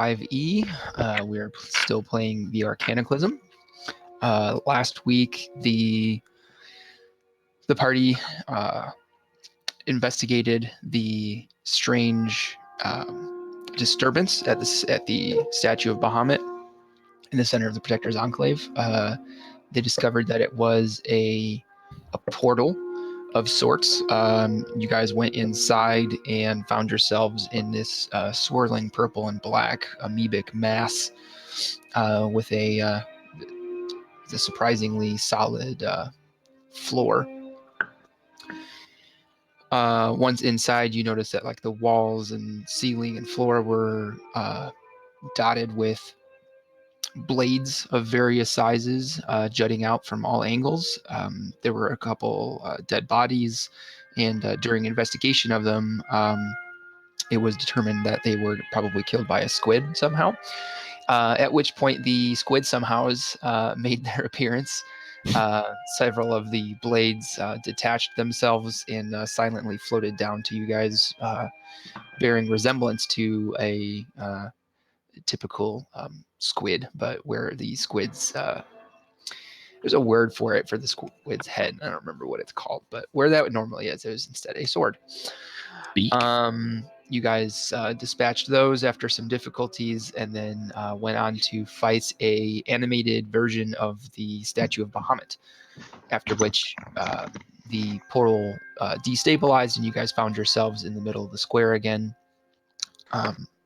5E. We're still playing the Arcanoclism. Last week, the party investigated the strange disturbance at the statue of Bahamut in the center of the Protector's Enclave. They discovered that it was a portal of sorts. You guys went inside and found yourselves in this swirling purple and black amoebic mass with a surprisingly solid floor. Once inside, you notice that like the walls and ceiling and floor were dotted with blades of various sizes jutting out from all angles. There were a couple dead bodies, and during investigation of them, it was determined that they were probably killed by a squid somehow. At which point the squid somehows made their appearance. Several of the blades detached themselves and silently floated down to you guys, bearing resemblance to a typical squid, but where the squid's there's a word for it for the squid's head. I don't remember what it's called, but where that normally is, it was instead a sword. Beak. You guys dispatched those after some difficulties, and then went on to fight a animated version of the statue of Bahamut. After which the portal destabilized, and you guys found yourselves in the middle of the square again.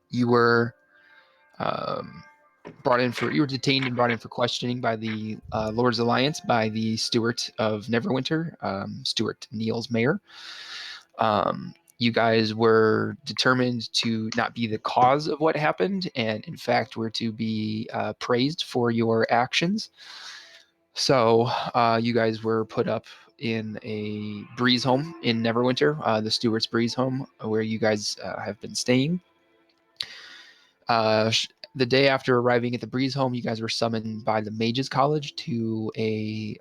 You were you were detained and brought in for questioning by the Lord's Alliance, by the Steward of Neverwinter, Steward Niels Mayer. You guys were determined to not be the cause of what happened, and in fact were to be praised for your actions. So you guys were put up in a breeze home in Neverwinter, the Steward's breeze home, where you guys have been staying. The day after arriving at the breeze home, you guys were summoned by the Mages College to a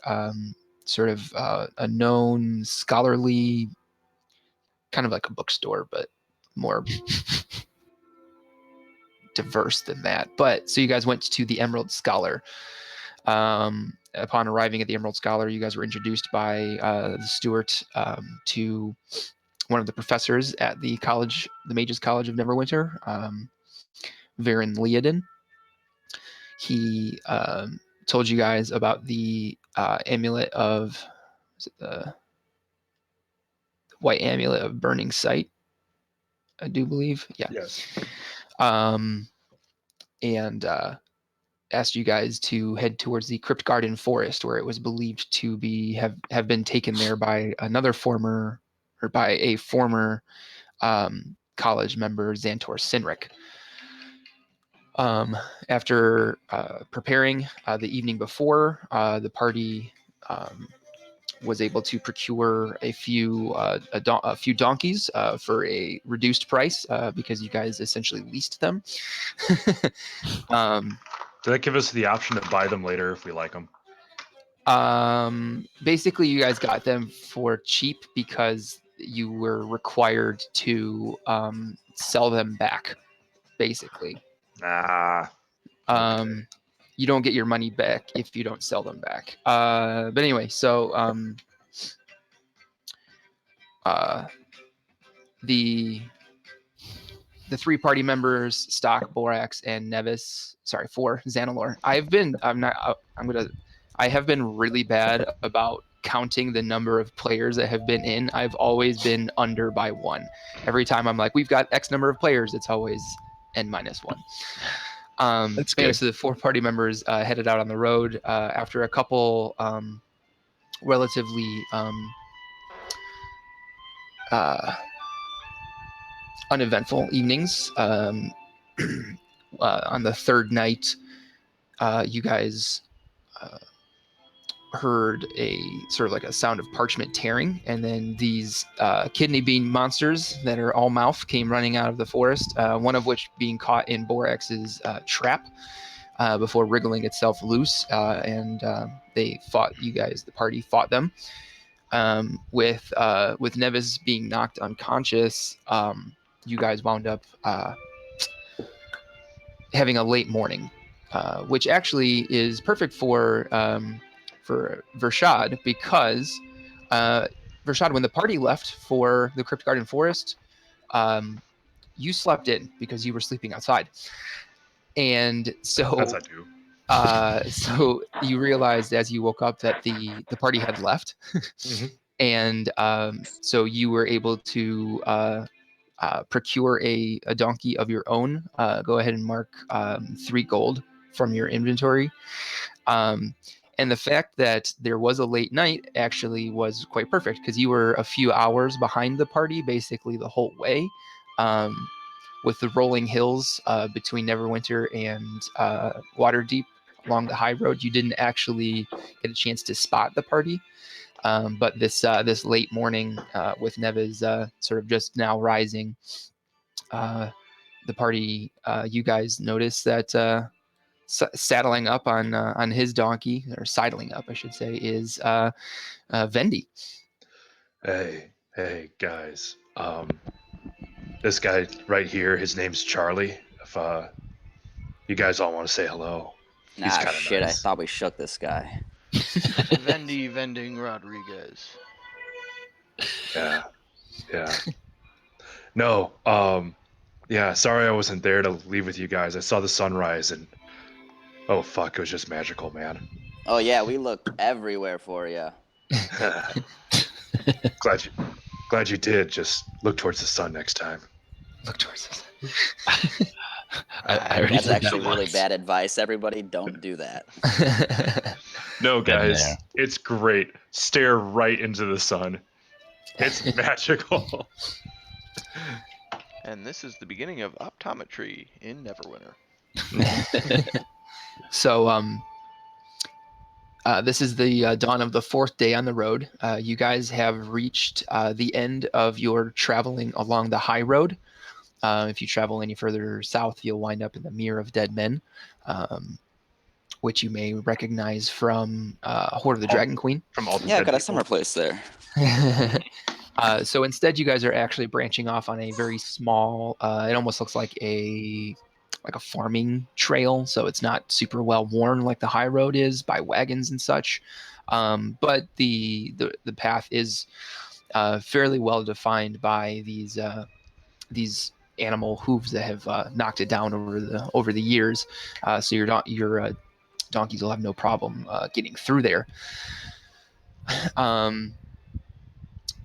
sort of a known scholarly, kind of like a bookstore, but more diverse than that. But so you guys went to the Emerald Scholar. Upon arriving at the Emerald Scholar, you guys were introduced by the steward to one of the professors at the college, the Mages College of Neverwinter, Varen Leodin. He told you guys about the amulet of, was it the white amulet of burning sight, I do believe. Yeah. Yes. And asked you guys to head towards the Crypt Garden Forest, where it was believed to be have been taken there by a former college member, Xantor Sinric. After preparing the evening before, the party was able to procure a few donkeys for a reduced price because you guys essentially leased them. Did that give us the option to buy them later if we like them? Basically, you guys got them for cheap because you were required to sell them back, basically. You don't get your money back if you don't sell them back. But anyway, so the three party members, Stock, Borax, and Nevis. Sorry, 4, Xanalor. I have been really bad about counting the number of players that have been in. I've always been under by 1. Every time I'm like, we've got X number of players, it's always N-1. That's good. So the 4 party members headed out on the road after a couple relatively uneventful evenings. On the third night, you guys heard a sort of like a sound of parchment tearing, and then these kidney bean monsters that are all mouth came running out of the forest, one of which being caught in Borax's trap before wriggling itself loose, and they fought you guys. The party fought them. With Nevis being knocked unconscious, you guys wound up having a late morning, which actually is perfect for Vershad, because Vershad, when the party left for the Crypt Garden Forest, you slept in because you were sleeping outside, and so As I do. so you realized as you woke up that the party had left, and so you were able to procure a donkey of your own. Go ahead and mark 3 gold from your inventory. And the fact that there was a late night actually was quite perfect, because you were a few hours behind the party basically the whole way. With the rolling hills between Neverwinter and Waterdeep along the high road, you didn't actually get a chance to spot the party. But this late morning, with Neves sort of just now rising, the party, you guys notice that saddling up on his donkey, or sidling up, I should say, is Vendi. Hey, guys. This guy right here, his name's Charlie. If you guys all want to say hello, he's kind of Shit, nice. I thought we shook this guy. Vendi Vending Rodriguez. Yeah. No, yeah, sorry I wasn't there to leave with you guys. I saw the sunrise and oh fuck, it was just magical, man. Oh yeah, we looked everywhere for you. Glad you did. Just look towards the sun next time. Look towards us. I already That's did actually that really once. bad advice. Everybody, don't do that. No, Been guys, there. it's great. Stare right into the sun. It's magical. And this is the beginning of optometry in Neverwinter. So this is the dawn of the 4th day on the road. You guys have reached the end of your traveling along the high road. If you travel any further south, you'll wind up in the Mere of Dead Men, which you may recognize from Horde of the Dragon Queen. From all the Yeah, I dead got a people. summer place there. So instead, you guys are actually branching off on a very small, it almost looks like a farming trail, so it's not super well worn like the high road is by wagons and such. But the path is fairly well defined by these animal hooves that have knocked it down over the years. So your donkeys will have no problem getting through there.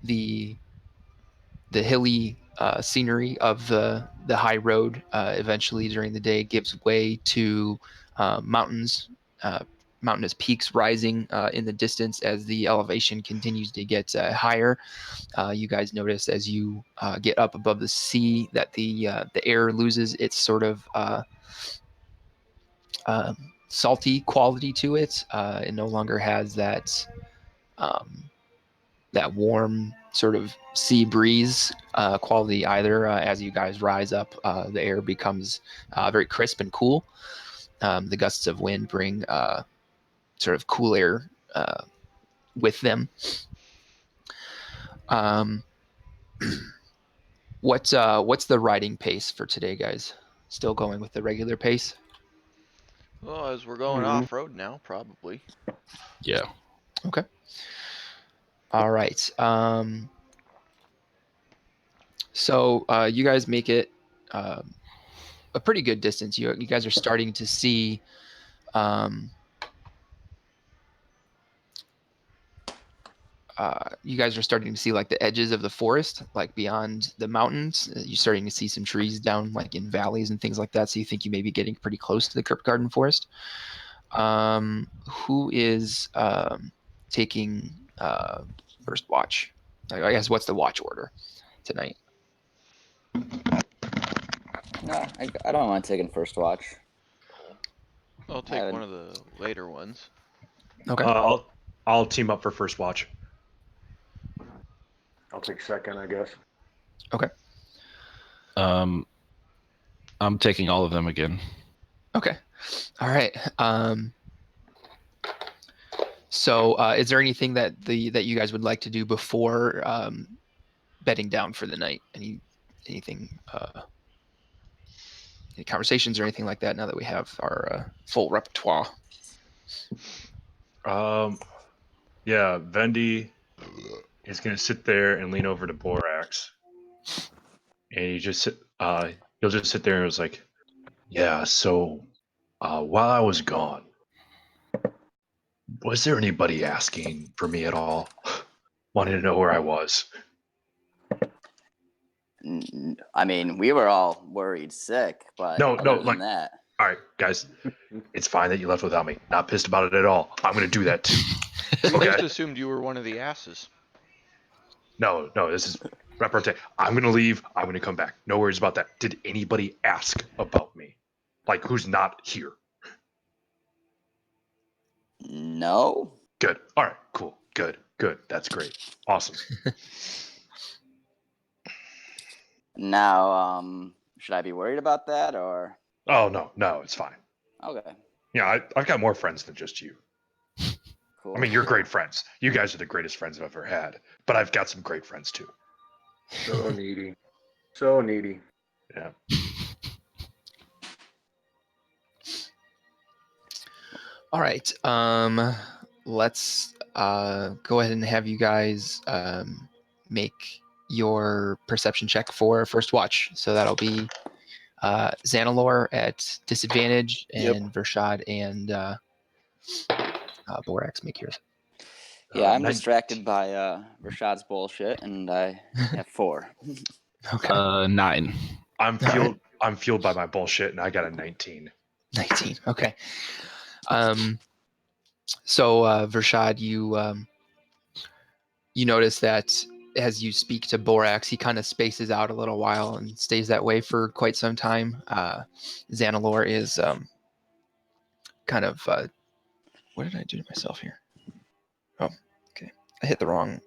The hilly scenery of the high road eventually during the day gives way to mountainous peaks rising in the distance as the elevation continues to get higher. You guys notice as you get up above the sea that the air loses its sort of salty quality to it. It no longer has that warm sort of sea breeze quality either. As you guys rise up, the air becomes very crisp and cool. The gusts of wind bring sort of cool air with them. What's the riding pace for today, guys? Still going with the regular pace? Well, as we're going off-road now, probably. Yeah. Okay. All right. So you guys make it a pretty good distance. You guys are starting to see like the edges of the forest, like beyond the mountains. You're starting to see some trees down like in valleys and things like that. So you think you may be getting pretty close to the Crypt Garden Forest. Who is taking first watch? I guess what's the watch order tonight? No, I don't mind taking first watch. I'll take one of the later ones. Okay. I'll team up for first watch. I'll take second, I guess. Okay. I'm taking all of them again. Okay. All right. So is there anything that you guys would like to do before bedding down for the night? Anything any conversations or anything like that now that we have our full repertoire? Yeah, Vendy is gonna sit there and lean over to Borax, and he'll just sit there and was like, "Yeah, so while I was gone, was there anybody asking for me at all? Wanted to know where I was?" I mean, we were all worried sick, but No, other than like, that, all right, guys, it's fine that you left without me. Not pissed about it at all. I'm gonna do that too. We Okay. just assumed you were one of the asses. No, this is repartee. I'm gonna leave. I'm gonna come back. No worries about that. Did anybody ask about me? Like, who's not here? no. Good. All right. Cool. Good. That's great. Awesome. Now, should I be worried about that or? Oh no, it's fine. Okay, Yeah, I've got more friends than just you. cool. I mean, you're great friends. You guys are the greatest friends I've ever had. But I've got some great friends too. So needy. So needy. Yeah. All right. Let's go ahead and have you guys make your perception check for first watch. So that'll be Xanalor at disadvantage, and Vershad and Borax, make yours. Yeah, I'm 19. distracted by Rashad's bullshit, and I have 4. Okay. 9. I'm All fueled. I'm fueled by my bullshit, and I got a 19. 19. Okay. So Vershad, you notice that as you speak to Borax, he kind of spaces out a little while and stays that way for quite some time. Xanalor is kind of what did I do to myself here? Oh, okay. I hit the wrong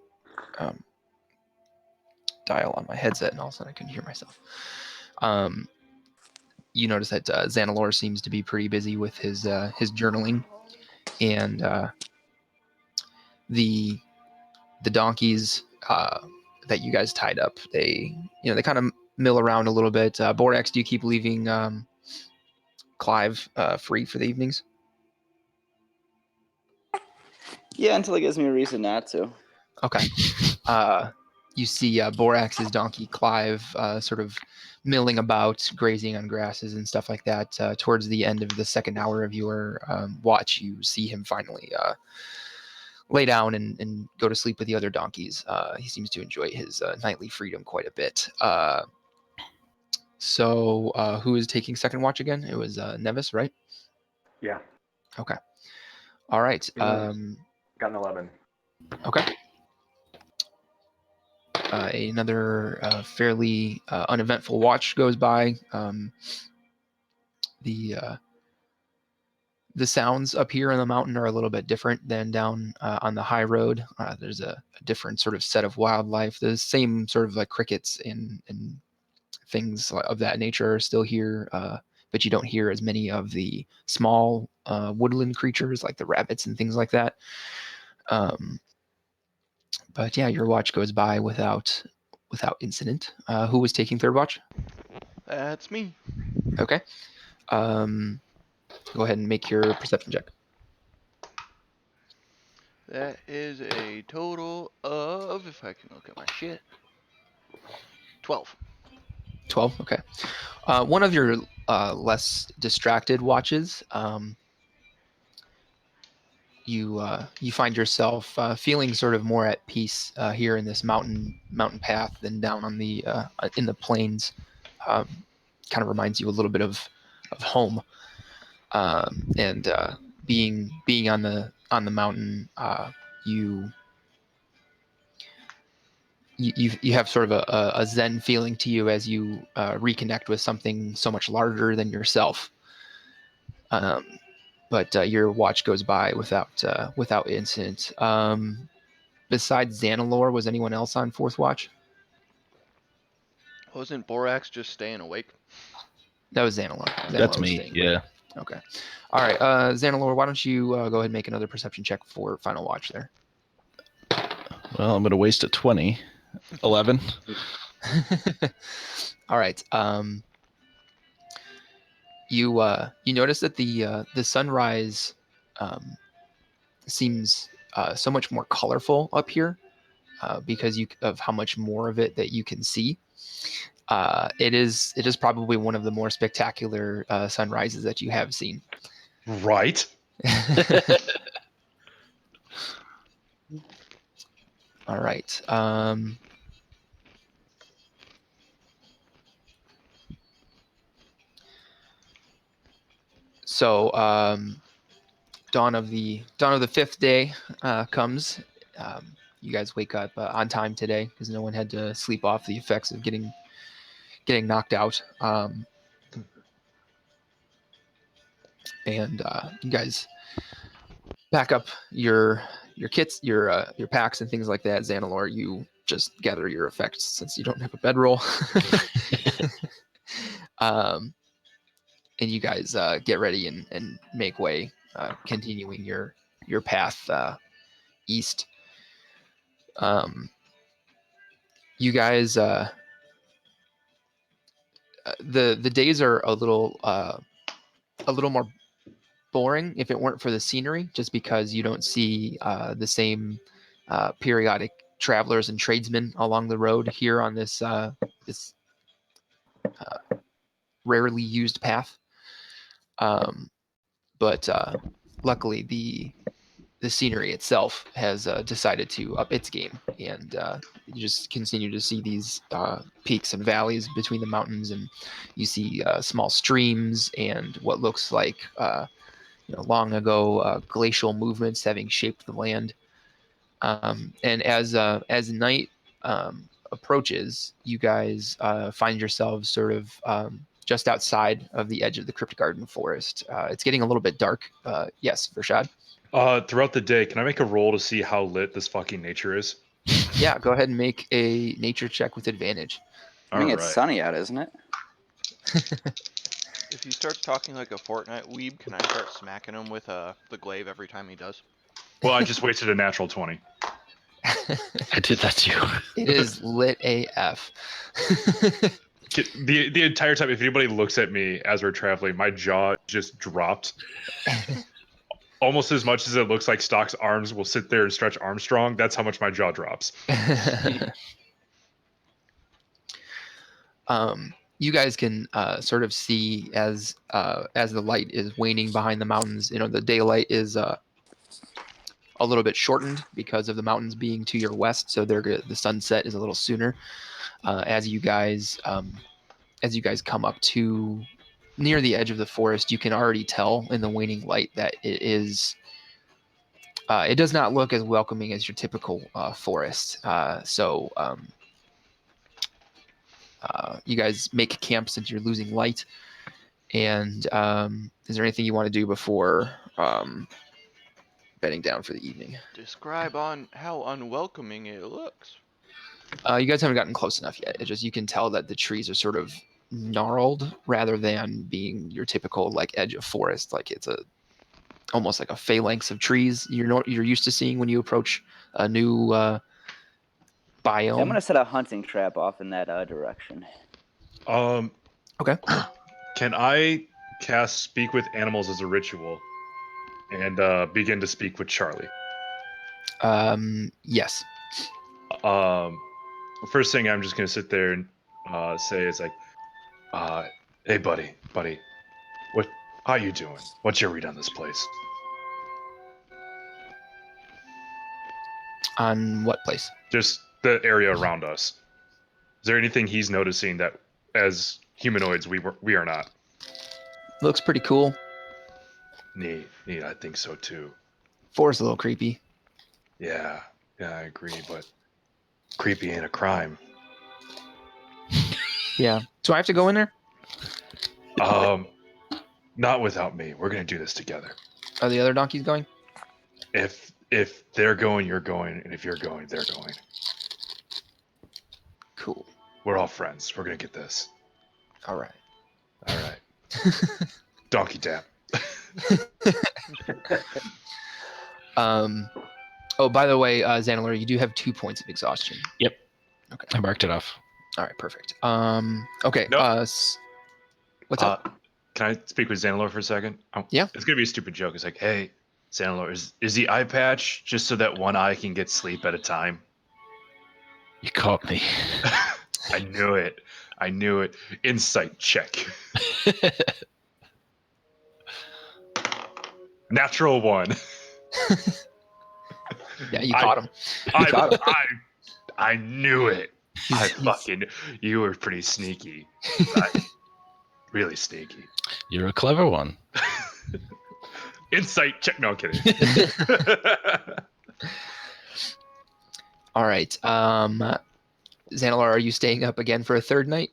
dial on my headset, and all of a sudden I couldn't hear myself. You notice that Xanalor seems to be pretty busy with his journaling, and the donkeys that you guys tied up, they kind of mill around a little bit. Borax, do you keep leaving Clive free for the evenings? Yeah, until he gives me a reason not to. Okay. You see Borax's donkey Clive sort of milling about, grazing on grasses and stuff like that. Towards the end of the second hour of your watch, you see him finally lay down and go to sleep with the other donkeys. He seems to enjoy his nightly freedom quite a bit. So who is taking second watch again? It was Nevis, right? Yeah. Okay. All right. Got an 11. Okay. Another fairly uneventful watch goes by. The sounds up here on the mountain are a little bit different than down on the high road. There's a different sort of set of wildlife. The same sort of like crickets and things of that nature are still here, but you don't hear as many of the small woodland creatures like the rabbits and things like that. But yeah, your watch goes by without incident. Who was taking third watch? That's me. Okay. Go ahead and make your perception check. That is a total of, if I can look at my shit, 12. 12. Okay. One of your less distracted watches. You find yourself feeling sort of more at peace here in this mountain path than down on the in the plains. Kind of reminds you a little bit of home, and being on the mountain, you have sort of a zen feeling to you as you reconnect with something so much larger than yourself. But your watch goes by without incident. Besides Xanalor, was anyone else on fourth watch? Wasn't Borax just staying awake? That was Xanalor. That's was me. staying Yeah. awake. Okay. All right. Xanalor, why don't you go ahead and make another perception check for final watch there? Well, I'm going to waste a 20. 11. All right. you notice that the sunrise seems so much more colorful up here because of how much more of it that you can see. It is probably one of the more spectacular sunrises that you have seen. Right. All right. So dawn of the fifth day comes. You guys wake up on time today because no one had to sleep off the effects of getting knocked out. And you guys pack up your kits, your packs, and things like that. Xanalor, you just gather your effects since you don't have a bedroll. And you guys get ready and make way, continuing your path east. You guys, the days are a little more boring if it weren't for the scenery, just because you don't see the same periodic travelers and tradesmen along the road here on this rarely used path. But luckily, the scenery itself has decided to up its game, and you just continue to see these peaks and valleys between the mountains, and you see small streams and what looks like long ago glacial movements having shaped the land. And as night approaches, you guys find yourselves sort of just outside of the edge of the Crypt Garden Forest. It's getting a little bit dark. Yes, Rashad? Throughout the day, can I make a roll to see how lit this fucking nature is? Yeah, go ahead and make a nature check with advantage. I mean, All it's right. sunny out, isn't it? If you start talking like a Fortnite weeb, can I start smacking him with the glaive every time he does? Well, I just wasted a natural 20. I did that too. It is lit AF. The entire time, if anybody looks at me as we're traveling, my jaw just dropped. Almost as much as it looks like Stock's arms will sit there and stretch Armstrong. That's how much my jaw drops. You guys can sort of see as the light is waning behind the mountains. The daylight is a little bit shortened because of the mountains being to your west, so the sunset is a little sooner. As you guys come up to near the edge of the forest, you can already tell in the waning light that it is. It does not look as welcoming as your typical forest. You guys make camp since you're losing light. And is there anything you want to do before bedding down for the evening? Describe on how unwelcoming it looks. You guys haven't gotten close enough yet. It's just you can tell that the trees are sort of gnarled rather than being your typical edge of forest. Like it's almost like a phalanx of trees you're used to seeing when you approach a new biome. I'm gonna set a hunting trap off in that direction. Okay. Can I cast Speak with Animals as a ritual and begin to speak with Charlie? Yes. First thing I'm just gonna sit there and say is like, "Hey, buddy, how you doing? What's your read on this place?" On what place? Just the area around us. Is there anything he's noticing that, as humanoids, we are not? Looks pretty cool. Neat. I think so too. Forest a little creepy. Yeah, I agree, but creepy ain't a crime. Yeah. Do I have to go in there? Not without me. We're gonna do this together. Are the other donkeys going? If they're going, you're going, and if you're going, they're going. Cool. We're all friends. We're gonna get this. All right. Donkey dap. Oh, by the way, Xanalor, you do have 2 points of exhaustion. Yep. Okay. I marked it off. All right. Perfect. Okay. Nope. What's up? Can I speak with Xanalor for a second? Yeah. It's gonna be a stupid joke. It's like, hey, Xanalor, is the eye patch just so that one eye can get sleep at a time? You caught me. I knew it. I knew it. Insight check. Natural 1. Yeah, you caught him. I knew it. You were pretty sneaky. Really sneaky. You're a clever one. Insight check. No, I'm kidding. All right. Xanalor, are you staying up again for a third night?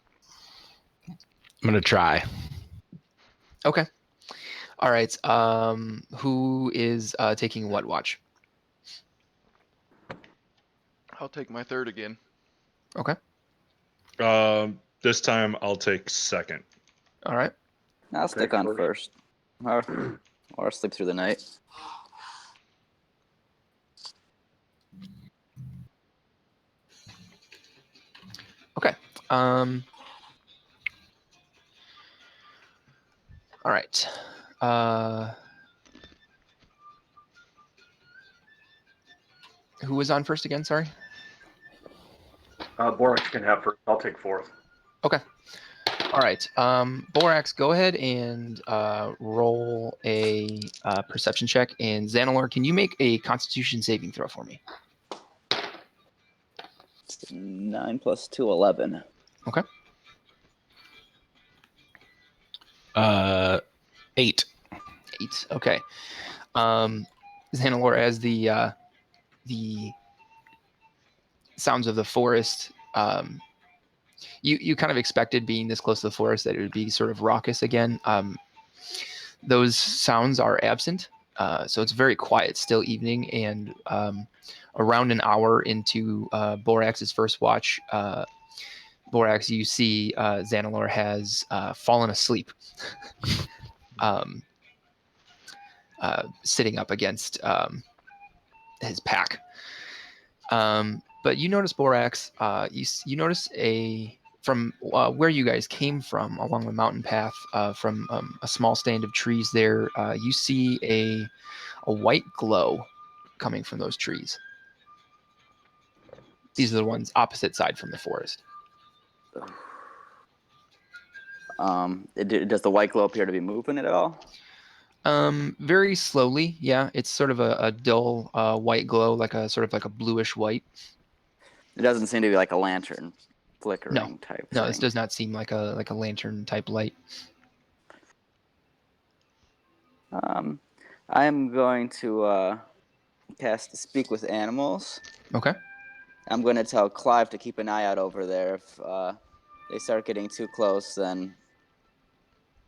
I'm gonna try. Okay. All right. Who is taking what watch? I'll take my third again. Okay. This time I'll take second. All right. I'll stick on first. Or sleep through the night. Okay. All right. Who was on first again? Sorry. Borax can have first. I'll take fourth. Okay. All right. Borax, go ahead and roll a perception check. And Xanalor, can you make a Constitution saving throw for me? 9 + 2, 11. Okay. 8. 8. Okay. Xanalor, as the sounds of the forest, you kind of expected, being this close to the forest, that it would be sort of raucous again. Those sounds are absent, so it's very quiet, still evening, and around an hour into Borax's first watch, Borax, you see Xanalor has fallen asleep, sitting up against his pack. But you notice, Borax, you notice from where you guys came from along the mountain path, from a small stand of trees there, you see a white glow coming from those trees. These are the ones opposite side from the forest. Does the white glow appear to be moving at all? Very slowly, yeah. It's sort of a dull white glow, like a bluish white. It doesn't seem to be like a lantern flickering type No, thing. this does not seem like a lantern type light. I'm going to cast Speak with Animals. Okay. I'm going to tell Clive to keep an eye out over there. If they start getting too close, then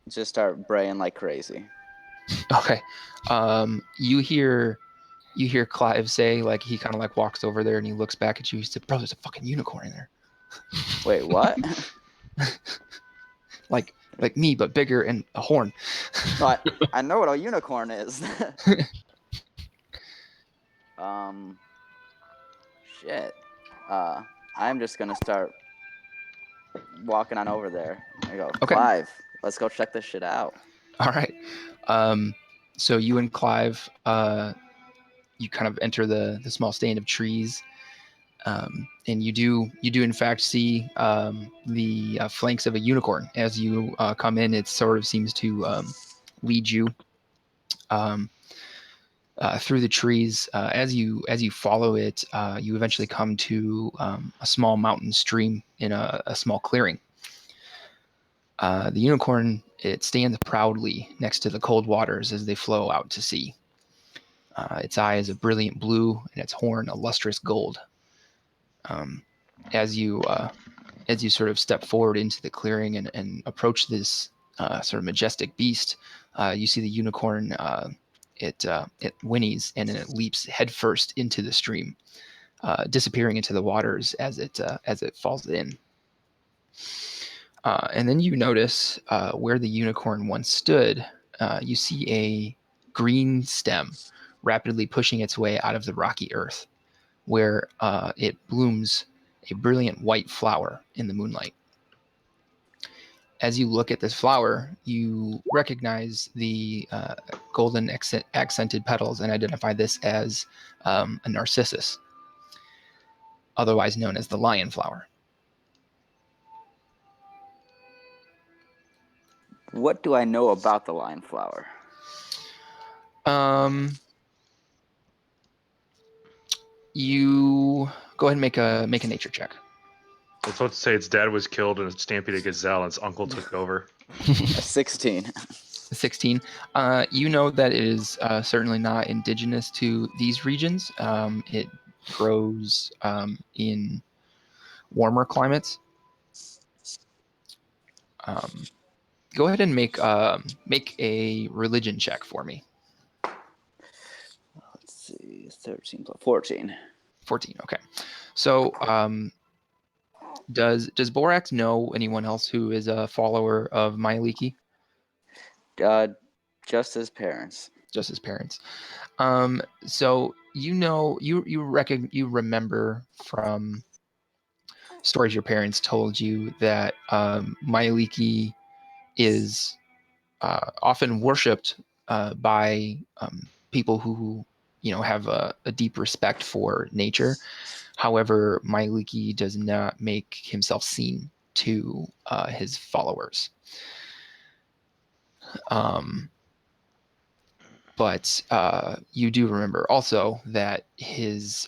just start braying like crazy. Okay. You hear Clive say, like, he kind of like walks over there and he looks back at you. He said, "Bro, there's a fucking unicorn in there." Wait, what? like me, but bigger and a horn. No, I know what a unicorn is. Shit. I'm just gonna start walking on over there. I go, Okay. Clive, let's go check this shit out. All right. So you and Clive, you kind of enter the small stand of trees, and you do in fact see the flanks of a unicorn. As you come in, it sort of seems to lead you through the trees. As you follow it, you eventually come to a small mountain stream in a small clearing. The unicorn, it stands proudly next to the cold waters as they flow out to sea. Its eye is a brilliant blue, and its horn a lustrous gold. As you sort of step forward into the clearing and approach this sort of majestic beast, you see the unicorn. It whinnies, and then it leaps headfirst into the stream, disappearing into the waters as it falls in. And then you notice where the unicorn once stood. You see a green stem rapidly pushing its way out of the rocky earth, where it blooms a brilliant white flower in the moonlight. as you look at this flower, you recognize the golden accented petals and identify this as a narcissus, otherwise known as the lion flower. What do I know about the lion flower? You go ahead and make a nature check. I was about to say its dad was killed in a stampede of gazelle, and its uncle took over. A 16. 16. You know that it is certainly not indigenous to these regions. It grows in warmer climates. Go ahead and make a religion check for me. Let's see, 13 plus 14. 14. Okay. So does Borax know anyone else who is a follower of Myeliki? Just his parents. Just his parents. So you remember from stories your parents told you that Myeliki is often worshipped by people who have a deep respect for nature. However, Myeliki does not make himself seen to his followers. But you do remember also that his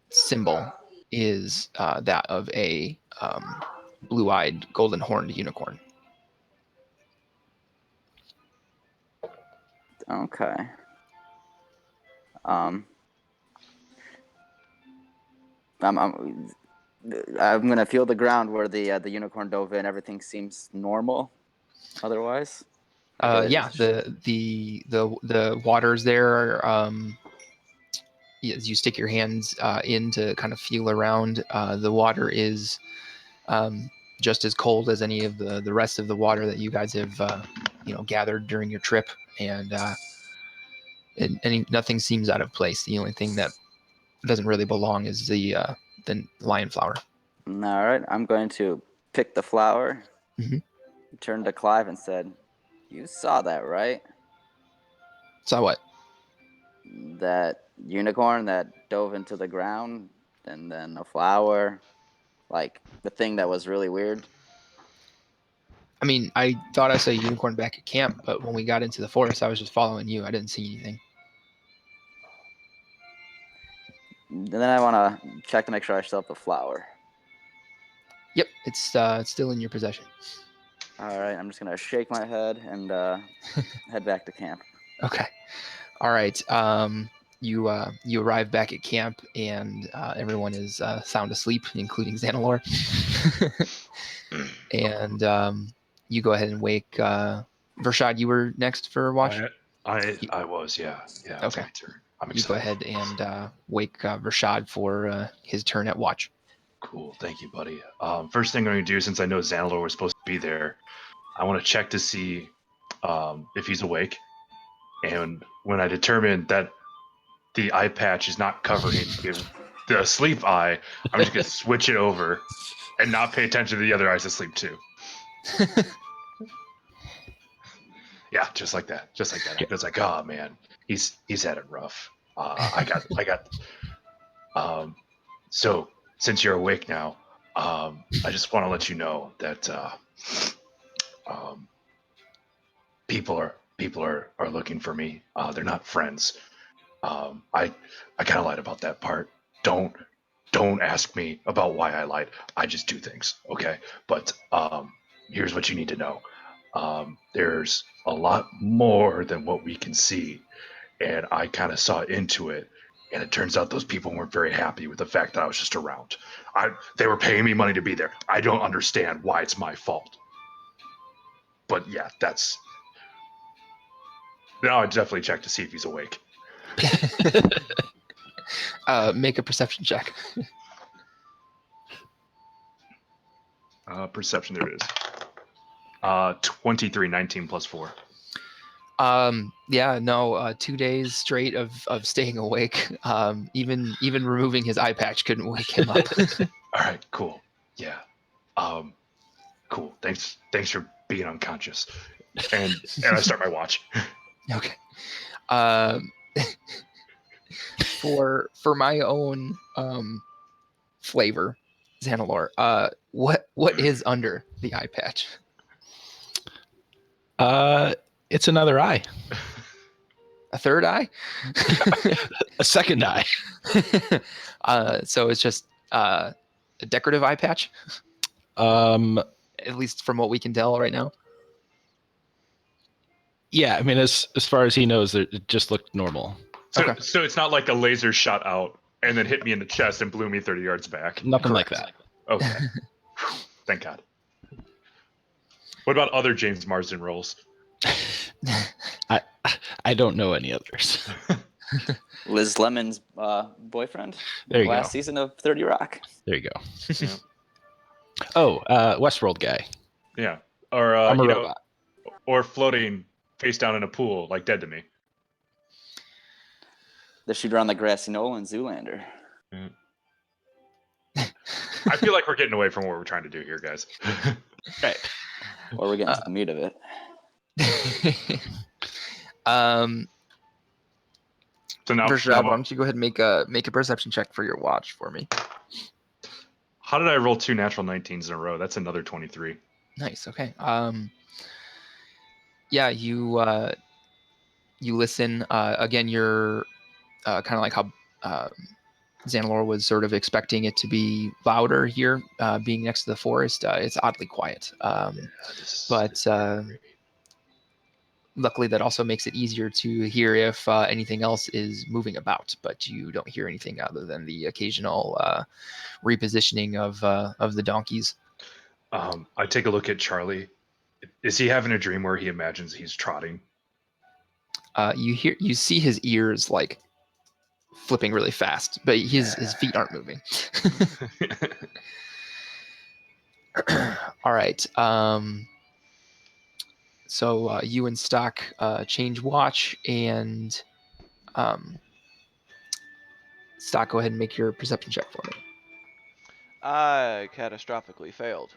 symbol is that of a blue-eyed, golden-horned unicorn. Okay. I'm gonna feel the ground where the unicorn dove in. Everything seems normal. Otherwise. Yeah, the waters there. As you stick your hands in to kind of feel around, the water is just as cold as any of the rest of the water that you guys have gathered during your trip, and nothing seems out of place. The only thing that doesn't really belong is the lion flower. All right, I'm going to pick the flower. Mhm. Turned to Clive and said, "You saw that, right? So what? That unicorn that dove into the ground, and then a flower, like the thing that was really weird." I mean, I thought I saw a unicorn back at camp, but when we got into the forest, I was just following you. I didn't see anything. And then I want to check to make sure I still have the flower. Yep, it's still in your possession. All right, I'm just gonna shake my head and head back to camp. Okay. All right. You arrive back at camp, and everyone is sound asleep, including Xanalor. And you go ahead and wake. Vershad, you were next for watch. I was, yeah. It's Okay. my turn. I'm You go excited. ahead and wake Vershad for his turn at watch. Cool, thank you, buddy. First thing I'm going to do, since I know Xanalor was supposed to be there, I want to check to see if he's awake. And when I determine that the eye patch is not covering the sleep eye, I'm just going to switch it over and not pay attention to the other eyes asleep too. Yeah, just like that. I'm just like, oh man, he's had it rough. I got. So since you're awake now, I just want to let you know that people are looking for me. They're not friends. I kind of lied about that part. Don't ask me about why I lied. I just do things, okay? But here's what you need to know. There's a lot more than what we can see, and I kind of saw into it. And it turns out those people weren't very happy with the fact that I was just around. They were paying me money to be there. I don't understand why it's my fault. But yeah, that's. Now I definitely check to see if he's awake. Make a perception check. Perception, there it is. 23, 19 plus 4. Yeah, no, 2 days straight of staying awake. Even removing his eye patch couldn't wake him up. All right, cool. Yeah. Cool. Thanks for being unconscious. And I start my watch. Okay. Um, for my own flavor, Xanalor, what is under the eye patch? It's another eye. A third eye? A second eye. So it's just a decorative eye patch, Um, at least from what we can tell right now. yeah, I mean, as far as he knows, it just looked normal. Okay. So it's not like a laser shot out and then hit me in the chest and blew me 30 yards back. Nothing like Correct. that. Okay. Thank God. What about other James Marsden roles? I don't know any others. Liz Lemon's boyfriend. There you last go. season of 30 Rock. There you go. Yeah. Oh, Westworld guy. Yeah. Or I'm a robot. or floating face down in a pool like dead to me. The shooter on the grassy knoll in Zoolander. I feel like we're getting away from what we're trying to do here, guys. Right. Or we're getting to the meat of it. So now, Arcanoclism, why don't you go ahead and make a perception check for your watch for me? how did I roll 2 natural 19s in a row? That's another 23. Nice. Okay. Yeah, you listen. Again, you're kind of like how Xanalor was sort of expecting it to be louder here, being next to the forest. It's oddly quiet. But luckily, that also makes it easier to hear if anything else is moving about. But you don't hear anything other than the occasional repositioning of the donkeys. I take a look at Charlie. Is he having a dream where he imagines he's trotting? You see his ears like flipping really fast, but his feet aren't moving. All right. So you and Stock change watch, and Stock, go ahead and make your perception check for me. I catastrophically failed.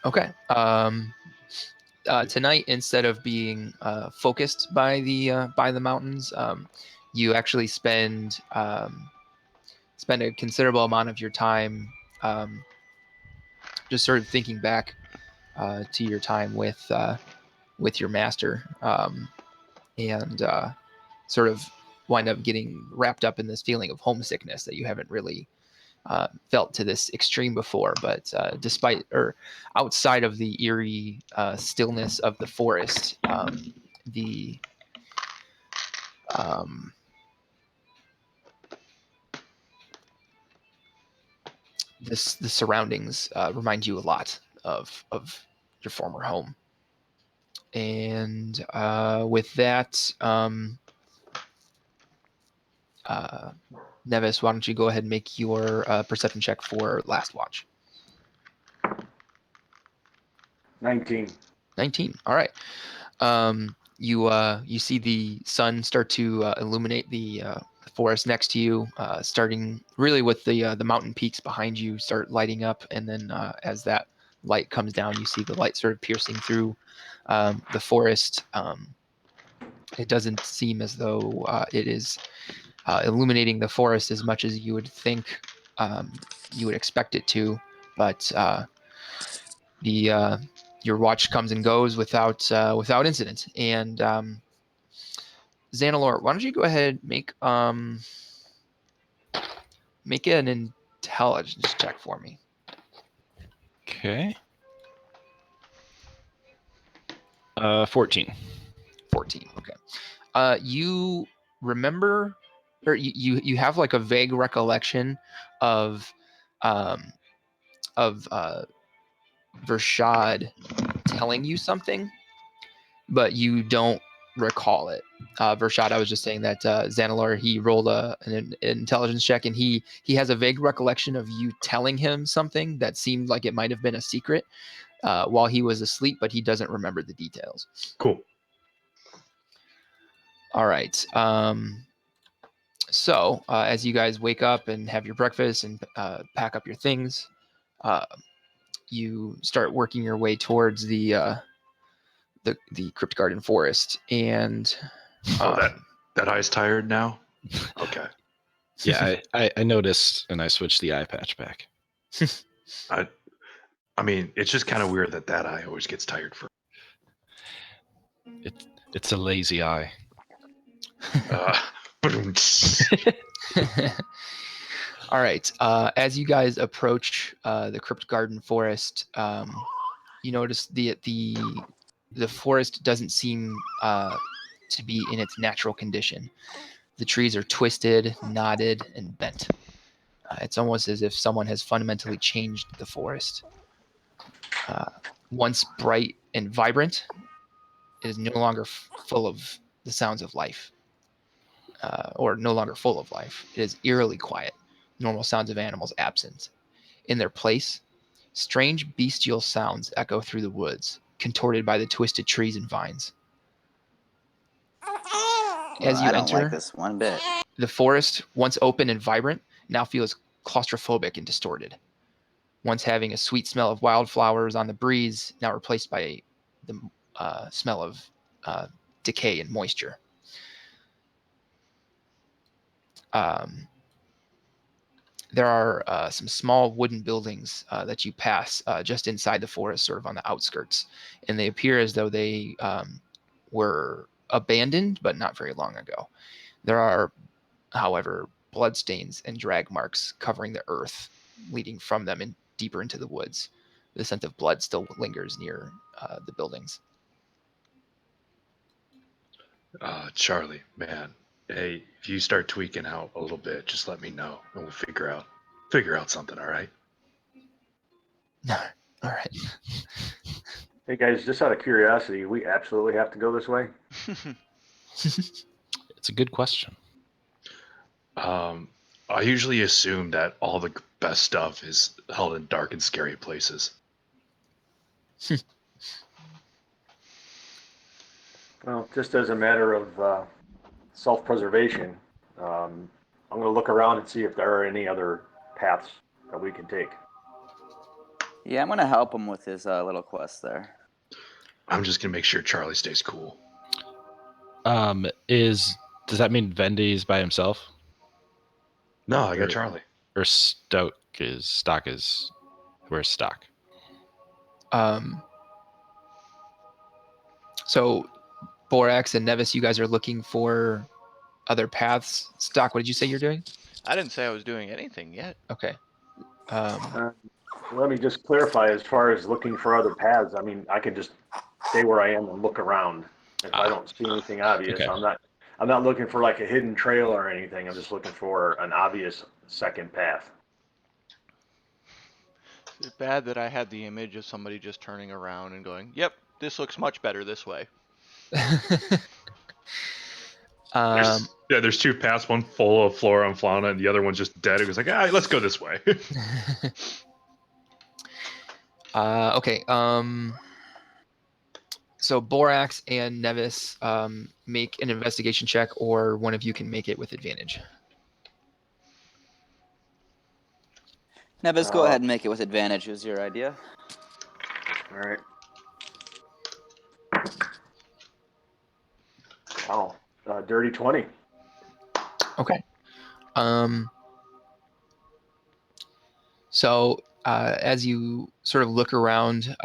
Okay. Tonight, instead of being focused by the mountains, you actually spend a considerable amount of your time just sort of thinking back to your time with your master, and sort of wind up getting wrapped up in this feeling of homesickness that you haven't really felt to this extreme before. But despite or outside of the eerie stillness of the forest, the the surroundings remind you a lot of your former home. And with that, Nevis, why don't you go ahead and make your perception check for last watch? 19. 19. All right. You see the sun start to illuminate the forest next to you, starting really with the mountain peaks behind you start lighting up, and then as that light comes down, you see the light sort of piercing through the forest. It doesn't seem as though it is illuminating the forest as much as you would think you would expect it to, but your watch comes and goes without incident. And Xanalor, why don't you go ahead and make an intelligence check for me? Okay. 14. 14. Okay. You remember, or you have like a vague recollection of Vershad telling you something, but you don't recall it. Vershad, I was just saying that Xanalor, he rolled an intelligence check, and he has a vague recollection of you telling him something that seemed like it might have been a secret while he was asleep, but he doesn't remember the details. Cool. All right. So as you guys wake up and have your breakfast and pack up your things, you start working your way towards the Crypt Garden Forest, and Oh, that eye's tired now? Okay. Yeah, I noticed, and I switched the eye patch back. I mean, it's just kind of weird that eye always gets tired for. It's a lazy eye. All right. As you guys approach the Crypt Garden Forest, you notice the forest doesn't seem to be in its natural condition. The trees are twisted, knotted, and bent. It's almost as if someone has fundamentally changed the forest. Once bright and vibrant, it is no longer full of the sounds of life, or no longer full of life. It is eerily quiet. Normal sounds of animals absent. In their place, strange bestial sounds echo through the woods, contorted by the twisted trees and vines. As you I don't like enter, this one bit. the forest, once open and vibrant, now feels claustrophobic and distorted. Once having a sweet smell of wildflowers on the breeze, now replaced by the smell of decay and moisture. There are some small wooden buildings that you pass just inside the forest, sort of on the outskirts, and they appear as though they were abandoned, but not very long ago. There are, however, bloodstains and drag marks covering the earth, leading from them and deeper into the woods. The scent of blood still lingers near the buildings. Charlie, man, hey, if you start tweaking out a little bit, just let me know, and we'll figure out something. All right? All right. Hey guys, just out of curiosity, we absolutely have to go this way? It's a good question. I usually assume that all the best stuff is held in dark and scary places. Well, just as a matter of self-preservation, I'm going to look around and see if there are any other paths that we can take. Yeah, I'm gonna help him with his little quest there. I'm just gonna make sure Charlie stays cool. Does that mean Vendy's by himself? No, I got Or- Charlie. Or Stock is where's Stock? So Borax and Nevis, you guys are looking for other paths. Stock, what did you say you're doing? I didn't say I was doing anything yet. Okay. Let me just clarify as far as looking for other paths. I mean, I can just stay where I am and look around. If I don't see anything obvious, Okay. I'm not looking for like a hidden trail or anything. I'm just looking for an obvious second path. It's bad that I had the image of somebody just turning around and going, "Yep, this looks much better this way." There's two paths, one full of flora and fauna, and the other one's just dead. It was like, let's go this way. Okay. So Borax and Nevis make an investigation check, or one of you can make it with advantage. Nevis, go ahead and make it with advantage. It was your idea. All right. Oh, dirty 20. Okay. So as you sort of look around,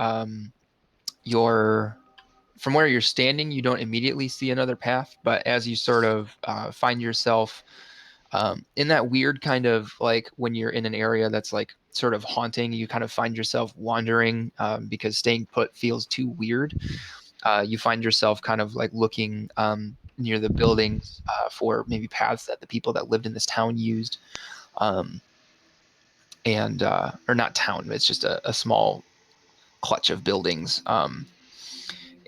from where you're standing, you don't immediately see another path, but as you sort of find yourself in that weird kind of like when you're in an area that's like sort of haunting, you kind of find yourself wandering because staying put feels too weird. You find yourself kind of like looking near the buildings for maybe paths that the people that lived in this town used. And or not town, it's just a small clutch of buildings.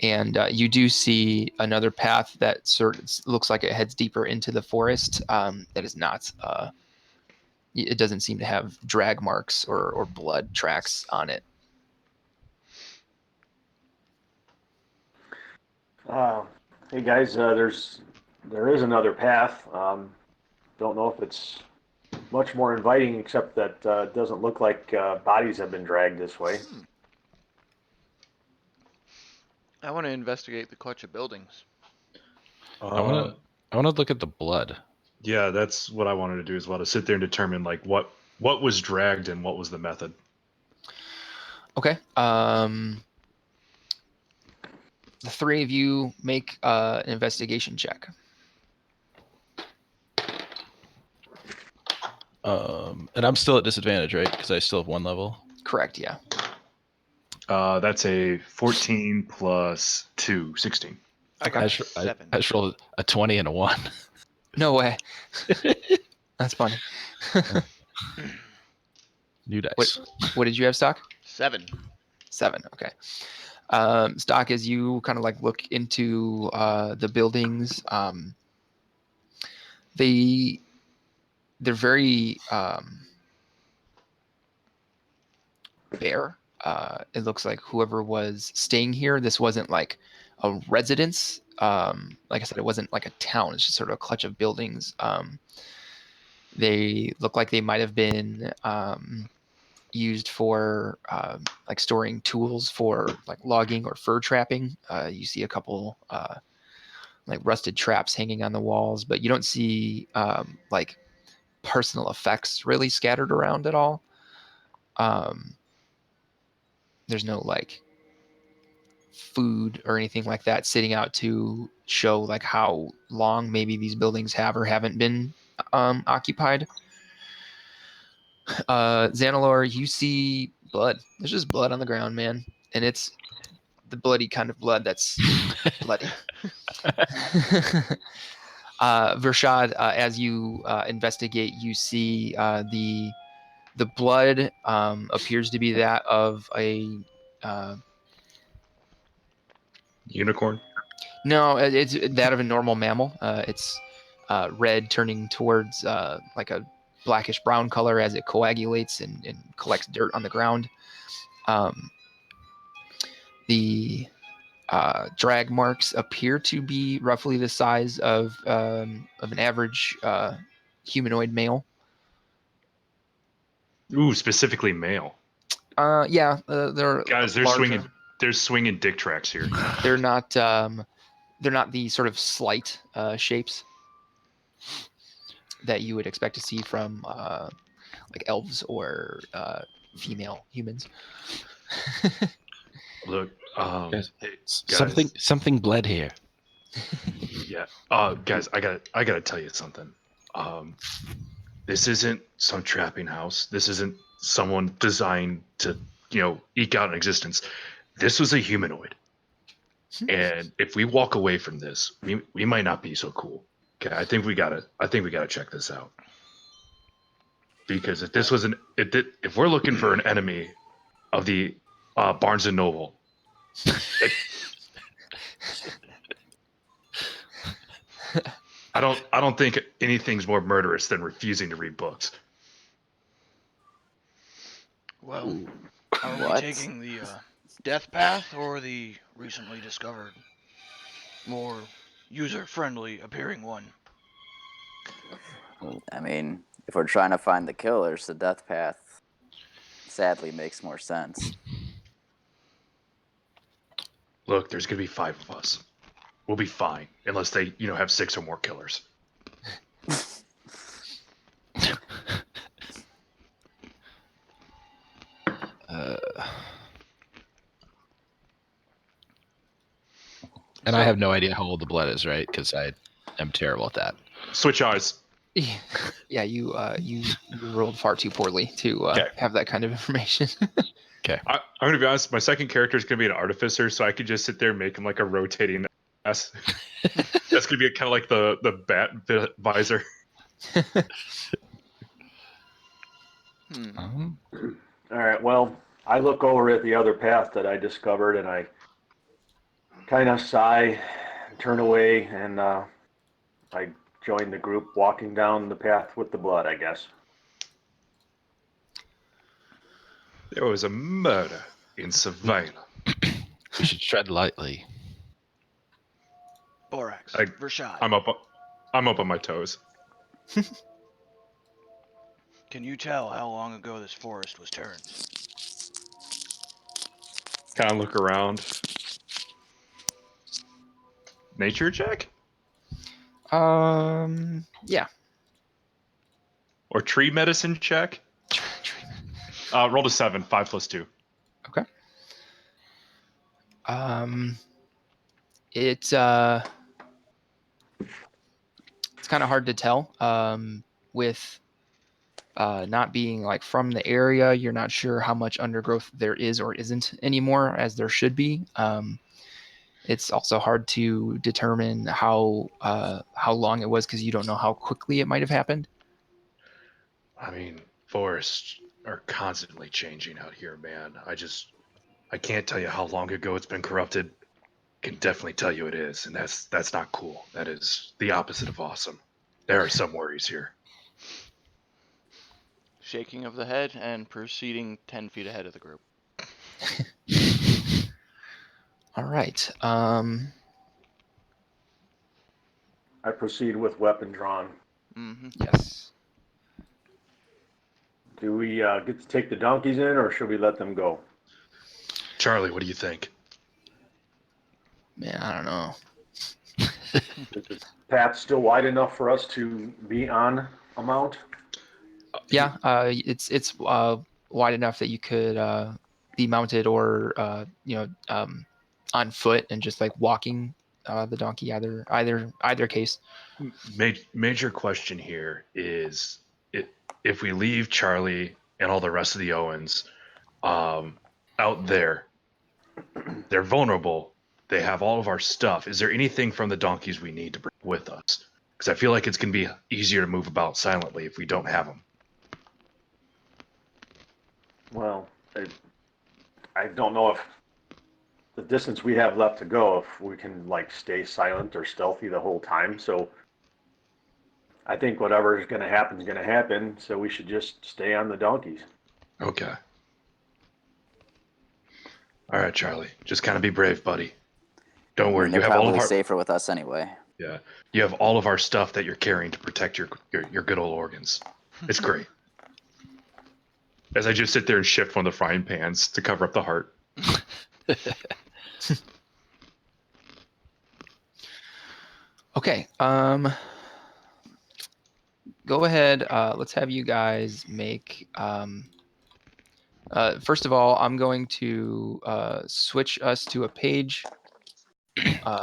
And you do see another path that sort of looks like it heads deeper into the forest. That is not. It doesn't seem to have drag marks or blood tracks on it. Hey guys, there is another path. Don't know if it's much more inviting, except that it doesn't look like bodies have been dragged this way. I want to investigate the clutch of buildings. I want to look at the blood. Yeah, that's what I wanted to do as well, to sit there and determine like what was dragged and what was the method. Okay. The three of you make an investigation check. And I'm still at disadvantage, right? Because I still have 1 level. Correct. Yeah. That's a 14 plus 2, 16. I got 7. I just rolled a 20 and a 1. No way. That's funny. New dice. What did you have, Stock? 7. 7. Okay. Stock, as you kind of like look into the buildings, they're very bare. It looks like whoever was staying here, this wasn't like a residence. Like I said, it wasn't like a town. It's just sort of a clutch of buildings. They look like they might have been used for like storing tools for like logging or fur trapping. You see a couple like rusted traps hanging on the walls, but you don't see like personal effects really scattered around at all. There's no like food or anything like that sitting out to show like how long maybe these buildings have or haven't been occupied. Xanalor, you see blood. There's just blood on the ground, man, and it's the bloody kind of blood that's bloody. Vershad, as you investigate, you see the blood appears to be that of a Unicorn? no, it's that of a normal mammal. It's red, turning towards like a blackish brown color as it coagulates and collects dirt on the ground. The drag marks appear to be roughly the size of an average humanoid male. Ooh, specifically male. Yeah, they're Guys, larger. there's swinging dick tracks here. They're not the sort of slight shapes that you would expect to see from like elves or female humans. Look, Guys, hey, guys. something bled here. Yeah. Guys, I gotta tell you something. This isn't some trapping house. This isn't someone designed to, eke out an existence. This was a humanoid. And if we walk away from this, we might not be so cool. Okay, I think we gotta check this out. Because if this was if we're looking for an enemy of the Barnes and Noble, I don't think anything's more murderous than refusing to read books. Well, are we What? taking the death path or the recently discovered, more user-friendly appearing one? I mean, if we're trying to find the killers, the death path sadly makes more sense. Look, there's gonna be 5 of us. We'll be fine, unless they, have 6 or more killers. And I have no idea how old the blood is, right? Because I am terrible at that. Switch eyes. Yeah, you rolled far too poorly to Okay. have that kind of information. Okay. I'm gonna be honest. My second character is gonna be an artificer, so I could just sit there and make him like a rotating ass. That's gonna be kind of like the bat visor. All right, well, I look over at the other path that I discovered and I kind of sigh, turn away, and I join the group walking down the path with the blood, I guess. There was a murder in Savannah. We should tread lightly. Borax, I- Vershad. I'm up on my toes. Can you tell how long ago this forest was turned? Kind of look around. Nature check? Yeah. Or tree medicine check? Roll to 7, 5 plus 2. Okay. It's kind of hard to tell. With not being like from the area, you're not sure how much undergrowth there is or isn't anymore, as there should be. It's also hard to determine how long it was, because you don't know how quickly it might have happened. I mean, forests are constantly changing out here, man. I can't tell you how long ago it's been corrupted. Can definitely tell you it is, and that's not cool. That is the opposite of awesome. There are some worries here. Shaking of the head and proceeding 10 feet ahead of the group. All right. I proceed with weapon drawn. Mm-hmm. Yes. Do we get to take the donkeys in, or should we let them go? Charlie, what do you think? Man, I don't know. Is the path still wide enough for us to be on a mount? Yeah. It's wide enough that you could be mounted, or on foot and just like walking the donkey. Either case. Major question here is if we leave Charlie and all the rest of the Owens out there, they're vulnerable. They have all of our stuff. Is there anything from the donkeys we need to bring with us? Because I feel like it's going to be easier to move about silently if we don't have them. Well, I don't know if the distance we have left to go, if we can like stay silent or stealthy the whole time. So I think whatever is going to happen is going to happen. So we should just stay on the donkeys. Okay. All right, Charlie. Just kind of be brave, buddy. Don't worry. They're You have all of probably our safer with us anyway. yeah. You have all of our stuff that you're carrying to protect your good old organs. It's great. As I just sit there and shift one of the frying pans to cover up the heart. Okay. Go ahead. Let's have you guys make. First of all, I'm going to switch us to a page.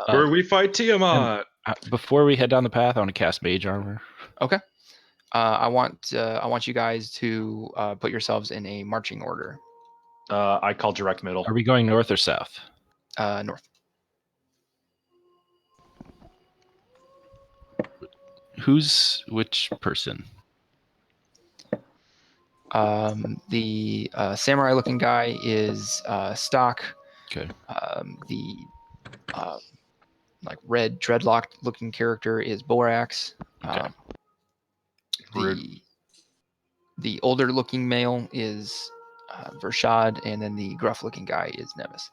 Where we fight Tiamat. Before we head down the path, I want to cast Mage Armor. Okay. I want you guys to put yourselves in a marching order. I call direct middle. Are we going north or south? North. Who's which person? The samurai-looking guy is Stock. Okay. The like red dreadlocked-looking character is Borax. Okay. The older-looking male is Vershad, and then the gruff-looking guy is Nevis.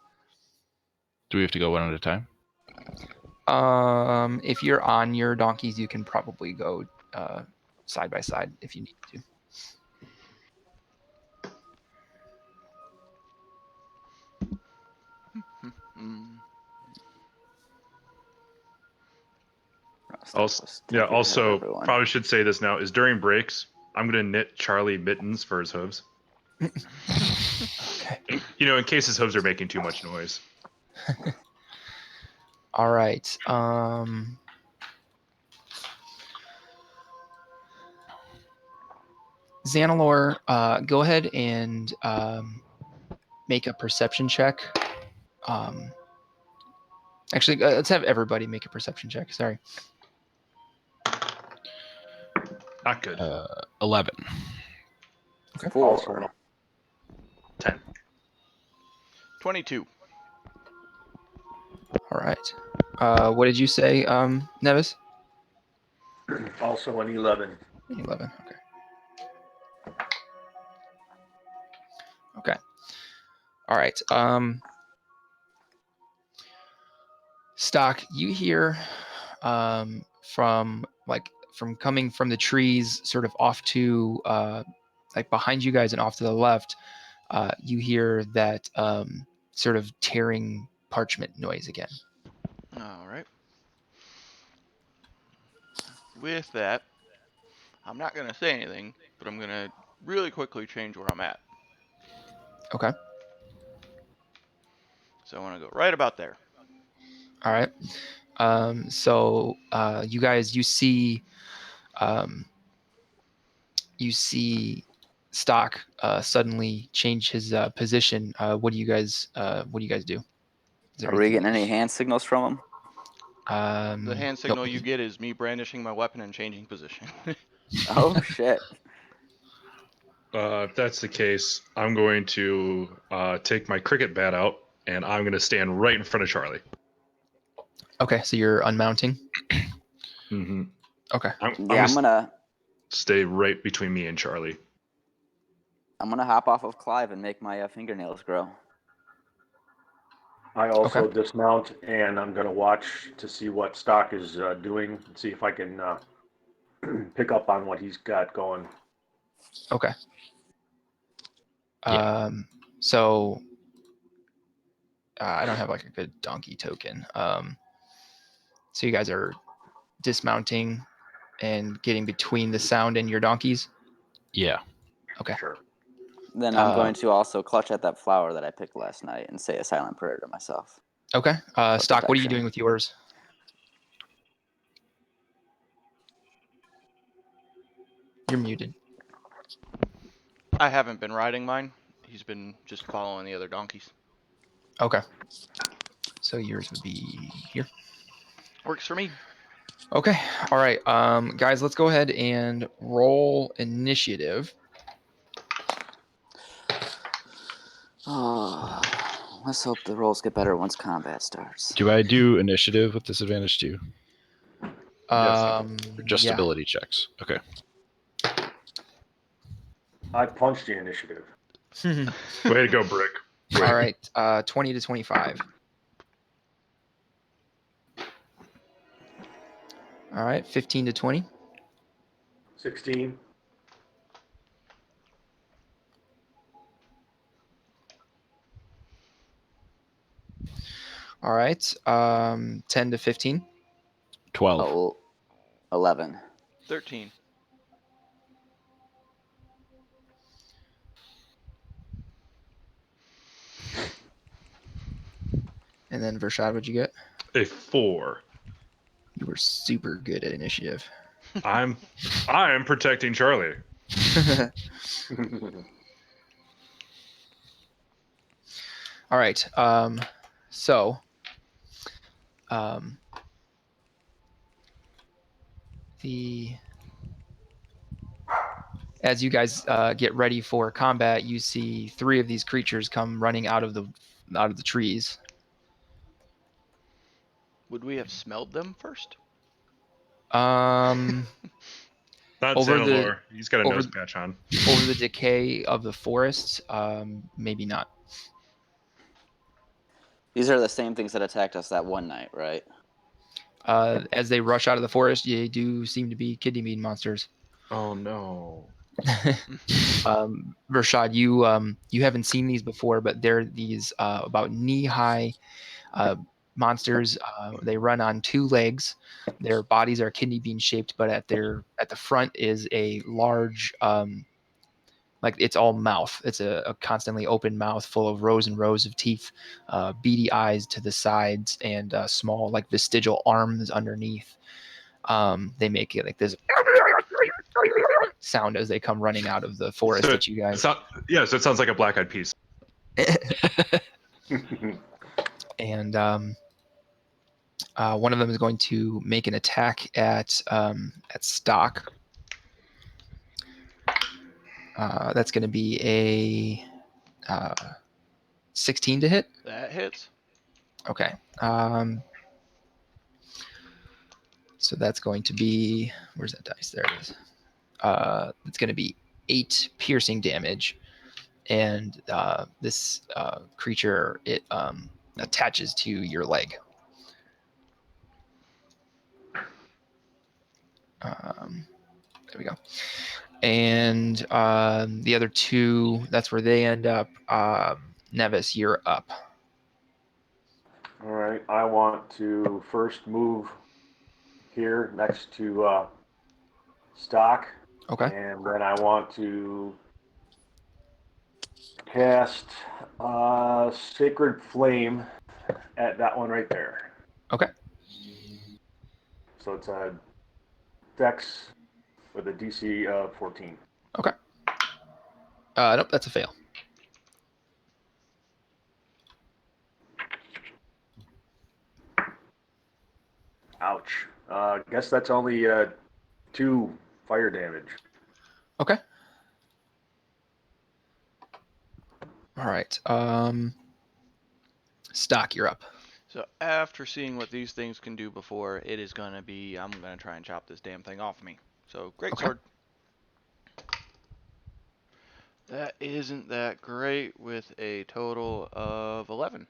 Do we have to go one at a time? If you're on your donkeys, you can probably go side by side if you need to. Also, probably should say this now, is during breaks, I'm going to knit Charlie mittens for his hooves. Okay. In case his hooves are making too much noise. All right. Xanalor, go ahead and make a perception check. Actually, let's have everybody make a perception check. Sorry. Not good. 11. Okay. 4. 10. 22. All right. What did you say, Nevis? Also an 11. 11. Okay. Okay. All right. Stock, you hear from coming from the trees, sort of off to like behind you guys and off to the left, you hear that sort of tearing parchment noise again. All right. With that, I'm not going to say anything, but I'm going to really quickly change where I'm at. Okay. So I want to go right about there. All right. So you guys, you see Stock suddenly change his position. What do you guys do? Is there Are we anything getting any hand signals from him? The hand nope. signal you get is me brandishing my weapon and changing position. Oh shit! If that's the case, I'm going to take my cricket bat out, and I'm going to stand right in front of Charlie. Okay, so you're unmounting. Mm-hmm. Okay. Yeah, I'm gonna stay right between me and Charlie. hop off of Clive and make my fingernails grow. I also dismount, and I'm going to watch to see what Stock is doing, and see if I can pick up on what he's got going. Okay. Yeah. So I don't have like a good donkey token. So you guys are dismounting and getting between the sound and your donkeys. Yeah. Okay. Sure. Then I'm going to also clutch at that flower that I picked last night and say a silent prayer to myself. Okay. Stock, what are you protection. doing with yours? You're muted. I haven't been riding mine. He's been just following the other donkeys. Okay. So yours would be here. Works for me. Okay. All right. Guys, let's go ahead and roll initiative. Oh, let's hope the rolls get better once combat starts. Do I do initiative with disadvantage too? Or just Yeah. ability checks? Okay. I punched the initiative. Way to go, Brick. All right. 20 to 25. All right. 15 to 20. 16. All right. 10 to 15. 12. Oh, 11. 13. And then Vershad, what'd you get? A 4. You were super good at initiative. I'm protecting Charlie. All right. So as you guys get ready for combat, you see 3 of these creatures come running out of the trees. Would we have smelled them first? Um, Not Over Xanalor. He's got a over- nose patch on. over the decay of the forest, maybe not. These are the same things that attacked us that one night, right? As they rush out of the forest, they do seem to be kidney bean monsters. Oh no. Rashad, you haven't seen these before, but they're these about knee-high monsters. They run on 2 legs. Their bodies are kidney bean shaped, but at the front is a large, like it's all mouth. It's a constantly open mouth full of rows and rows of teeth, beady eyes to the sides, and small like vestigial arms underneath. They make it like this sound as they come running out of the forest at you guys. So it sounds like a black-eyed peas. And one of them is going to make an attack at Stock. That's going to be a 16 to hit. That hits. Okay. So that's going to be, where's that dice? There it is. It's going to be 8 piercing damage, and this creature, it attaches to your leg. There we go. And the other two, that's where they end up. Nevis, you're up. All right, I want to first move here next to Stock, Okay. and then I want to cast Sacred Flame at that one right there. Okay. So it's a Dex with a DC of 14. Okay. Nope, that's a fail. Ouch. Guess that's only 2 fire damage. Okay. All right. Stock, you're up. So after seeing what these things can do before, it is gonna be, I'm gonna try and chop this damn thing off me. So great Okay. sword. That isn't that great with a total of 11.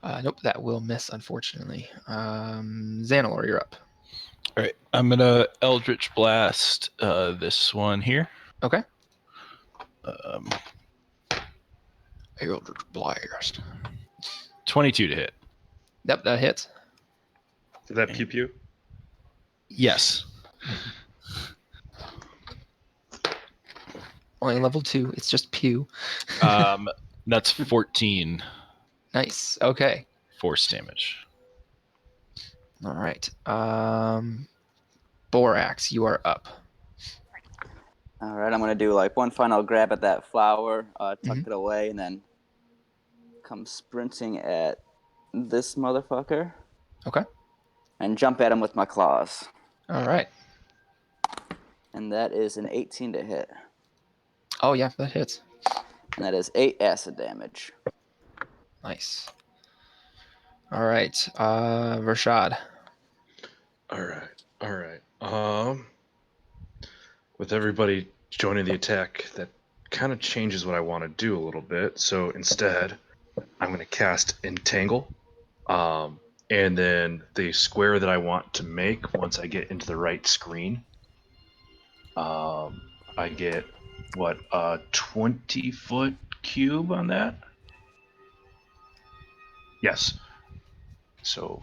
Nope, that will miss, unfortunately. Xanalor, you're up. All right, I'm gonna Eldritch Blast this one here. Okay. Um, Eldritch Blast. 22 to hit. Yep, that hits. Did that pew pew? Yes. Only level 2. It's just pew. That's 14 Nice. Okay. force damage. All right. Borax, you are up. All right, I'm gonna do like one final grab at that flower, tuck Mhm. it away, and then come sprinting at this motherfucker Okay. and jump at him with my claws. All right. And that is an 18 to hit, Oh, yeah, that hits. and that is 8 acid damage. Nice. All right. Rashad. All right. With everybody joining the attack, that kind of changes what I want to do a little bit. So instead, I'm going to cast Entangle. And then the square that I want to make, once I get into the right screen, I get, a 20-foot cube on that? Yes. So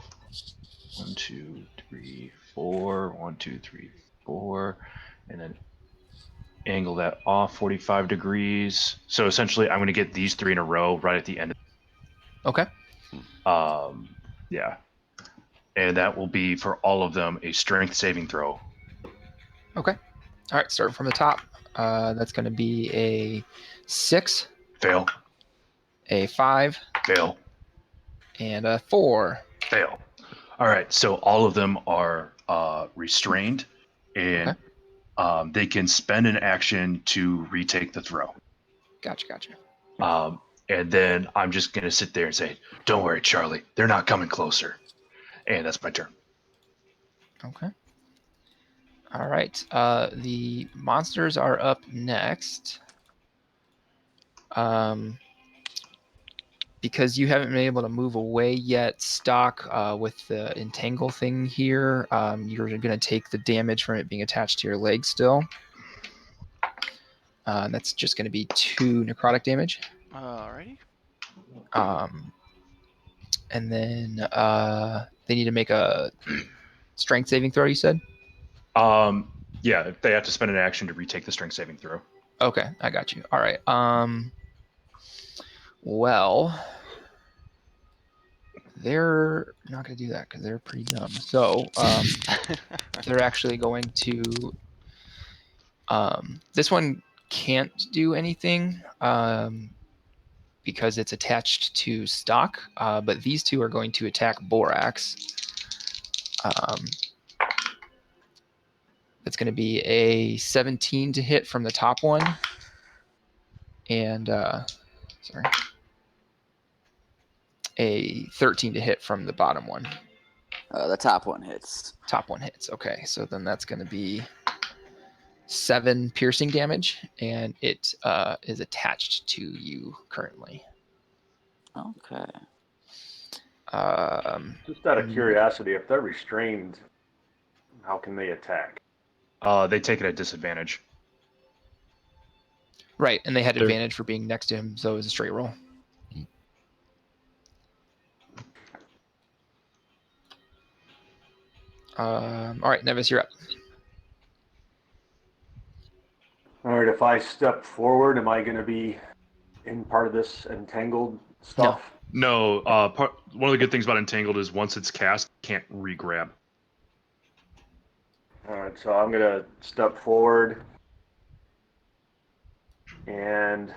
1, 2, 3, 4, 1, 2, 3, 4, and then angle that off 45 degrees. So essentially, I'm going to get these 3 in a row right at the end. Okay. Yeah. And that will be for all of them a strength saving throw. Okay. All right, starting from the top. That's going to be a 6, Fail. a 5, Fail. and a 4. Fail. All right. So all of them are restrained, and they can spend an action to retake the throw. Gotcha. And then I'm just going to sit there and say, "Don't worry, Charlie. They're not coming closer." And that's my turn. Okay. All right. The monsters are up next. Because you haven't been able to move away yet, Stock, with the entangle thing here, you're going to take the damage from it being attached to your leg still. That's just going to be 2 necrotic damage. Alrighty. And then they need to make a strength saving throw, you said? Yeah, they have to spend an action to retake the strength saving throw. Okay, I got you. All right. Well, they're not going to do that because they're pretty dumb. So they're actually going to. This one can't do anything because it's attached to Stock, but these two are going to attack Borax. It's going to be a 17 to hit from the top one, and a 13 to hit from the bottom one. The top one hits. Top one hits. Okay, so then that's going to be 7 piercing damage, and it is attached to you currently. Okay. Just out of curiosity, if they're restrained, how can they attack? They take it at disadvantage. Right, and they had They're- advantage for being next to him, so it was a straight roll. All right, Nevis, you're up. All right, if I step forward, am I going to be in part of this entangled stuff? No, one of the good things about Entangled is once it's cast, it can't re-grab. All right, so I'm going to step forward and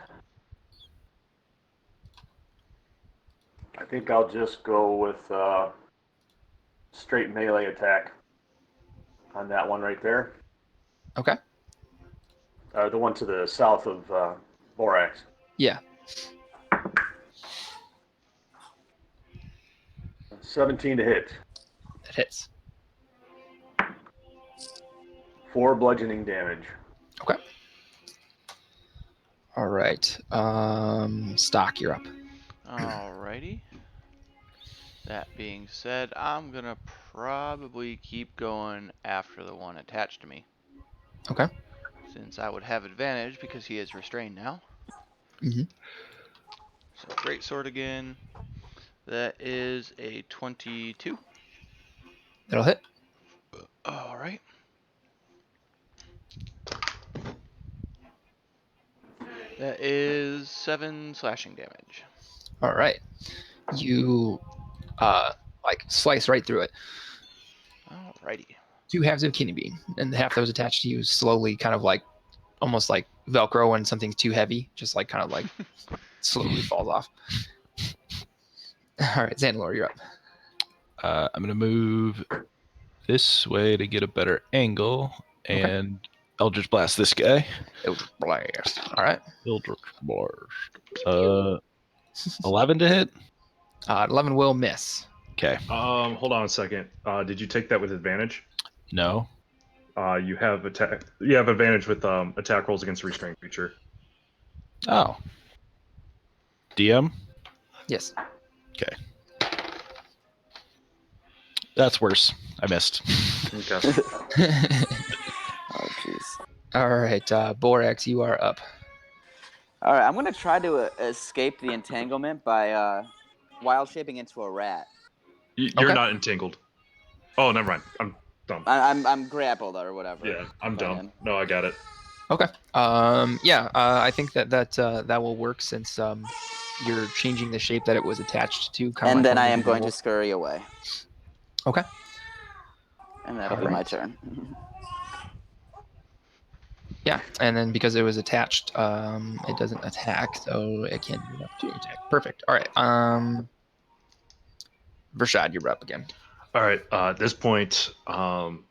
I think I'll just go with straight melee attack on that one right there. Okay. The one to the south of Borax. Yeah. 17 to hit. That hits. 4 bludgeoning damage. Okay. All right. Stock, you're up. Alrighty. That being said, I'm gonna probably keep going after the one attached to me. Okay. Since I would have advantage because he is restrained now. Mhm. So great sword again. That is a 22. That'll hit. Alright. That is 7 slashing damage. All right. You like slice right through it. Alrighty. 2 halves of kidney bean, and the half that was attached to you slowly, kind of like almost like Velcro when something's too heavy, just like kind of like slowly falls off. All right, Xandalore, you're up. I'm gonna move this way to get a better angle, and Eldritch Blast this guy. Eldritch Blast. All right. Eldritch Blast. 11 to hit. 11 will miss. Okay. Hold on a second. Did you take that with advantage? No. You have attack. You have advantage with attack rolls against a restrained creature. Oh. DM. Yes. Okay. That's worse. I missed. Okay. Oh, jeez. All right, Borax, you are up. All right, I'm gonna try to escape the entanglement by wild shaping into a rat. You're Okay. not entangled. Oh, never mind. I'm dumb. I'm grappled or whatever. Yeah, I'm by dumb. him. No, I got it. Okay. I think that will work since you're changing the shape that it was attached to. Kind of And like then one I of the am going to wolf. scurry away. Okay. And that'll be my Alright. turn. Yeah, and then because it was attached, it doesn't attack, so it can't do an opportunity attack. Perfect. All right. Vershad, you're up again. All right. At this point, I'm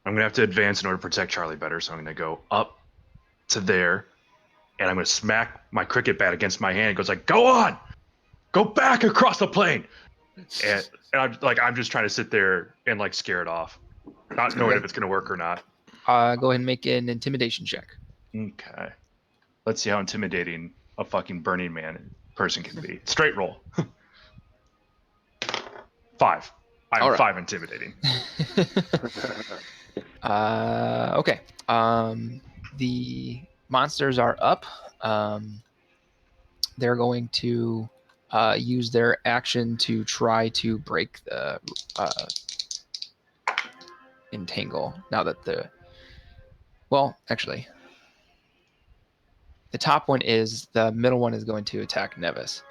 gonna have to advance in order to protect Charlie better. So I'm gonna go up to there, and I'm gonna smack my cricket bat against my hand. It goes like, "Go on, go back across the plane," and I'm just trying to sit there and like scare it off, not knowing if it's gonna work or not. Go ahead and make an intimidation check. Okay. Let's see how intimidating a fucking Burning Man person can be. Straight roll. 5. I'm All right. 5 intimidating. Okay. The monsters are up. They're going to use their action to try to break the entangle. Now that actually, the top one is, the middle one is going to attack Nevis.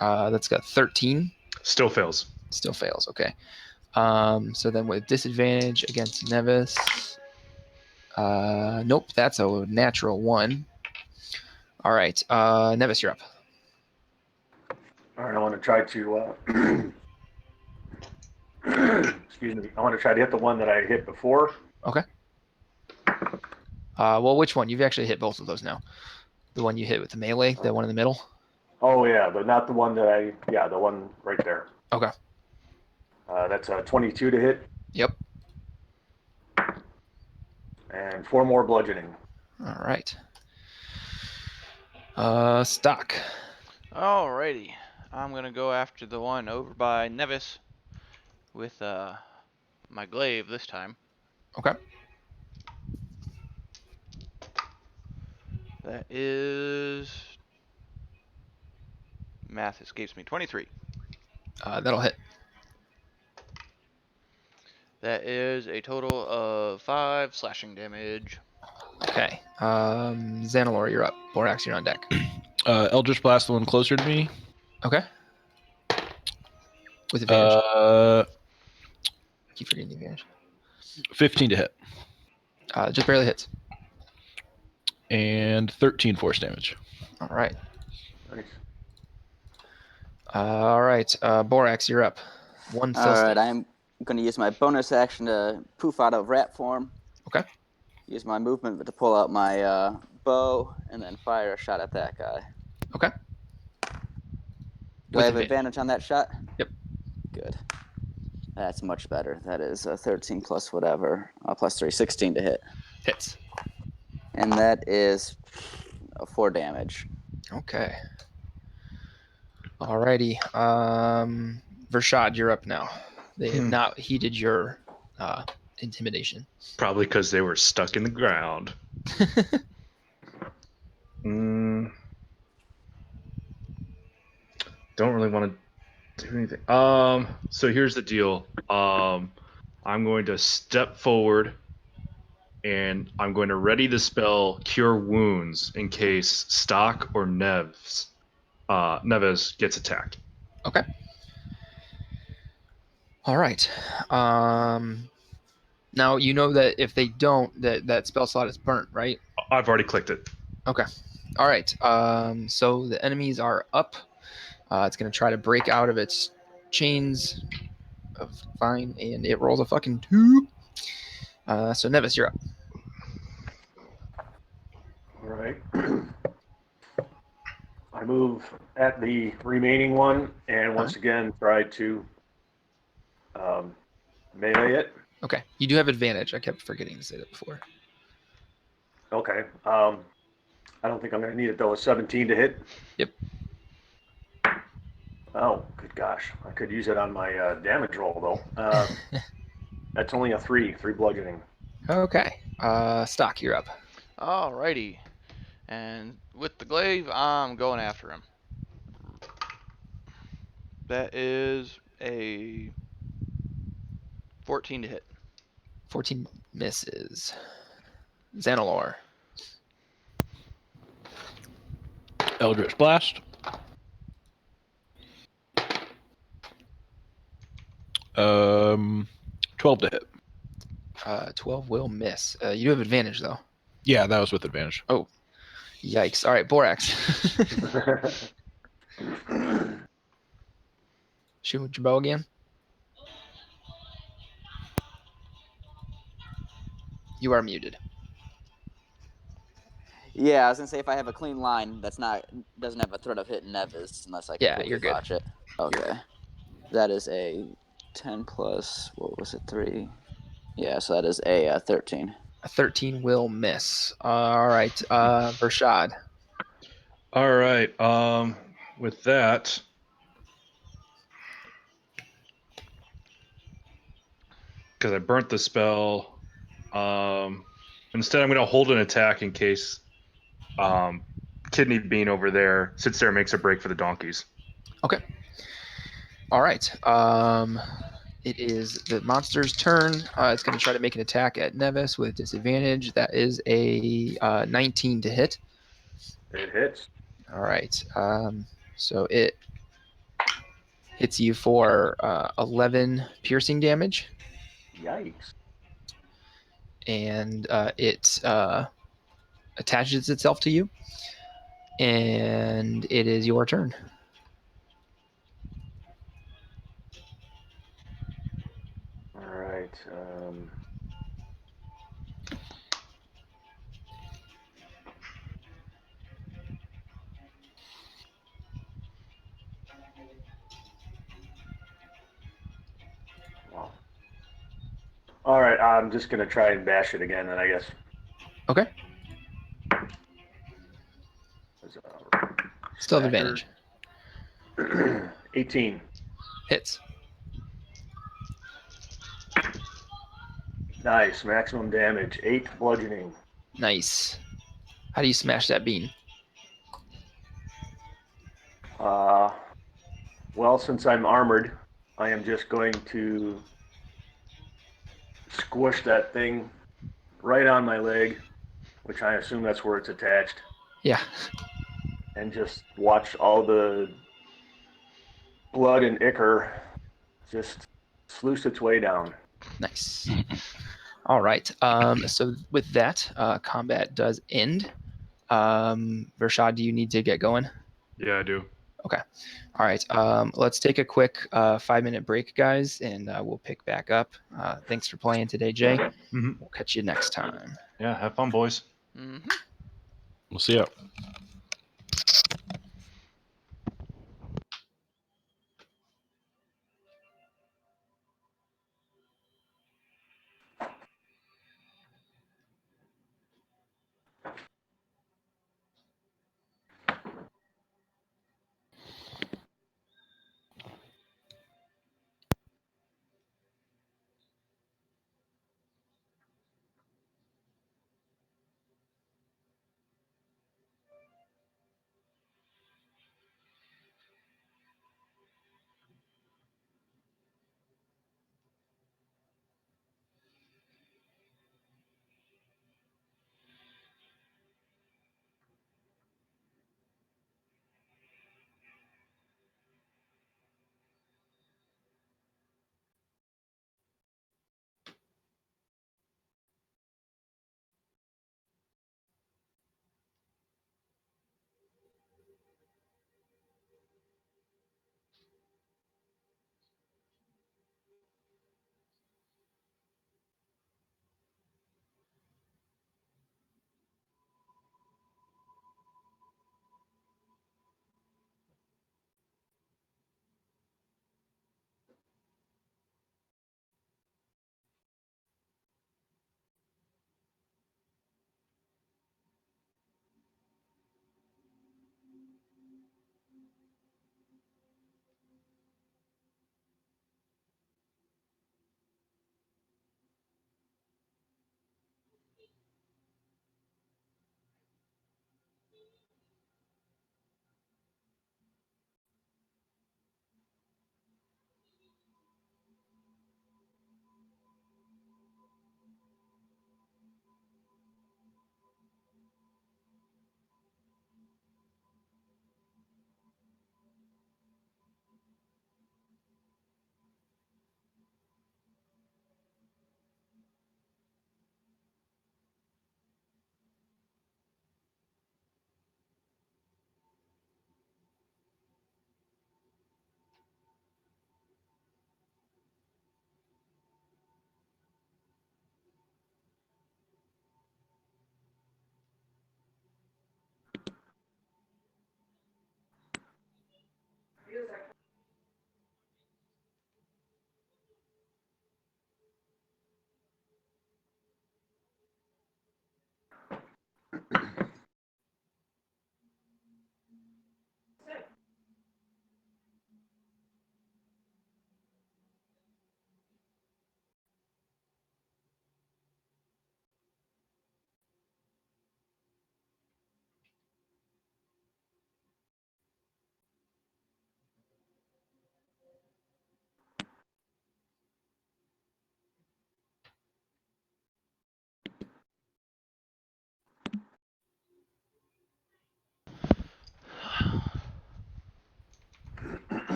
That's got 13. Still fails. Still fails. Okay. So then with disadvantage against Nevis. Nope, that's a natural 1. All right, Nevis, you're up. All right, I want to try to. Excuse me. I want to try to hit the one that I hit before. Okay. Well, which one? You've actually hit both of those now. The one you hit with the melee, the one in the middle. Oh yeah, but not the one that the one right there. Okay. That's a 22 to hit. Yep. And 4 more bludgeoning. All right. Stock. Alrighty. I'm gonna go after the one over by Nevis with my glaive this time. Okay. That is... Math escapes me. 23. That'll hit. That is a total of 5 slashing damage. Okay. Xanalor, you're up. Borax, you're on deck. Eldritch Blast, the one closer to me. Okay. With advantage. Keep forgetting the advantage. 15 to hit. Just barely hits. And 13 force damage. All right. Nice. All right. Borax, you're up. One All right, still. I'm going to use my bonus action to poof out of rat form. Okay. Use my movement to pull out my bow and then fire a shot at that guy. Okay. Do I have advantage on that shot? Yep. Good. That's much better. That is 13 plus whatever, plus 3, 16 to hit. Hits. And that is 4 damage. Okay. Alrighty. Vershad, you're up now. They have not heeded your intimidation. Probably because they were stuck in the ground. Don't really want to do anything. So here's the deal. I'm going to step forward and I'm going to ready the spell Cure Wounds in case Stock or Neves gets attacked. Okay. All right. Now you know that if they don't, that spell slot is burnt, right? I've already clicked it. Okay. All right. So the enemies are up. It's gonna try to break out of its chains of fine, and it rolls a fucking 2. So Nevis, you're up. All right. I move at the remaining one and once again try to melee it. Okay. You do have advantage. I kept forgetting to say that before. Okay. I don't think I'm going to need it though. A 17 to hit. Yep. Oh, good gosh. I could use it on my damage roll though. That's only a 3 bludgeoning. Okay. Stock, you're up. Alrighty. And with the glaive, I'm going after him. That is a 14 to hit. 14 misses. Xanalor. Eldritch Blast. 12 to hit. 12 will miss. You have advantage though. Yeah, that was with advantage. Oh, yikes! All right, Borax. Shoot with your bow again. You are muted. Yeah, I was gonna say if I have a clean line that's doesn't have a threat of hitting Nevis unless I Yeah, completely you're good. botch it. Okay. That is a 10 plus, what was it, 3? Yeah, so that is a 13. A 13 will miss. All right, Vershad. All right. With that, because I burnt the spell, instead I'm going to hold an attack in case Kidney Bean over there sits there and makes a break for the donkeys. Okay. All right. It is the monster's turn. It's going to try to make an attack at Nevis with disadvantage. That is a 19 to hit. It hits. All right. So it hits you for 11 piercing damage, Yikes. and it attaches itself to you, and it is your turn. All right. Wow. All right. I'm just going to try and bash it again, then I guess. Okay. Still have Smasher. advantage. 18. Hits. Nice. Maximum damage. 8 bludgeoning. Nice. How do you smash that bean? Well, since I'm armored, I am just going to squish that thing right on my leg, which I assume that's where it's attached, Yeah. and just watch all the blood and ichor just sluice its way down. Nice. All right. So with that, combat does end. Vershad, do you need to get going? Yeah, I do. Okay. All right. Let's take a quick 5-minute break, guys, and we'll pick back up. Thanks for playing today, Jay. Mm-hmm. We'll catch you next time. Yeah, have fun, boys. Mm-hmm. We'll see ya.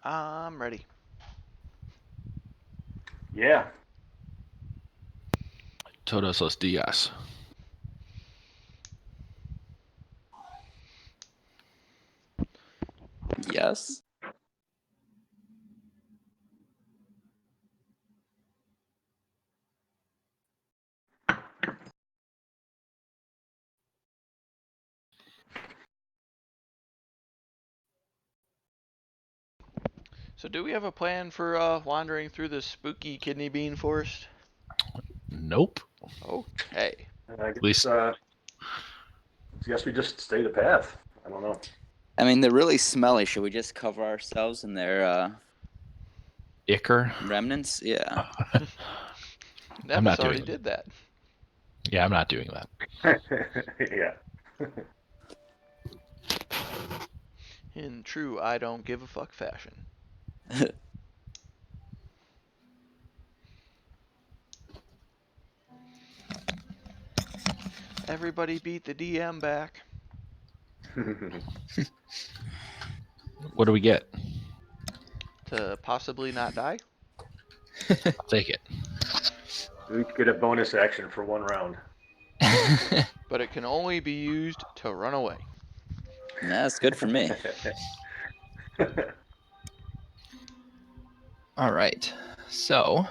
I'm ready. Yeah. Todos los días. Yes. So do we have a plan for wandering through the spooky kidney bean forest? Nope. Okay. I least- guess we just stay the path. I don't know. I mean, they're really smelly. Should we just cover ourselves in their Ichor. remnants? Yeah. I'm not Nevis already doing did that. Yeah, I'm not doing that. Yeah. In true I don't give a fuck fashion. Everybody beat the DM back. What do we get? To possibly not die? I'll take it. We each get a bonus action for 1 round. But it can only be used to run away. That's good for me. All right. So,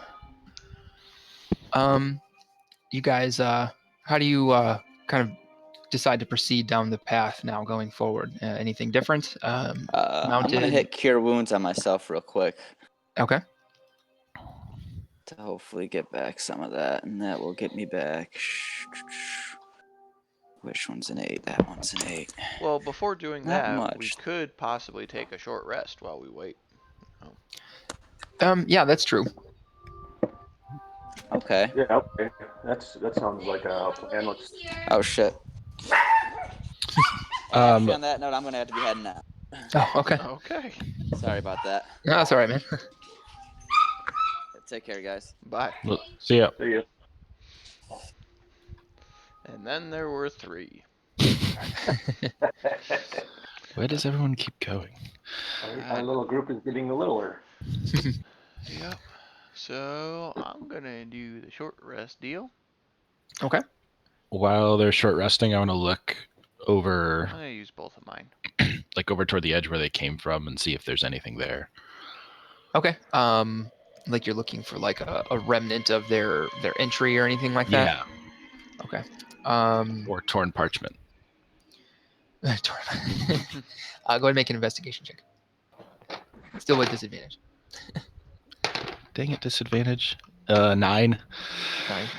you guys, how do you kind of decide to proceed down the path now going forward? Anything different? I'm Mounted? gonna hit Cure Wounds on myself real quick Okay. to hopefully get back some of that, and that will get me back. Which one's an 8? That one's an 8. Well, before doing Not that, we much. could possibly take a short rest while we wait. Yeah, that's true. Okay. Yeah, okay. That sounds like a plan. Let's. Oh shit. Actually, on that note, I'm gonna have to be heading out. Oh, okay. Okay. Sorry about that. No, that's all right, man. Take care, guys. Bye. Look, see ya. See you. And then there were 3. Where does everyone keep going? Our little group is getting littler. Yep. So I'm gonna do the short rest deal. Okay. While they're short resting, I want to look over, I'm gonna use both of mine. like over toward the edge where they came from, and see if there's anything there. Okay. Like you're looking for like a remnant of their entry or anything like that? Yeah, Okay. or torn parchment. Go ahead and make an investigation check. Still with disadvantage. Dang it, disadvantage. 9. 9.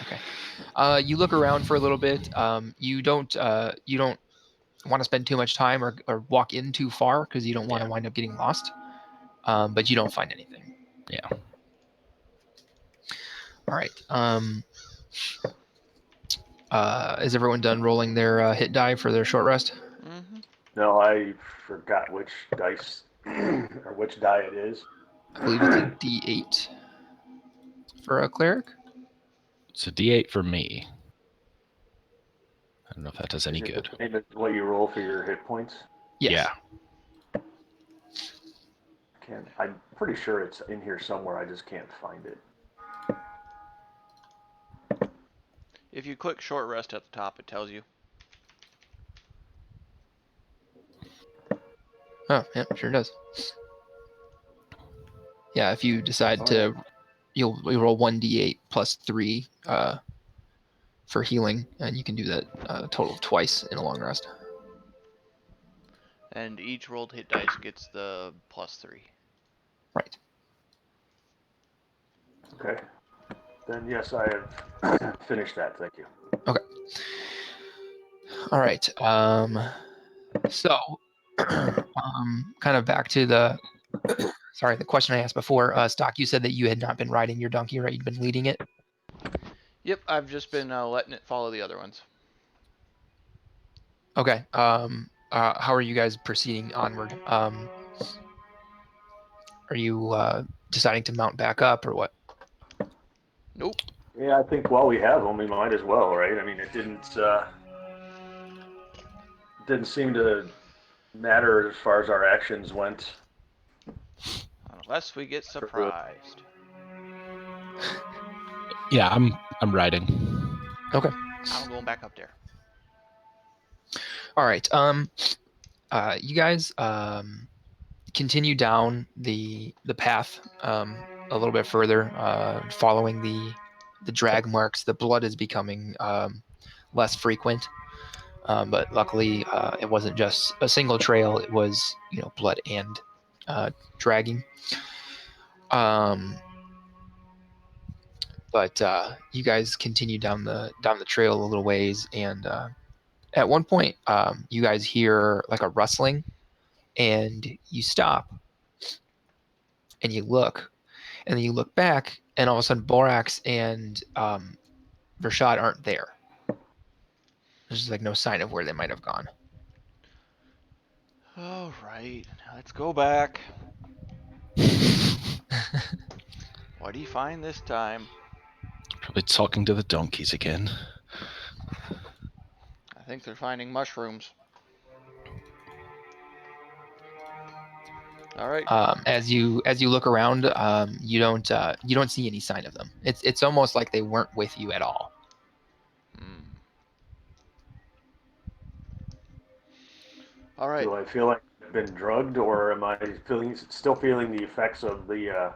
Okay. You look around for a little bit. You don't want to spend too much time or walk in too far because you don't want to wind up getting lost. But you don't find anything. Yeah. All right. Is everyone done rolling their hit die for their short rest? Mm-hmm. No, I forgot which dice or which die it is. I believe it's a D8 for a cleric. It's a D8 for me. I don't know if that does any Is it good. the same as what you roll for your hit points? Yes. Yeah. I'm pretty sure it's in here somewhere. I just can't find it. If you click short rest at the top, it tells you. Oh, yeah, sure does. Yeah, if you decide to, you'll roll 1d8 plus 3 for healing, and you can do that a total of twice in a long rest. And each rolled hit dice gets the +3. Right. Okay. Then yes, I have finished that. Thank you. Okay. All right. So, kind of back to the question I asked before. Stock, you said that you had not been riding your donkey, right? You'd been leading it. Yep, I've just been letting it follow the other ones. Okay. How are you guys proceeding onward? Are you deciding to mount back up or what? Nope. Yeah, I think while we have them, we might as well, right? I mean, it didn't seem to matter as far as our actions went. Unless we get surprised. Yeah, I'm riding. Okay. I'm going back up there. All right. You guys continue down the path a little bit further, following the drag marks. The blood is becoming less frequent, but luckily it wasn't just a single trail. It was blood and dragging. But you guys continue down the trail a little ways, and at one point you guys hear like a rustling, and you stop and you look, And then you look back, and all of a sudden Borax and Rashad aren't there. There's just like no sign of where they might have gone. All right, let's go back. What do you find this time? Probably talking to the donkeys again. I think they're finding mushrooms. All right. As you look around, you don't see any sign of them. It's almost like they weren't with you at all. All right. Do I feel like I've been drugged, or am I still feeling the effects of the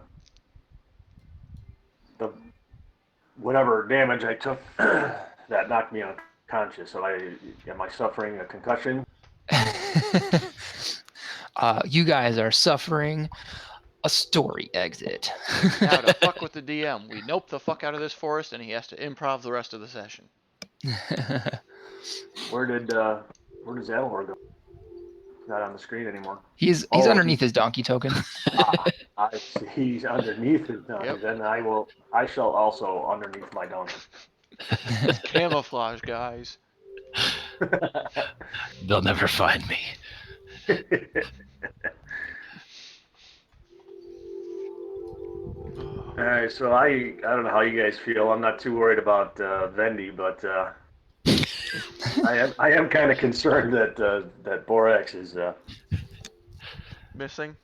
whatever damage I took that knocked me unconscious? Am I suffering a concussion? You guys are suffering a story exit. Now to fuck with the DM, we nope the fuck out of this forest, and he has to improv the rest of the session. Where does Zanelor go? He's not on the screen anymore. He's underneath his donkey token. I see. He's underneath his donkey. Yep. Then I shall also underneath my donkey. It's camouflage, guys. They'll never find me. All right, so I don't know how you guys feel. I'm not too worried about Vendy, but I am kind of concerned that Borax is Missing?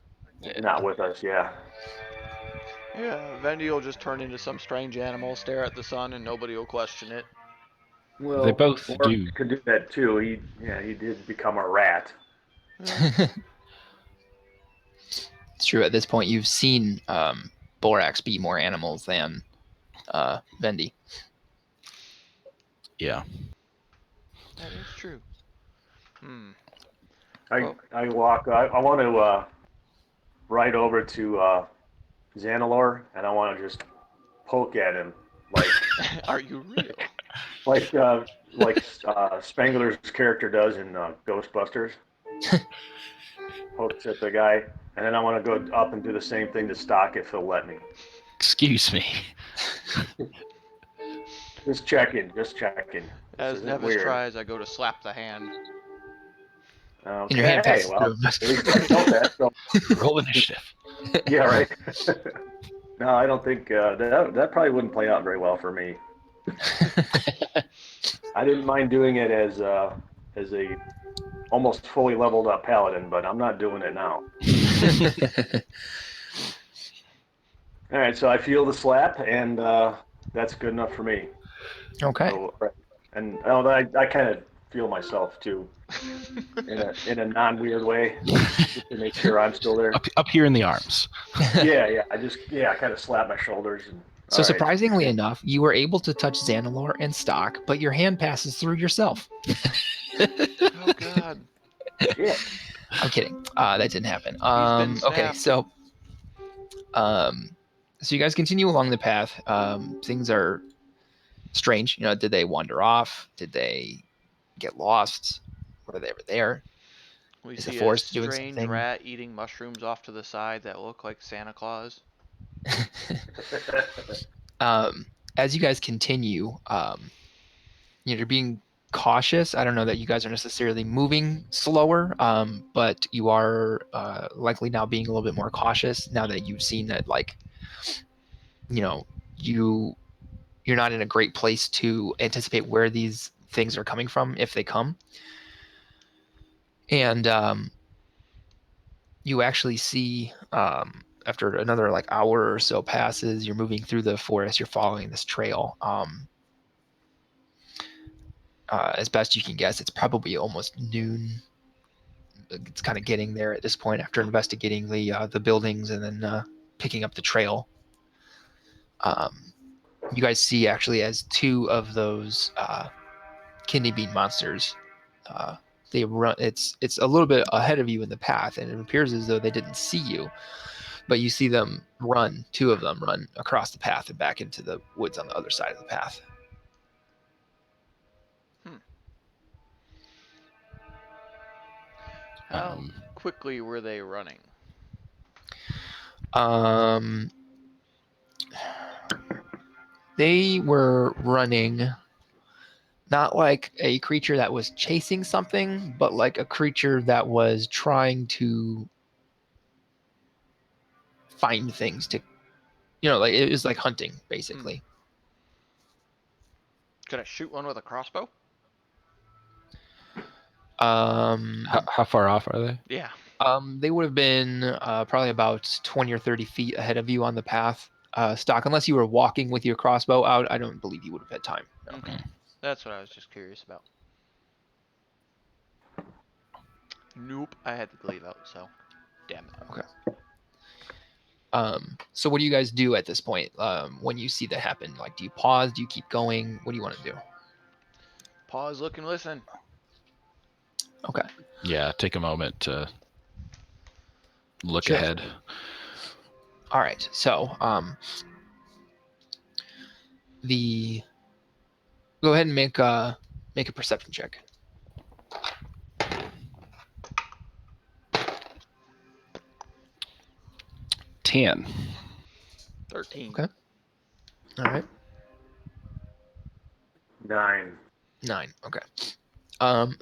not with us. Yeah. Yeah, Vendy will just turn into some strange animal, stare at the sun, and nobody will question it. Well, They both Borax do. could do that too. He did become a rat. It's true. At this point, you've seen Borax beat more animals than Vendy. Yeah. That is true. I walk. I want to ride over to Zanelor, and I want to just poke at him, like Are you real? like Spangler's character does in Ghostbusters. Pokes at the guy, and then I want to go up and do the same thing to Stock if he'll let me. Excuse me. Just checking. As Nevis tries, I go to slap the hand. Okay. And your hand passes Well, through. at least I know that. So. Roll initiative. Yeah, right. No, I don't think that probably wouldn't play out very well for me. I didn't mind doing it as a almost fully leveled up paladin, but I'm not doing it now. All right, so I feel the slap, and that's good enough for me. Okay. So, and I kind of feel myself too, in a non-weird way, just to make sure I'm still there. Up here in the arms. Yeah. I kind of slap my shoulders. And, So surprisingly enough, you were able to touch Zanelor and Stock, but your hand passes through yourself. Oh God. Yeah. I'm kidding. That didn't happen. been Okay, snapped. so you guys continue along the path. Things are strange. You know, did they wander off? Did they get lost? Were they ever there? We Is the see a forest doing strange something? rat eating mushrooms off to the side that look like Santa Claus. As you guys continue, you're being cautious. I don't know that you guys are necessarily moving slower, but you are likely now being a little bit more cautious now that you've seen that, like, you're not in a great place to anticipate where these things are coming from if they come. And you actually see, after another like hour or so passes, you're moving through the forest, you're following this trail. As best you can guess, it's probably almost noon. It's kind of getting there at this point after investigating the buildings and then picking up the trail. You guys see actually as two of those kidney bean monsters, they run. It's a little bit ahead of you in the path, and it appears as though they didn't see you, but you see them run. Two of them run across the path and back into the woods on the other side of the path. How quickly were they running? They were running, not like a creature that was chasing something, but like a creature that was trying to find things to, like it was like hunting, basically. Could I shoot one with a crossbow? How far off are they? Yeah. They would have been probably about 20 or 30 feet ahead of you on the path. Stock, unless you were walking with your crossbow out, I don't believe you would have had time. No. Okay. That's what I was just curious about. Nope, I had the glaive out, so damn it. Okay. So what do you guys do at this point when you see that happen? Like, do you pause? Do you keep going? What do you want to do? Pause, look, and listen. Okay. Yeah, take a moment to look Sure. ahead. All right. So go ahead and make a perception check. 10. 13. Okay. All right. 9. 9. Okay.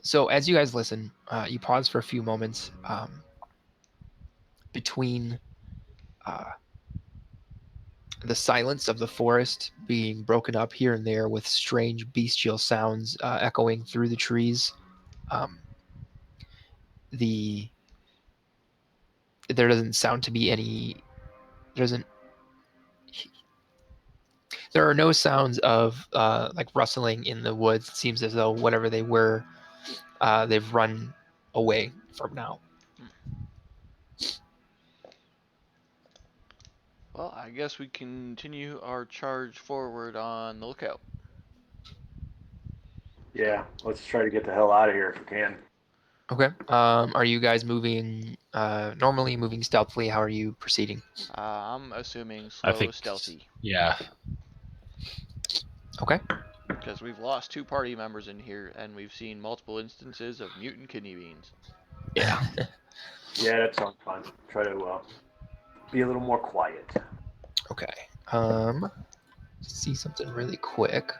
So as you guys listen, you pause for a few moments between the silence of the forest being broken up here and there with strange bestial sounds echoing through the trees. There doesn't sound to be any. There are no sounds of like rustling in the woods. It seems as though whatever they were, they've run away from now. Well, I guess we continue our charge forward on the lookout. Yeah, let's try to get the hell out of here if we can. Okay. Are you guys moving normally, moving stealthily? How are you proceeding? I'm assuming I slow, think stealthy. Yeah. Okay. Because we've lost 2 party members in here, and we've seen multiple instances of mutant kidney beans. Yeah. Yeah, that sounds fun. Try to be a little more quiet. Okay. See something really quick.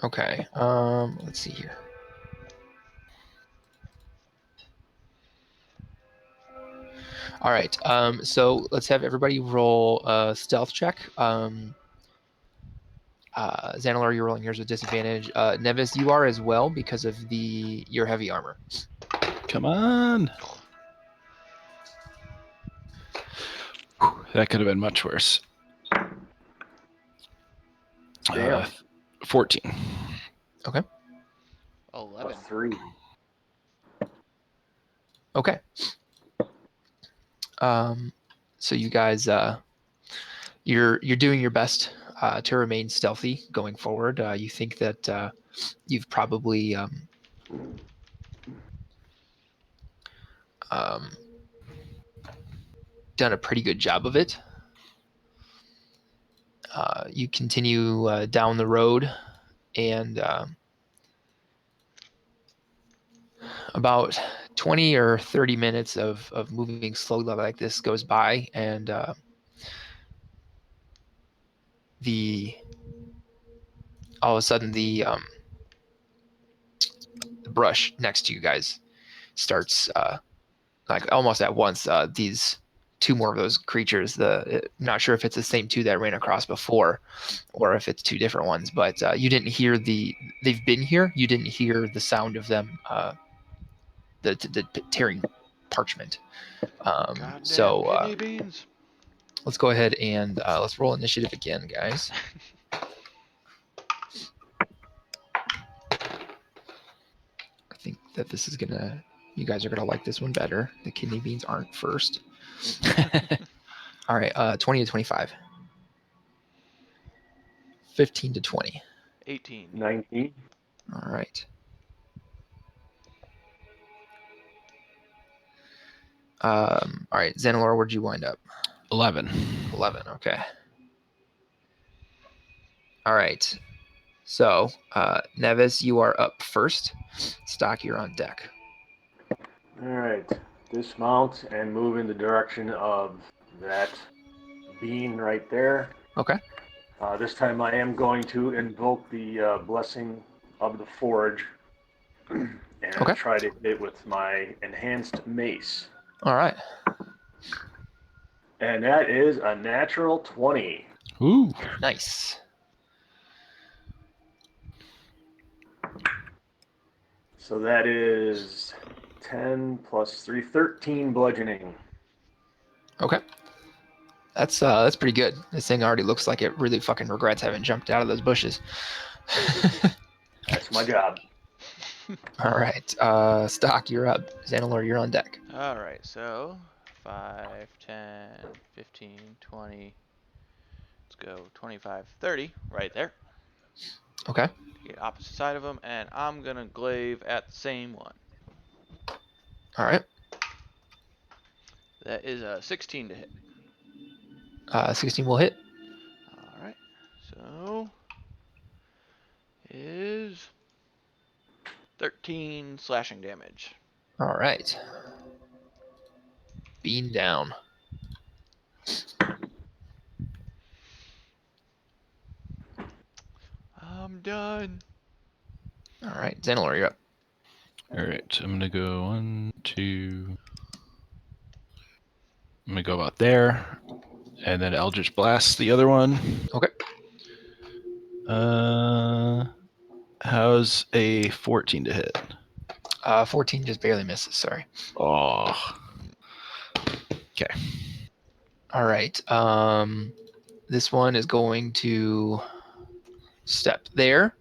Okay. Let's see here. All right. So let's have everybody roll a stealth check. Xanilor, you're rolling yours with disadvantage. Nevis, you are as well because of your heavy armor. Come on. That could have been much worse. Damn. 14. Okay. 11. +3. Okay. So you guys, you're doing your best to remain stealthy going forward. You think that you've probably done a pretty good job of it. You continue down the road, and about 20 or 30 minutes of moving slowly like this goes by, and all of a sudden the brush next to you guys starts like almost at once these 2 more of those creatures. Not sure if it's the same 2 that ran across before or if it's 2 different ones, but you didn't hear they've been here. You didn't hear the sound of them the tearing parchment. Goddamn So kidney beans. let's go ahead and let's roll initiative again, guys. I think that this is gonna. You guys are gonna like this one better. The kidney beans aren't first. All right, 20 to 25. 15 to 20. 18. 19. All right. All right, Xanilor, where'd you wind up? 11. 11. Okay. All right. So, Nevis, you are up first. Stock, you're on deck. All right. Dismount and move in the direction of that bean right there. Okay. This time I am going to invoke the blessing of the forge and Okay. try to hit it with my enhanced mace. All right. And that is a natural 20. Ooh. Nice. So that is 10 plus 3, 13 bludgeoning. Okay. That's pretty good. This thing already looks like it really fucking regrets having jumped out of those bushes. That's my job. All right. Stock, you're up. Xanalor, you're on deck. Alright, so 5, 10, 15, 20. Let's go 25, 30 right there. Okay. Get opposite side of them, and I'm gonna glaive at the same one. All right. That is a 16 to hit. 16 will hit. Alright, so is 13 slashing damage. All right. Bean down. I'm done. All right. Xanalor, you're up. All right, I'm gonna go 1, 2. I'm gonna go about there, and then Eldritch Blast the other one. Okay. How's a 14 to hit? 14 just barely misses. Sorry. Oh. Okay. All right. This one is going to step there,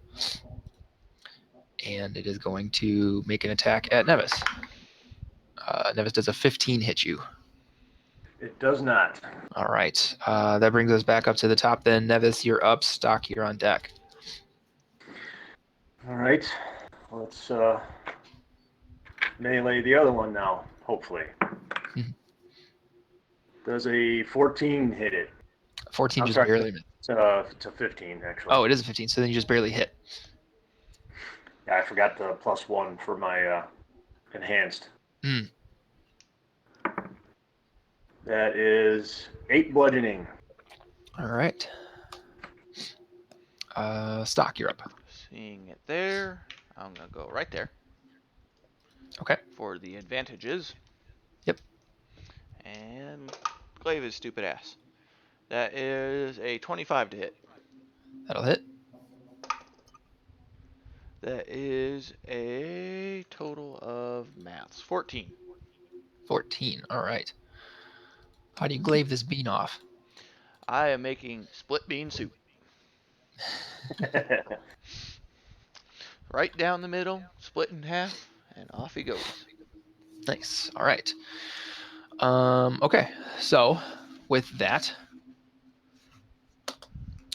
and it is going to make an attack at Nevis. Nevis, does a 15 hit you? It does not. All right. That brings us back up to the top then. Nevis, you're up. Stock, you're on deck. All right. Let's melee the other one now, hopefully. Mhm. Does a 14 hit it? 14 I'm just sorry. barely. It's a 15, actually. Oh, it is a 15, so then you just barely hit. Yeah, I forgot the +1 for my enhanced. Mm. That is 8 bludgeoning. All right. Stock, you're up. Seeing it there, I'm gonna go right there. Okay. For the advantages. Yep. And glaive his stupid ass. That is a 25 to hit. That'll hit. That is a total of maths 14. 14. All right. How do you glaive this bean off? I am making split bean soup. Right down the middle, split in half, and off he goes. Nice. All right. Okay. So, with that,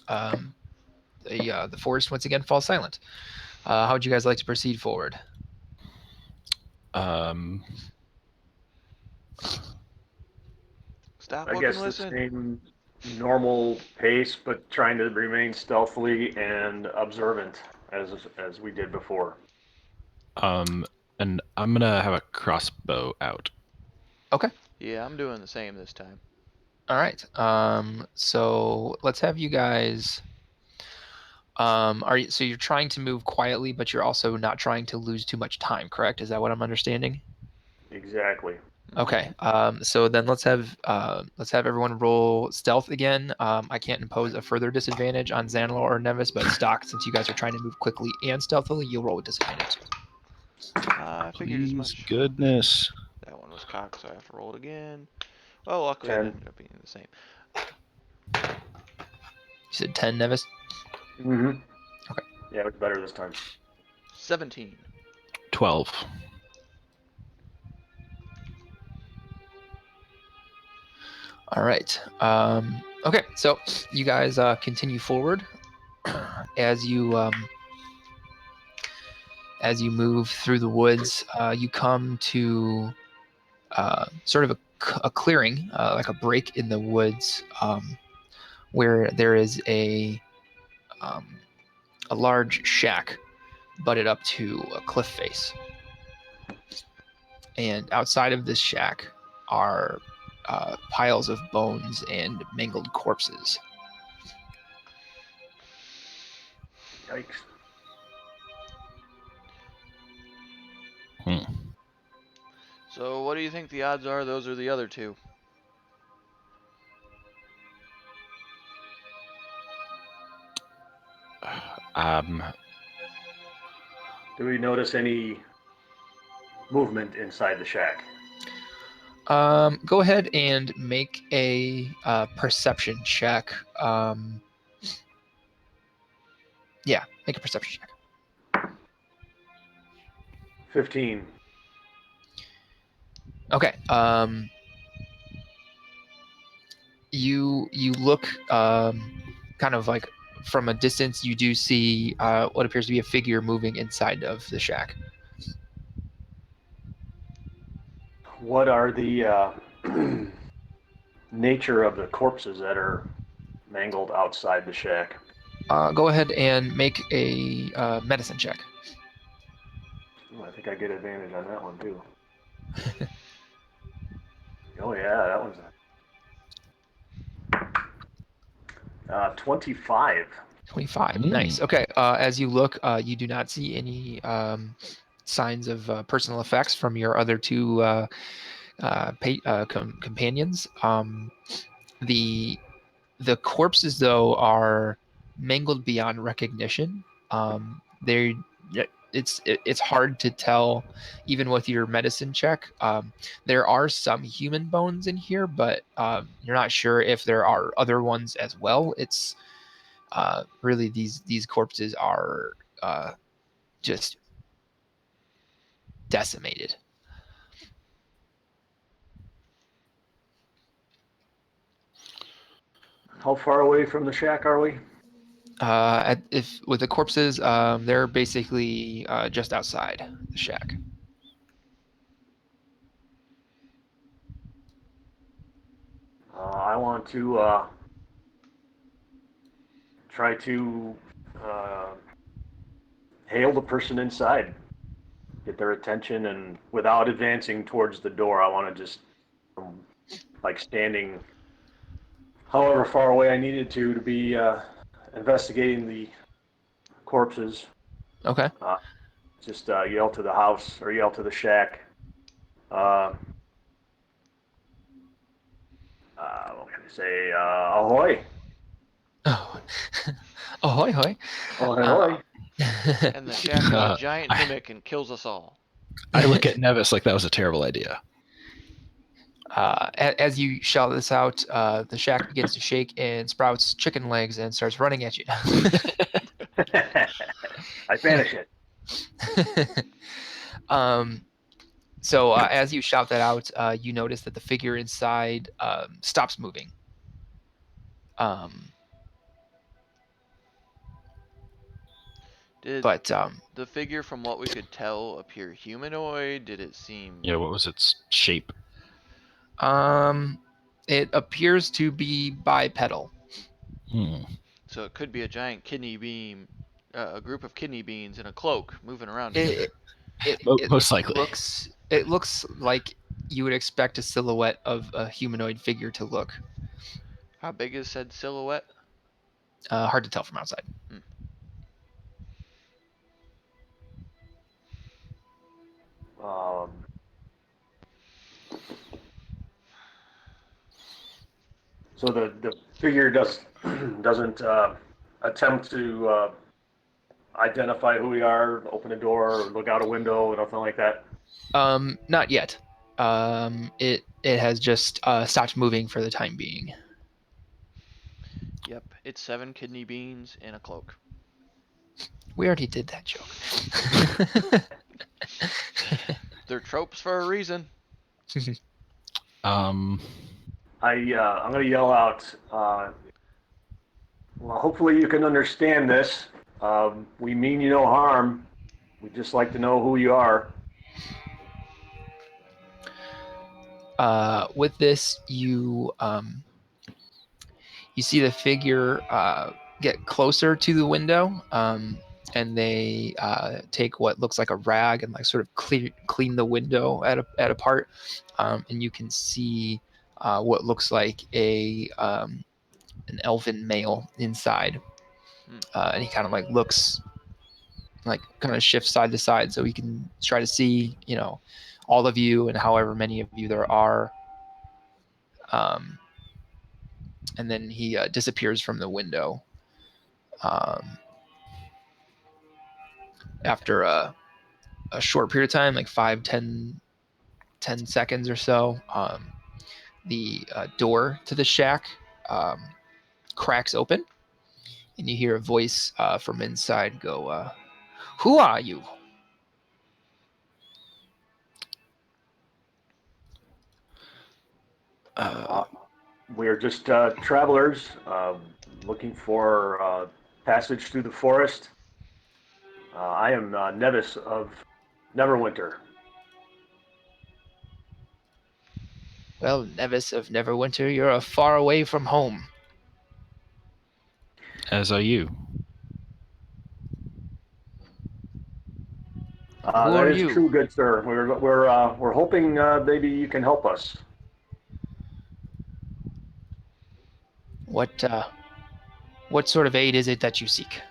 the forest once again falls silent. How would you guys like to proceed forward? Stop, I look, guess and the listen. same normal pace, but trying to remain stealthily and observant as we did before. And I'm gonna have a crossbow out. Okay. Yeah, I'm doing the same this time. All right. So let's have you guys. So you're trying to move quietly, but you're also not trying to lose too much time, correct? Is that what I'm understanding? Exactly. Okay. So then let's have everyone roll stealth again. I can't impose a further disadvantage on Xanalor or Nevis, but Stock, since you guys are trying to move quickly and stealthily, you'll roll with disadvantage. I figured as Please, much. goodness. That one was cocked, so I have to roll it again. Well, luckily 10. it ended up being the same. You said 10, Nevis? Mm-hmm. Okay. Yeah, it was better this time. 17. 12. All right. Okay. So you guys continue forward as you move through the woods. You come to sort of a clearing, like a break in the woods, where there is a a large shack butted up to a cliff face. And outside of this shack are piles of bones and mangled corpses. Yikes. So, what do you think the odds are those are the other two? Do we notice any movement inside the shack? Go ahead and make a perception check. Yeah, make a perception check. 15. Okay. You look kind of like from a distance. You do see what appears to be a figure moving inside of the shack. What are the nature of the corpses that are mangled outside the shack? Go ahead and make a medicine check. Ooh, I think I get advantage on that one too. Oh yeah, that one's 25. 25. Nice. Okay. As you look, you do not see any signs of personal effects from your other two companions. The corpses, though, are mangled beyond recognition. They're it's hard to tell, even with your medicine check. There are some human bones in here, but you're not sure if there are other ones as well. It's really these corpses are just decimated. How far away from the shack are we? If with the corpses, they're basically just outside the shack. I want to try to hail the person inside, get their attention, and without advancing towards the door, I want to just like standing however far away I needed to be investigating the corpses. Okay. Just yell to the house or yell to the shack. What can I say? Ahoy! Oh, ahoy, hoy. Ahoy! And the shack is a giant mimic and kills us all. I look at Nevis like that was a terrible idea. As you shout this out, the shack begins to shake and sprouts chicken legs and starts running at you. I banish it. So as you shout that out, you notice that the figure inside stops moving. Did But the figure, from what we could tell, appear humanoid? Did it seem... Yeah, what was its shape? it appears to be bipedal. So it could be a giant kidney bean, a group of kidney beans in a cloak moving around. It Most likely. looks like you would expect a silhouette of a humanoid figure to look. How big is said silhouette? Hard to tell from outside. So the figure doesn't attempt to identify who we are, open a door, or look out a window, nothing like that. Not yet. It has just stopped moving for the time being. Yep, it's 7 kidney beans in a cloak. We already did that joke. They're tropes for a reason. I'm gonna yell out. Well, hopefully you can understand this. We mean you no harm. We'd just like to know who you are. With this, you see the figure get closer to the window, and they take what looks like a rag and like sort of clean the window at a part, and you can see what looks like an elven male inside, and he kind of like looks like kind of shifts side to side so he can try to see, all of you and however many of you there are. And then he disappears from the window. After a short period of time, like 5-10 seconds or so, the door to the shack cracks open, and you hear a voice from inside go, "Who are you?" We're just travelers looking for passage through the forest. I am Nevis of Neverwinter. Well, Nevis of Neverwinter, you're far away from home. As are you. Who That are is you? true, good sir. We're hoping maybe you can help us. What sort of aid is it that you seek?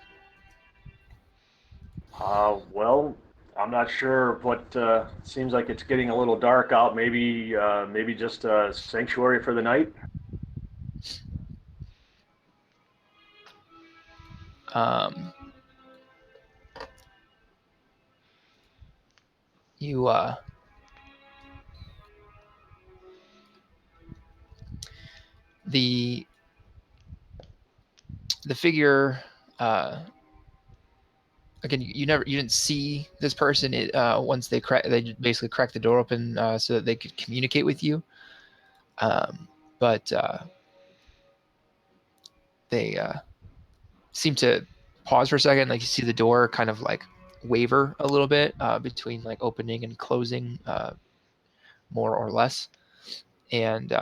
Well, I'm not sure what seems like it's getting a little dark out. Maybe just a sanctuary for the night. You the figure, again, you didn't see this person once they basically cracked the door open so that they could communicate with you, but they seem to pause for a second. Like, you see the door kind of like waver a little bit between like opening and closing, more or less, and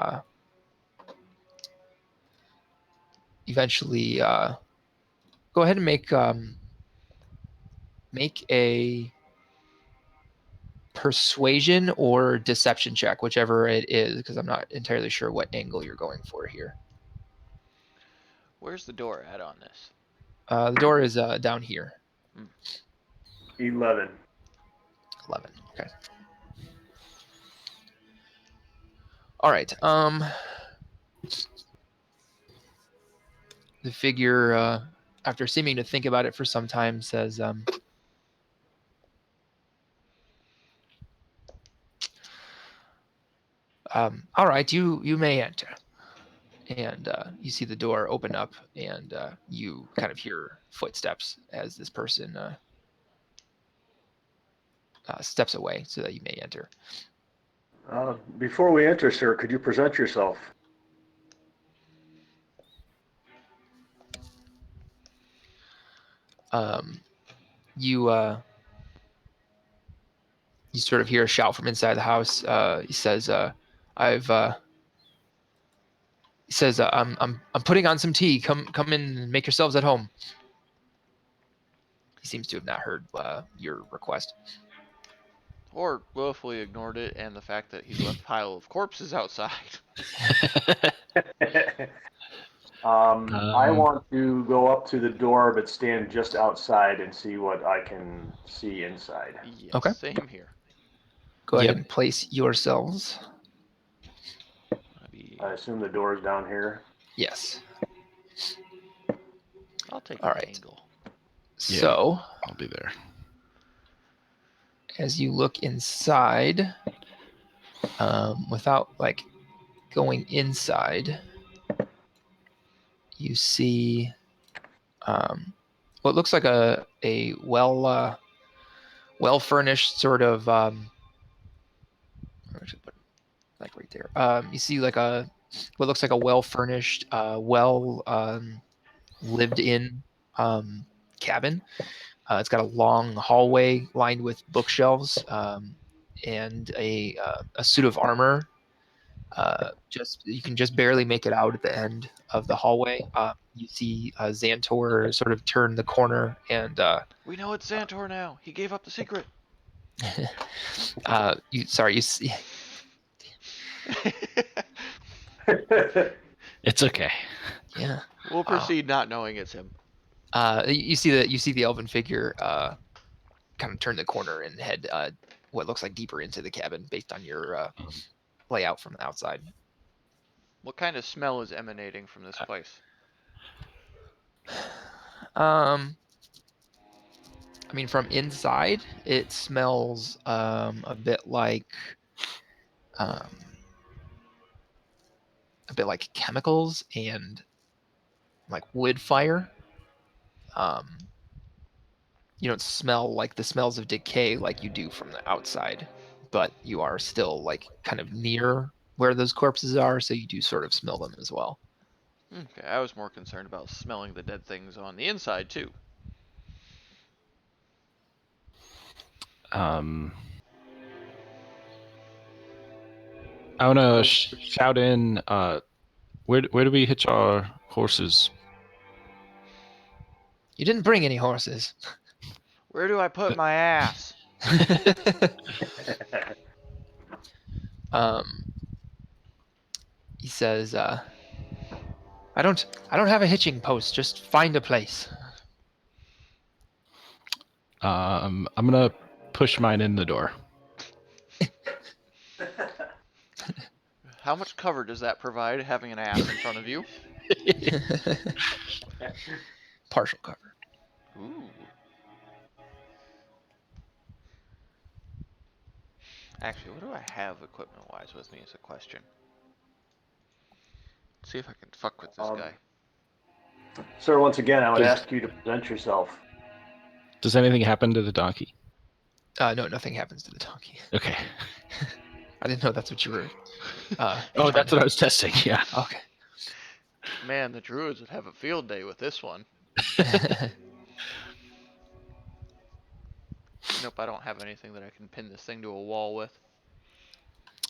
eventually go ahead and make a persuasion or deception check, whichever it is, because I'm not entirely sure what angle you're going for here. Where's the door at on this? The door is down here. 11. 11. Okay. All right. The figure, after seeming to think about it for some time, says, "All right, you may enter." And you see the door open up, and you kind of hear footsteps as this person steps away so that you may enter. Before we enter, sir, could you present yourself? You sort of hear a shout from inside the house. He says, I'm putting on some tea. Come in and make yourselves at home." He seems to have not heard your request. Or willfully ignored it and the fact that he's left a pile of corpses outside. I want to go up to the door, but stand just outside and see what I can see inside. Yes, Okay. same here. Go ahead Yep. and place yourselves. I assume the door's down here. Yes. I'll take All the right. angle. Yeah. So, I'll be there. as you look inside, without like going inside, you see what looks like a well furnished sort of where should I put it? Like right there. You see like what looks like a well furnished, well lived in cabin. It's got a long hallway lined with bookshelves, and a suit of armor You can just barely make it out at the end of the hallway. You see Xantor sort of turn the corner, and We know it's Xantor now. He gave up the secret. you see. It's okay. Yeah. We'll proceed not knowing it's him. You see the elven figure kind of turn the corner and head what looks like deeper into the cabin based on your layout from the outside. What kind of smell is emanating from this place? I mean, from inside, it smells a bit like chemicals and like wood fire. You don't smell like the smells of decay like you do from the outside, but you are still like kind of near where those corpses are, so you do sort of smell them as well. Okay, I was more concerned about smelling the dead things on the inside too. I want to shout in. Where do we hitch our horses? You didn't bring any horses. Where do I put my ass? He says, I don't have a hitching post. Just find a place. I'm gonna push mine in the door. How much cover does that provide, having an ass in front of you? Partial cover. Ooh. Actually, what do I have equipment-wise with me is a question. Let's see if I can fuck with this guy. Sir, once again, I would ask you to present yourself. Does anything happen to the donkey? No, nothing happens to the donkey. Okay. I didn't know that's what you were. Oh, that's what I was testing. Yeah. Okay. Man, the druids would have a field day with this one. Nope, I don't have anything that I can pin this thing to a wall with.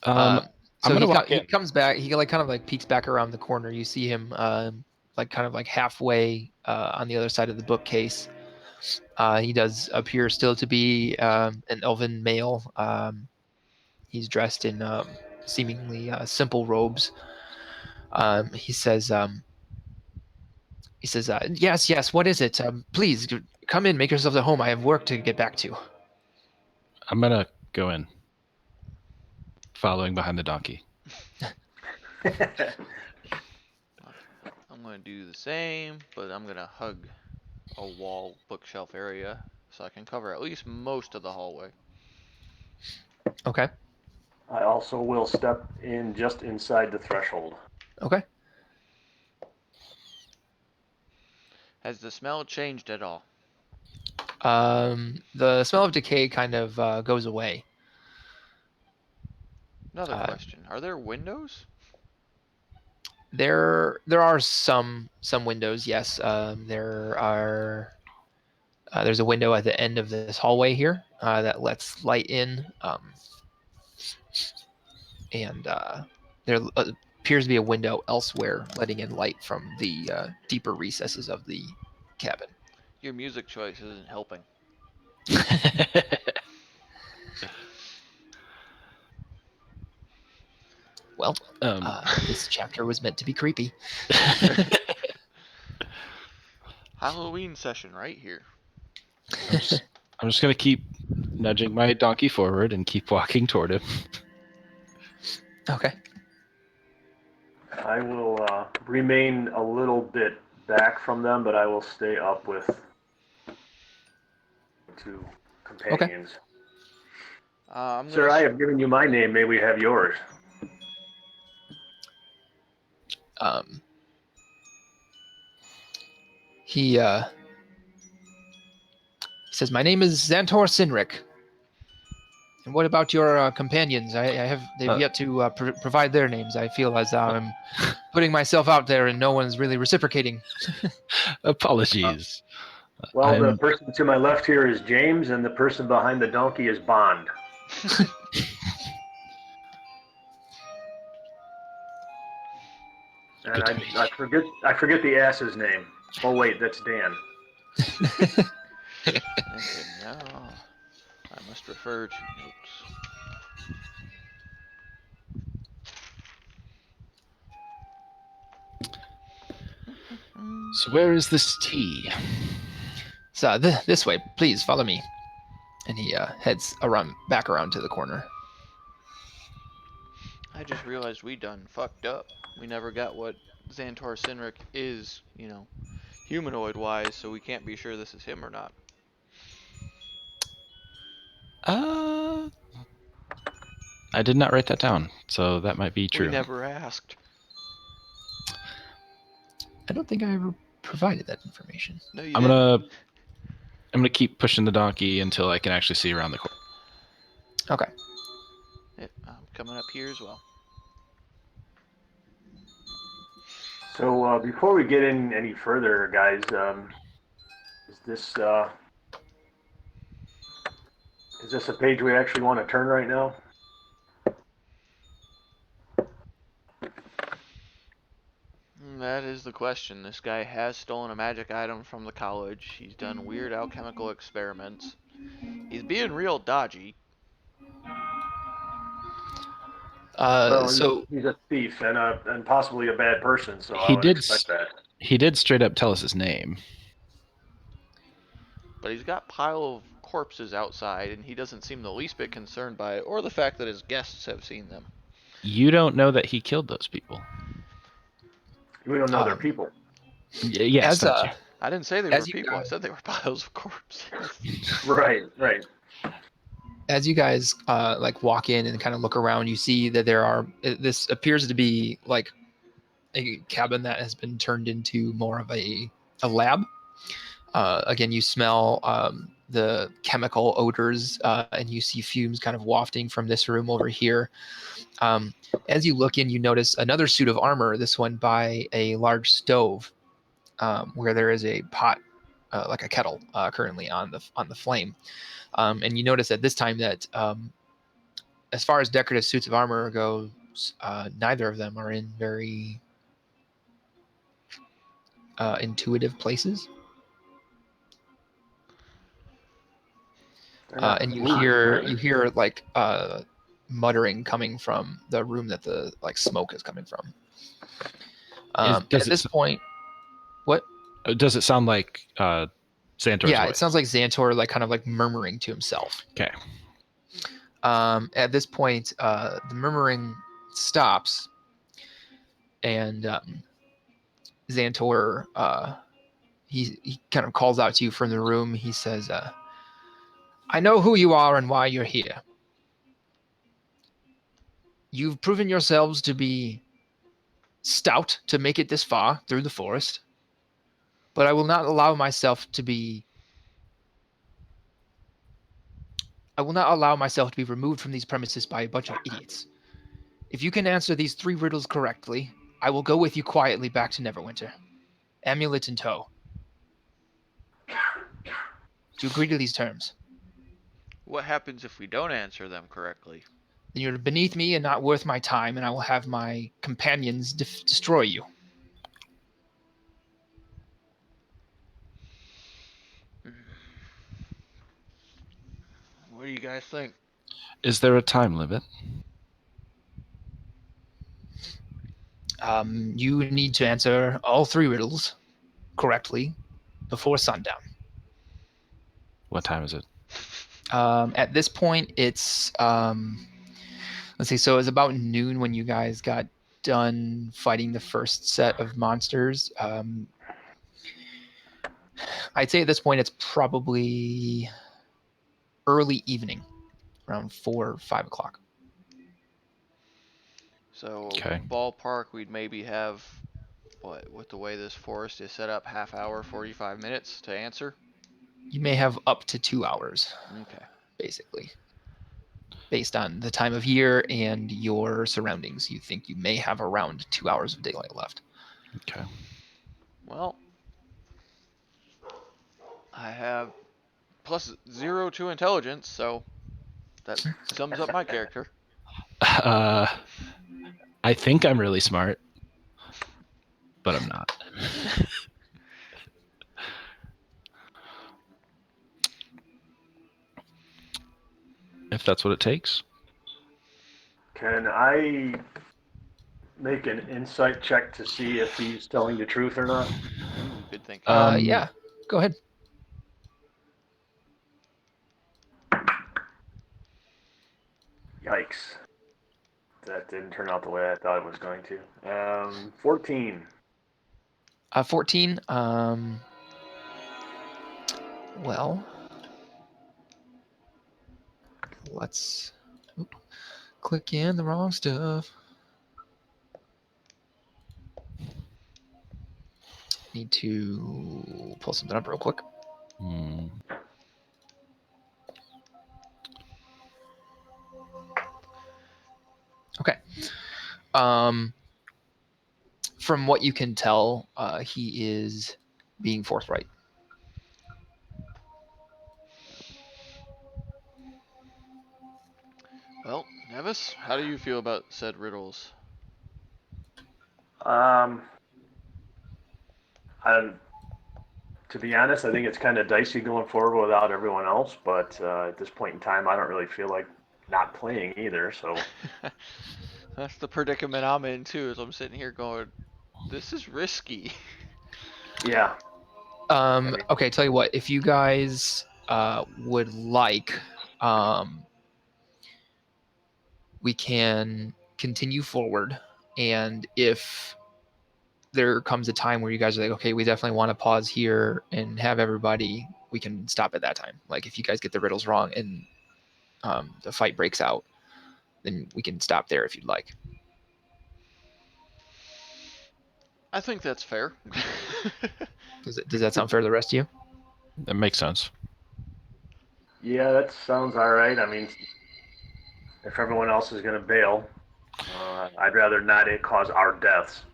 So I'm gonna walk he in. comes back. He like kind of like peeks back around the corner. You see him like kind of like halfway on the other side of the bookcase. He does appear still to be an elven male. He's dressed in seemingly simple robes. He says, yes. What is it? Please come in. Make yourselves at home. I have work to get back to. I'm gonna go in, following behind the donkey. I'm going to do the same, but I'm going to hug a wall bookshelf area so I can cover at least most of the hallway. Okay. I also will step in just inside the threshold. Okay. Has the smell changed at all? The smell of decay kind of goes away. Another question. Are there windows? There are some windows. Yes. There's a window at the end of this hallway here that lets light in, and there appears to be a window elsewhere letting in light from the deeper recesses of the cabin. Your music choice isn't helping. Well, this chapter was meant to be creepy. Halloween session right here. I'm just gonna keep nudging my donkey forward and keep walking toward him. Okay. I will remain a little bit back from them, but I will stay up with two companions. Okay. Sir, I have given you my name. May we have yours? He says, "My name is Xantor Sinric. And what about your companions? They've yet to provide their names. I feel as I'm putting myself out there and no one's really reciprocating." Apologies. Well, the person to my left here is James, and the person behind the donkey is Bond. And Good I forget the ass's name. Oh wait, that's Dan. Okay, now I must refer to notes. So where is this tea? So this way, please follow me. And he heads back around to the corner. I just realized we done fucked up. We never got what Xantor Sinric is, humanoid wise, so we can't be sure this is him or not. I did not write that down, so that might be true. We never asked. I don't think I ever provided that information. No, you I'm didn't. gonna keep pushing the donkey until I can actually see around the corner. Okay. Yep, I'm coming up here as well. So before we get in any further, guys, is this a page we actually want to turn right now? That is the question. This guy has stolen a magic item from the college. He's done weird alchemical experiments. He's being real dodgy. Well, So he's a thief and possibly a bad person, so I He would did. expect that. He did straight up tell us his name. But he's got a pile of corpses outside, and he doesn't seem the least bit concerned by it, or the fact that his guests have seen them. You don't know that he killed those people. We don't know they're people. Yes, as that too. I didn't say they As were you people. I guys- said they were piles of corpses. Right. as you guys like walk in and kind of look around, you see that this appears to be like a cabin that has been turned into more of a lab. Again, you smell the chemical odors, and you see fumes kind of wafting from this room over here. As you look in, you notice another suit of armor, this one by a large stove, where there is a pot, like a kettle, currently on the flame. And you notice at this time that as far as decorative suits of armor goes, neither of them are in very intuitive places. And you hear like muttering coming from the room that the like smoke is coming from. At this point, what? Does it sound like Xantor's Yeah, voice? it sounds like Xantor like kind of like murmuring to himself. Okay. At this point, the murmuring stops, and Xantor he kind of calls out to you from the room. He says, "I know who you are and why you're here. You've proven yourselves to be stout to make it this far through the forest, but I will not allow myself to be removed from these premises by a bunch of idiots. If you can answer these 3 riddles correctly, I will go with you quietly back to Neverwinter. Amulet in tow. Do you agree to these terms? What happens if we don't answer them correctly? Then you're beneath me and not worth my time, and I will have my companions destroy you." What do you guys think? Is there a time limit? You need to answer all 3 riddles correctly before sundown. What time is it? At this point, it's let's see. So it was about noon when you guys got done fighting the first set of monsters. I'd say at this point it's probably early evening, around 4 or 5 o'clock. So, Okay. ballpark, we'd maybe have, with the way this forest is set up, half hour, 45 minutes to answer? You may have up to 2 hours, Okay. basically. Based on the time of year and your surroundings, you think you may have around 2 hours of daylight left. Okay. Well, I have +0 to intelligence, so that sums up my character. I think I'm really smart. but I'm not. If that's what it takes. Can I make an insight check to see if he's telling the truth or not? Ooh, good thinking. Yeah, go ahead. Yikes. That didn't turn out the way I thought it was going to. 14. 14. Well, let's click in the wrong stuff. Need to pull something up real quick. Okay. From what you can tell, he is being forthright. Well, Nevis, how do you feel about said riddles? Um, to be honest, I think it's kind of dicey going forward without everyone else, but at this point in time, I don't really feel like not playing either, so. That's the predicament I'm in too, as I'm sitting here going, this is risky. Yeah. Okay, tell you what, if you guys would like, we can continue forward, and if there comes a time where you guys are like, okay, we definitely want to pause here and have everybody, we can stop at that time. Like if you guys get the riddles wrong and the fight breaks out, then we can stop there if you'd like. I think that's fair. Does that sound fair to the rest of you? That makes sense. Yeah, that sounds all right. I mean, if everyone else is going to bail, I'd rather not it cause our deaths.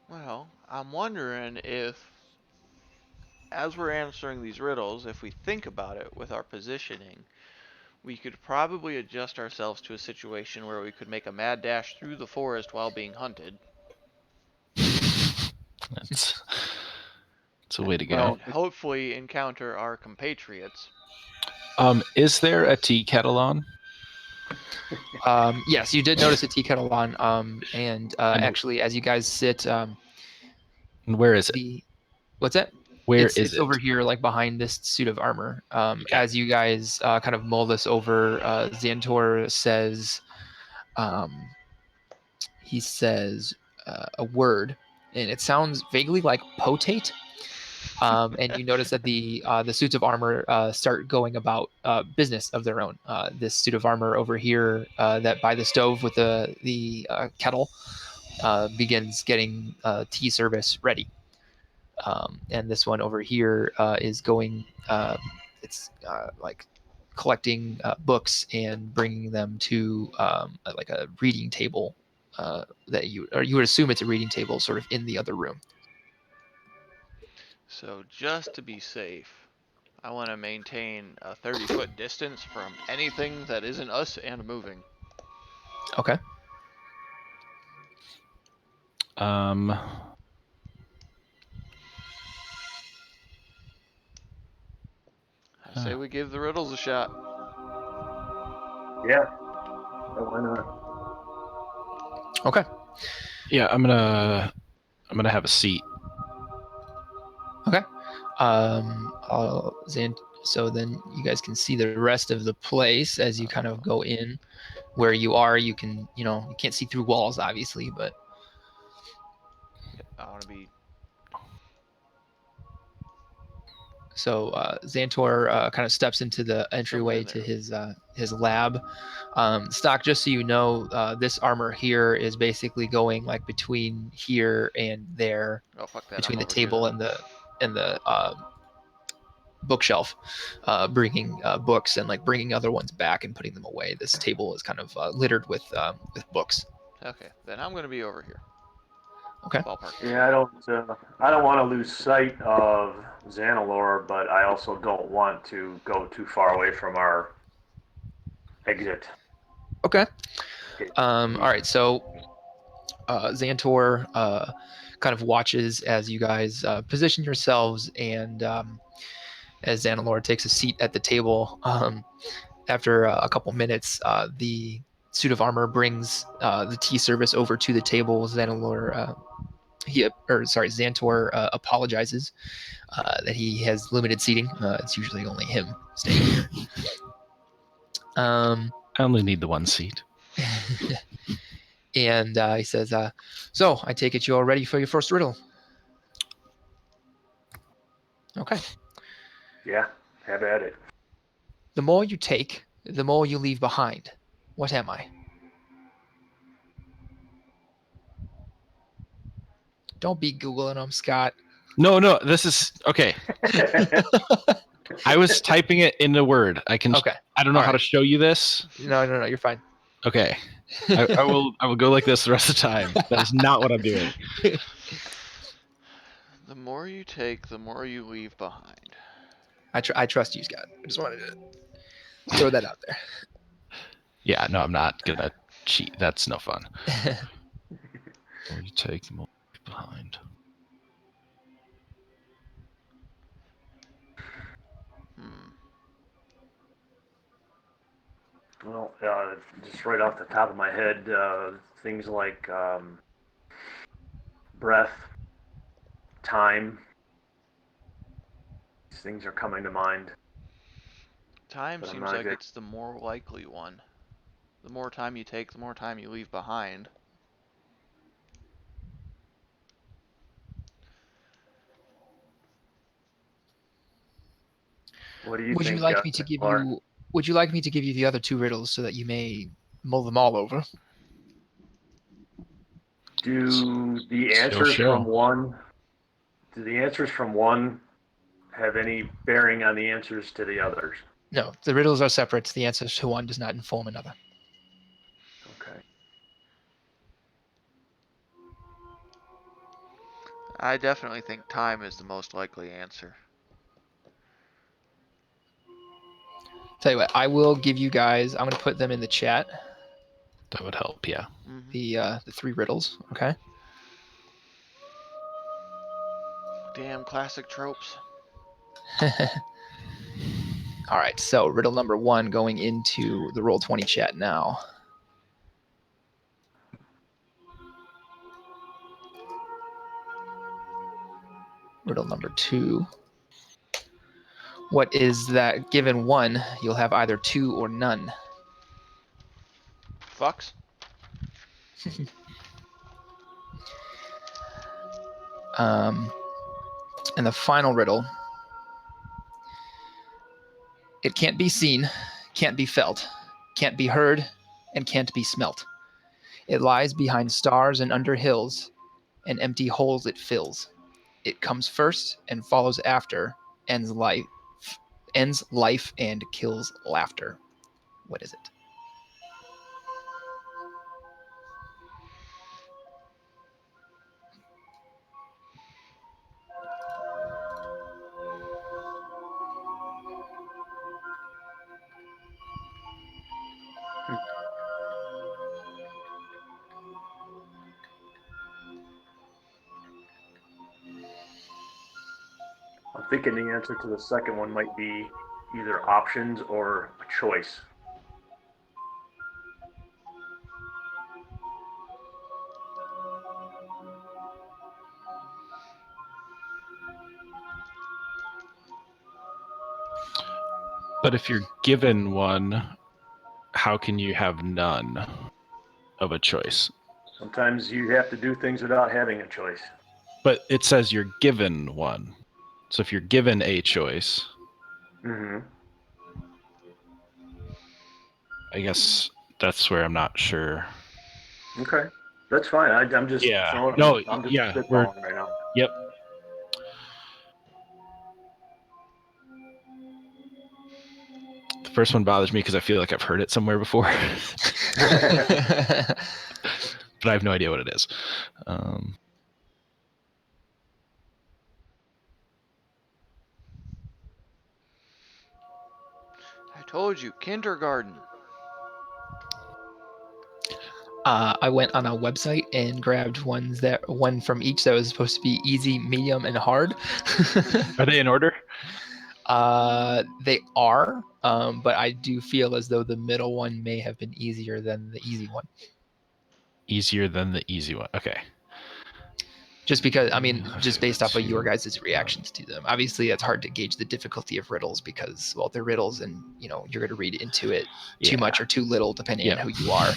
Well, I'm wondering if, as we're answering these riddles, if we think about it with our positioning, we could probably adjust ourselves to a situation where we could make a mad dash through the forest while being hunted. That's a way to go. And hopefully encounter our compatriots. Is there a tea kettle on? Yes, you did notice a tea kettle on. And actually, as you guys sit, And where is it? What's that? Where it's is it? over here, like behind this suit of armor. Okay. As you guys kind of mull this over, Xantor says, he says a word, and it sounds vaguely like potate. And you notice that the suits of armor start going about business of their own. This suit of armor over here, that by the stove with the kettle, begins getting tea service ready. And this one over here is going. It's like collecting books and bringing them to like a reading table that you would assume it's a reading table, sort of in the other room. So just to be safe, I want to maintain a 30-foot distance from anything that isn't us and moving. Okay. I say we give the riddles a shot. Yeah. Why not? Okay. Yeah, I'm gonna have a seat. Okay. So then you guys can see the rest of the place as you kind of go in where you are. You can, you can't see through walls, obviously, but. I want to be. So Xantor kind of steps into the entryway to his lab. Stock, just so you know, this armor here is basically going like between here and there, Oh fuck that! between I'm the over here, table then. and the bookshelf, bringing books and like bringing other ones back and putting them away. This table is kind of littered with books. Okay, then I'm gonna be over here. Okay. Ballpark. Yeah, I don't want to lose sight of Xanalor, but I also don't want to go too far away from our exit. Okay. All right. So Xantor kind of watches as you guys position yourselves, and as Xanalor takes a seat at the table. After a couple minutes, the suit of armor brings the tea service over to the table. Xantor apologizes that he has limited seating. It's usually only him staying here. I only need the one seat. And he says, so I take it you're ready for your first riddle. Okay. Yeah, have at it. The more you take, the more you leave behind. What am I? Don't be Googling them, Scott. No, this is okay. I was typing it in a Word. Okay. I don't know All how to right. show you this. No, you're fine. Okay. I will go like this the rest of the time. That is not what I'm doing. The more you take, the more you leave behind. I trust you, Scott. I just wanted to throw that out there. Yeah, no, I'm not gonna cheat. That's no fun. The more you take, the more you leave behind. Well, just right off the top of my head, things like breath, time, these things are coming to mind. Time But I'm seems not like exact- it's the more likely one. The more time you take, the more time you leave behind. What do you Would you think, like me to give Clark? you? Would you like me to give you the other two riddles so that you may mull them all over? Do the It's your answers show. from one have any bearing on the answers to the others? No, the riddles are separate. The answer to one does not inform another. Okay. I definitely think time is the most likely answer. Tell you what, I will give you guys. I'm going to put them in the chat. That would help. Yeah. The three riddles. Okay. Damn classic tropes. All right. So riddle number one going into the Roll20 chat now. Riddle number two. What is that? Given one, you'll have either two or none. Fucks. And the final riddle. It can't be seen, can't be felt, can't be heard, and can't be smelt. It lies behind stars and under hills, and empty holes it fills. It comes first and follows after, ends life and kills laughter. What is it? I'm thinking the answer to the second one might be either options or a choice. But if you're given one, how can you have none of a choice? Sometimes you have to do things without having a choice. But it says you're given one. So if you're given a choice, Mm-hmm. I guess that's where I'm not sure. Okay, that's fine. I'm just Yeah. throwing. No. I'm just Yeah. spitballing right now. Yep. The first one bothers me because I feel like I've heard it somewhere before, but I have no idea what it is. I told you, kindergarten. I went on a website and grabbed one from each that was supposed to be easy, medium, and hard. Are they in order? They are, but I do feel as though the middle one may have been easier than the easy one. Easier than the easy one. Okay. Just because, I mean, Okay, just based off of your let's guys' reactions to them. Obviously, it's hard to gauge the difficulty of riddles because, well, they're riddles, and you're going to read into it too much or too little depending on who you are.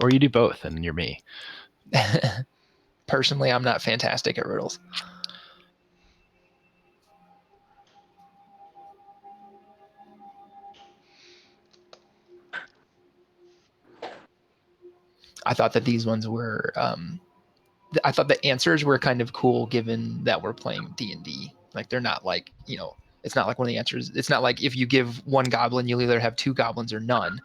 Or you do both, and you're me. Personally, I'm not fantastic at riddles. I thought that these ones were. I thought the answers were kind of cool, given that we're playing D&D. Like they're not like it's not like one of the answers. It's not like if you give one goblin, you'll either have two goblins or none.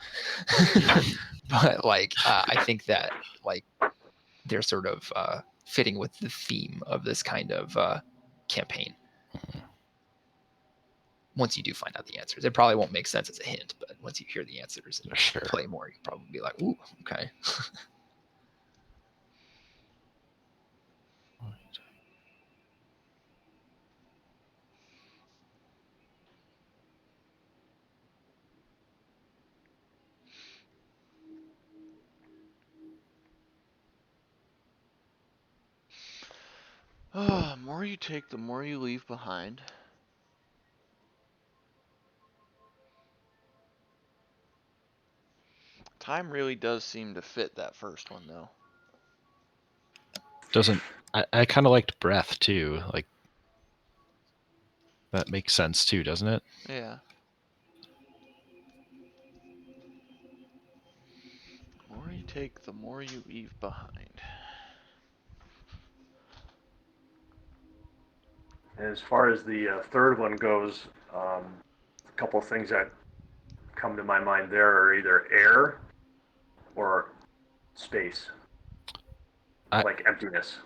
But like I think that like they're sort of fitting with the theme of this kind of campaign. Once you do find out the answers, it probably won't make sense as a hint, but once you hear the answers and play more, you'll probably be like, "Ooh, okay." The more you take, the more you leave behind. Time really does seem to fit that first one, though. I kind of liked breath, too. Like, that makes sense, too, doesn't it? Yeah. The more you take, the more you leave behind. As far as the third one goes, a couple of things that come to my mind there are either air or space, like emptiness.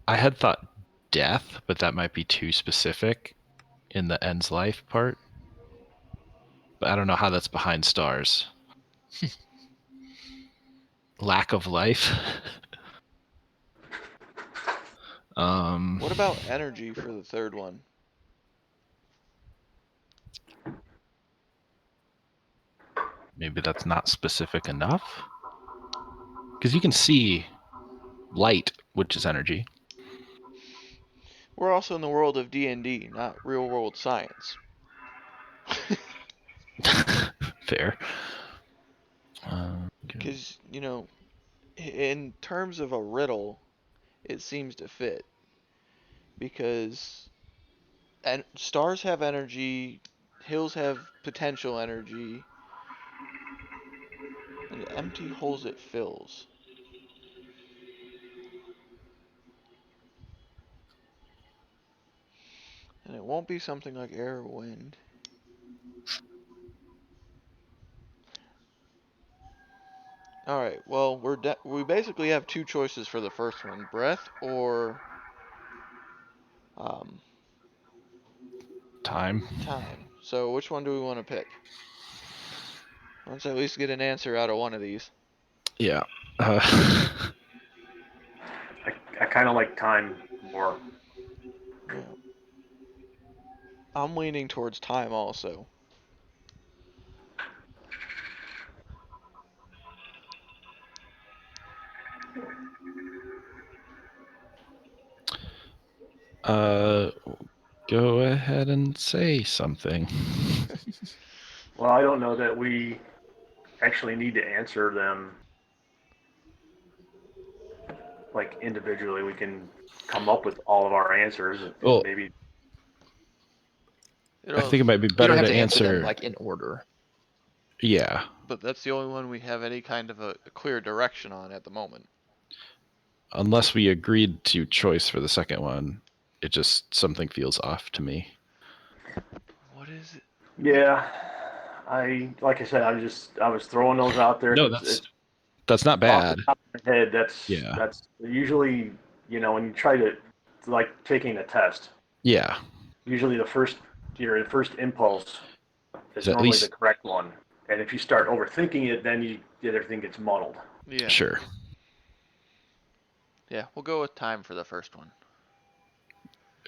I had thought death, but that might be too specific in the ends life part. But I don't know how that's behind stars. Lack of life. What about energy for the third one? Maybe that's not specific enough. Because you can see light, which is energy. We're also in the world of D&D, not real-world science. Fair. Because, in terms of a riddle, it seems to fit. Because stars have energy, hills have potential energy, and empty holes it fills. And it won't be something like air or wind. Alright, well, we basically have two choices for the first one. Breath or time. So which one do we want to pick? Let's at least get an answer out of one of these. Yeah. I kind of like time more. Yeah. I'm leaning towards time also. Go ahead and say something. Well, I don't know that we actually need to answer them like individually. We can come up with all of our answers and maybe. I think it might be You better don't have to to answer them answer like in order. Yeah. But that's the only one we have any kind of a clear direction on at the moment. Unless we agreed to choice for the second one, it just something feels off to me. What is it? Yeah, like I said, I was throwing those out there. No, that's not bad. Off the top of my head, Yeah. that's usually, when you try to, like taking a test. Yeah. Usually your first impulse is at normally least the correct one, And if you start overthinking it, then everything gets muddled. Yeah. Sure. Yeah, we'll go with time for the first one.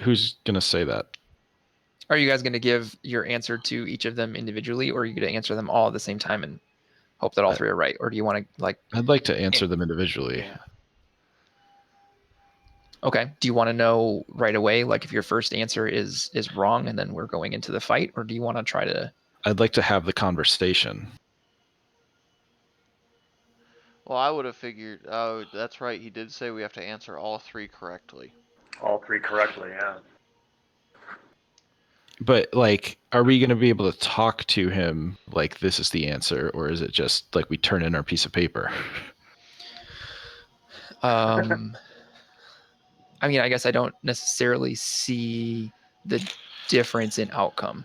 Who's gonna say that? Are you guys going to give your answer to each of them individually, or are you going to answer them all at the same time and hope that all three are right? Or do you want to like? I'd like to answer them individually. Yeah. Okay. Do you want to know right away, like if your first answer is wrong, and then we're going into the fight, or do you want to try to? I'd like to have the conversation. Well, I would have figured. Oh, that's right. He did say we have to answer all three correctly. All three correctly, yeah. But like, are we going to be able to talk to him like this is the answer, or is it just like we turn in our piece of paper? I mean, I guess I don't necessarily see the difference in outcome.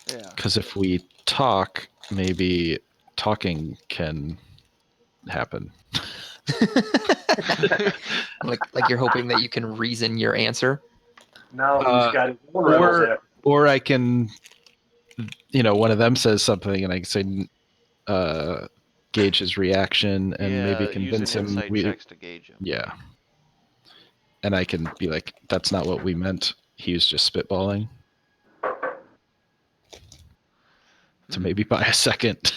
Yeah. Because if we talk, maybe talking can happen. like you're hoping that you can reason your answer. Now he's got his own riddles after. Or I can, one of them says something and I can say, gauge his reaction and yeah, maybe convince using him. insight checks to gauge him. Yeah. And I can be like, that's not what we meant. He was just spitballing. So maybe by a second.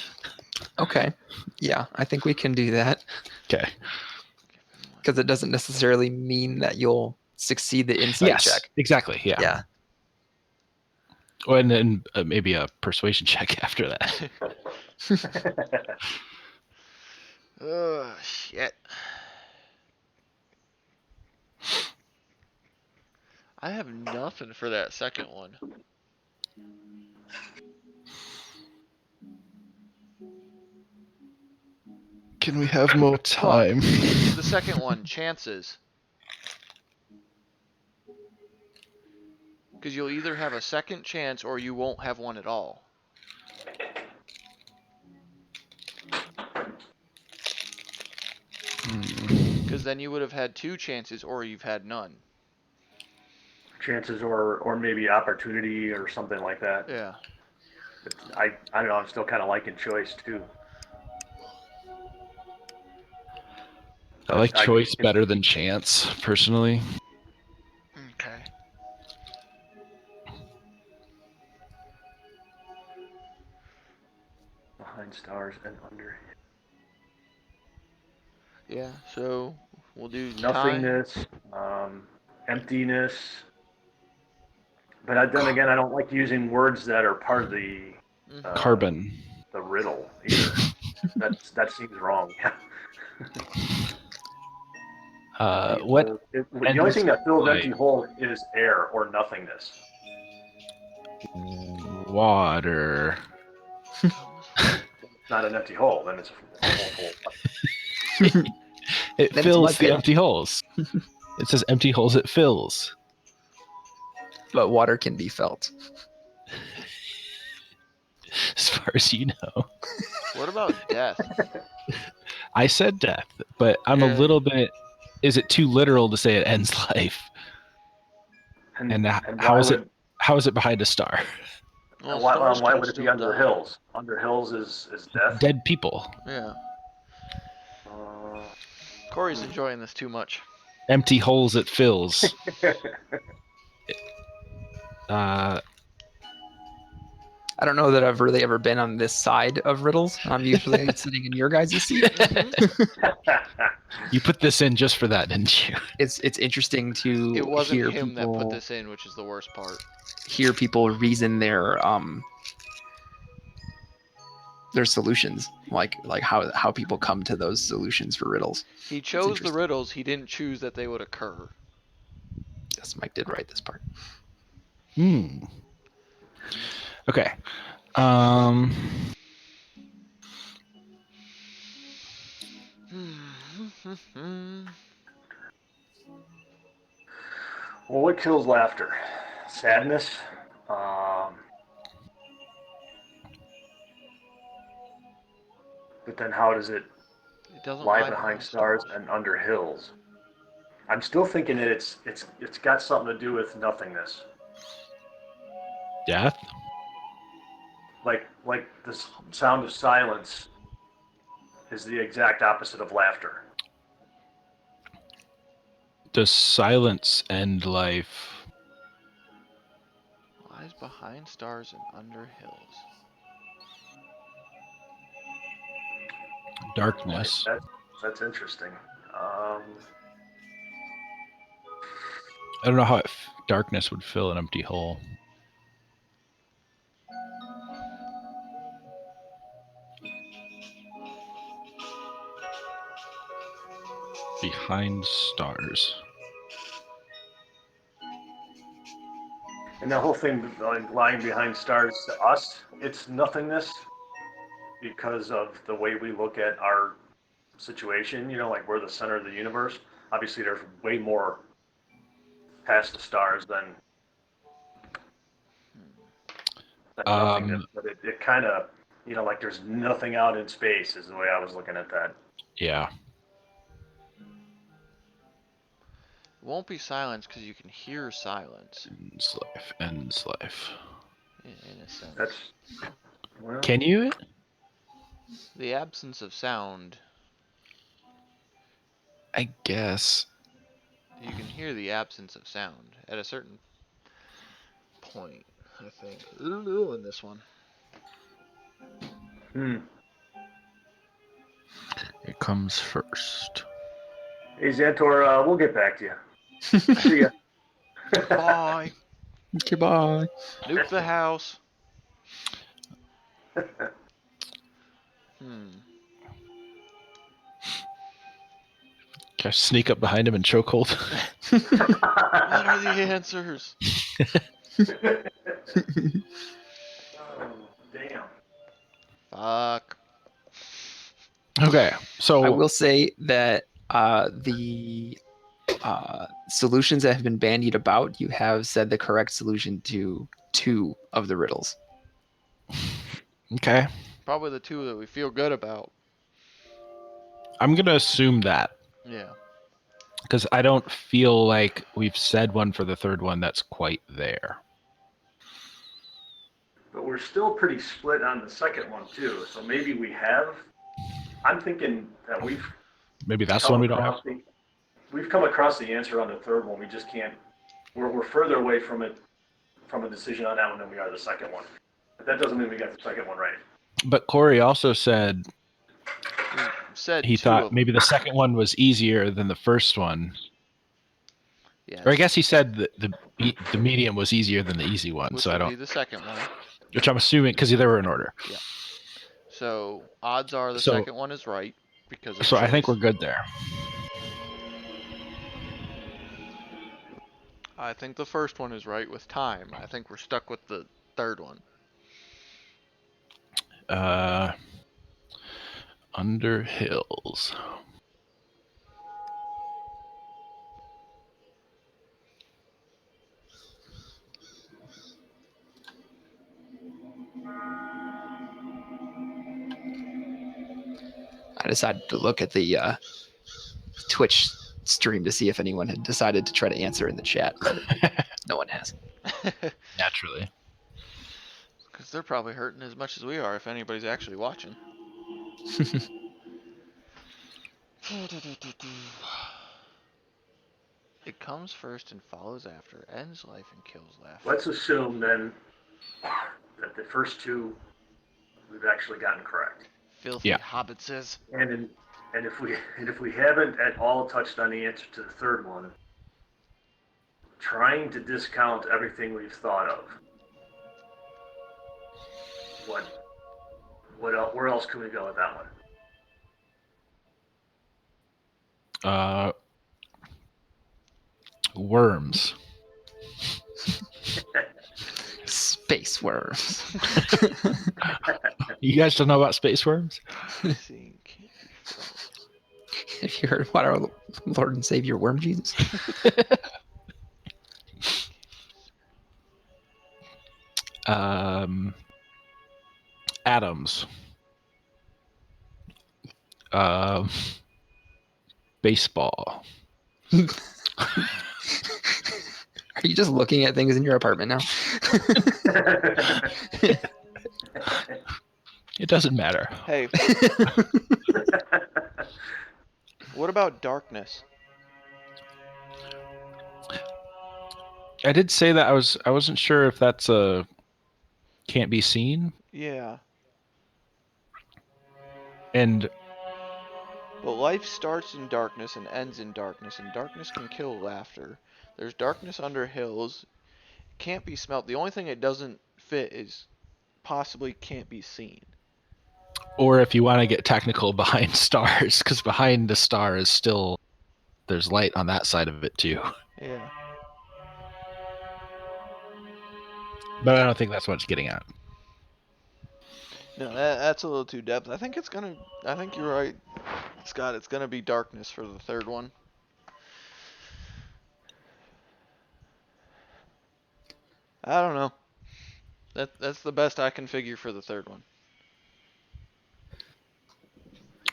Okay. Yeah, I think we can do that. Okay. Because it doesn't necessarily mean that you'll succeed the insight check. Exactly. Yeah. Yeah. Oh, and then maybe a persuasion check after that. Oh, shit. I have nothing for that second one. Can we have more time? The second one, chances. Because you'll either have a second chance or you won't have one at all. Because then you would have had two chances or you've had none. Chances or maybe opportunity or something like that. Yeah. I don't know, I'm still kind of liking choice too. I like choice better than chance, personally. Okay. Behind stars and under. Yeah, so we'll do Nothingness, emptiness. But then again, I don't like using words that are part of the Carbon. The riddle either. that seems wrong. What? The only thing that fills empty hole is air or nothingness. Water. It's not an empty hole, then it's a hole. It Then fills the empty holes. It says empty holes, it fills. But water can be felt. As far as you know. What about death? I said death, but I'm a little bit... Is it too literal to say it ends life? And how is it behind a star? Well, why would it be under hills? Under hills is death? Dead people. Yeah. Corey's enjoying this too much. Empty holes it fills. I don't know that I've really ever been on this side of riddles. I'm usually sitting in your guys' seat. You put this in just for that, didn't you? It's interesting to It wasn't hear him people, that put this in, which is the worst part. Hear people reason their solutions, like how people come to those solutions for riddles. He chose the riddles. He didn't choose that they would occur. Yes, Mike did write this part. Okay. Well, what kills laughter? Sadness? But then how does it lie behind stars and under hills? I'm still thinking that it's got something to do with nothingness. Death? like the sound of silence is the exact opposite of laughter. Does silence end life? Lies behind stars and under hills. Darkness. That's interesting. I don't know how darkness would fill an empty hole. Behind stars. And the whole thing, like lying behind stars, to us, it's nothingness because of the way we look at our situation. You know, like we're the center of the universe. Obviously, there's way more past the stars than nothingness. But it kind of, you know, like there's nothing out in space is the way I was looking at that. Yeah. It won't be silence because you can hear silence. Ends life. In a sense. That's well, Can you? The absence of sound. I guess. You can hear the absence of sound at a certain point, I think. Ooh, in this one. It comes first. Hey Xantor, we'll get back to you. See ya. Bye. Goodbye. Nuke the house. Can I sneak up behind him and chokehold? What are the answers? Damn. Fuck. Okay, so I will say that the solutions that have been bandied about, you have said the correct solution to 2 of the riddles. Okay. Probably the 2 that we feel good about. I'm going to assume that. Yeah. Because I don't feel like we've said one for the third one that's quite there. But we're still pretty split on the second one too. So maybe we have. I'm thinking that Maybe that's the one we don't have. We've come across the answer on the third one. We just can't. We're further away from a decision on that one than we are the second one. But that doesn't mean we got the second one right. But Corey also said he thought maybe the second one was easier than the first one. Yes. Or I guess he said that the medium was easier than the easy one. Which so I would don't. be the second one. Which I'm assuming because they were in order. Yeah. So odds are the second one is right because of So choice. I think we're good there. I think the first one is right with time. I think we're stuck with the third one. Under hills. I decided to look at the Twitch stream to see if anyone had decided to try to answer in the chat, but no one has. Naturally. Because they're probably hurting as much as we are if anybody's actually watching. It comes first and follows after, ends life and kills laughter. Let's assume then that the first 2 we've actually gotten correct. Filthy hobbitses. And if we haven't at all touched on the answer to the third one, trying to discount everything we've thought of. What else? Where else can we go with that one? Worms. Space worms. You guys don't know about space worms? Have you heard about our Lord and Savior Worm Jesus? Atoms. Baseball. Are you just looking at things in your apartment now? It doesn't matter. Hey, what about darkness? I did say that I wasn't sure if that's a can't be seen, Yeah. and But life starts in darkness and ends in darkness, and darkness can kill laughter. There's darkness under hills. Can't be smelt. The only thing it doesn't fit is possibly can't be seen. or if you want to get technical, behind stars, because behind the star is still there's light on that side of it too. Yeah. But I don't think that's what it's getting at. No, that's a little too depth. I think you're right, Scott. It's gonna be darkness for the third one. I don't know. That's the best I can figure for the third one.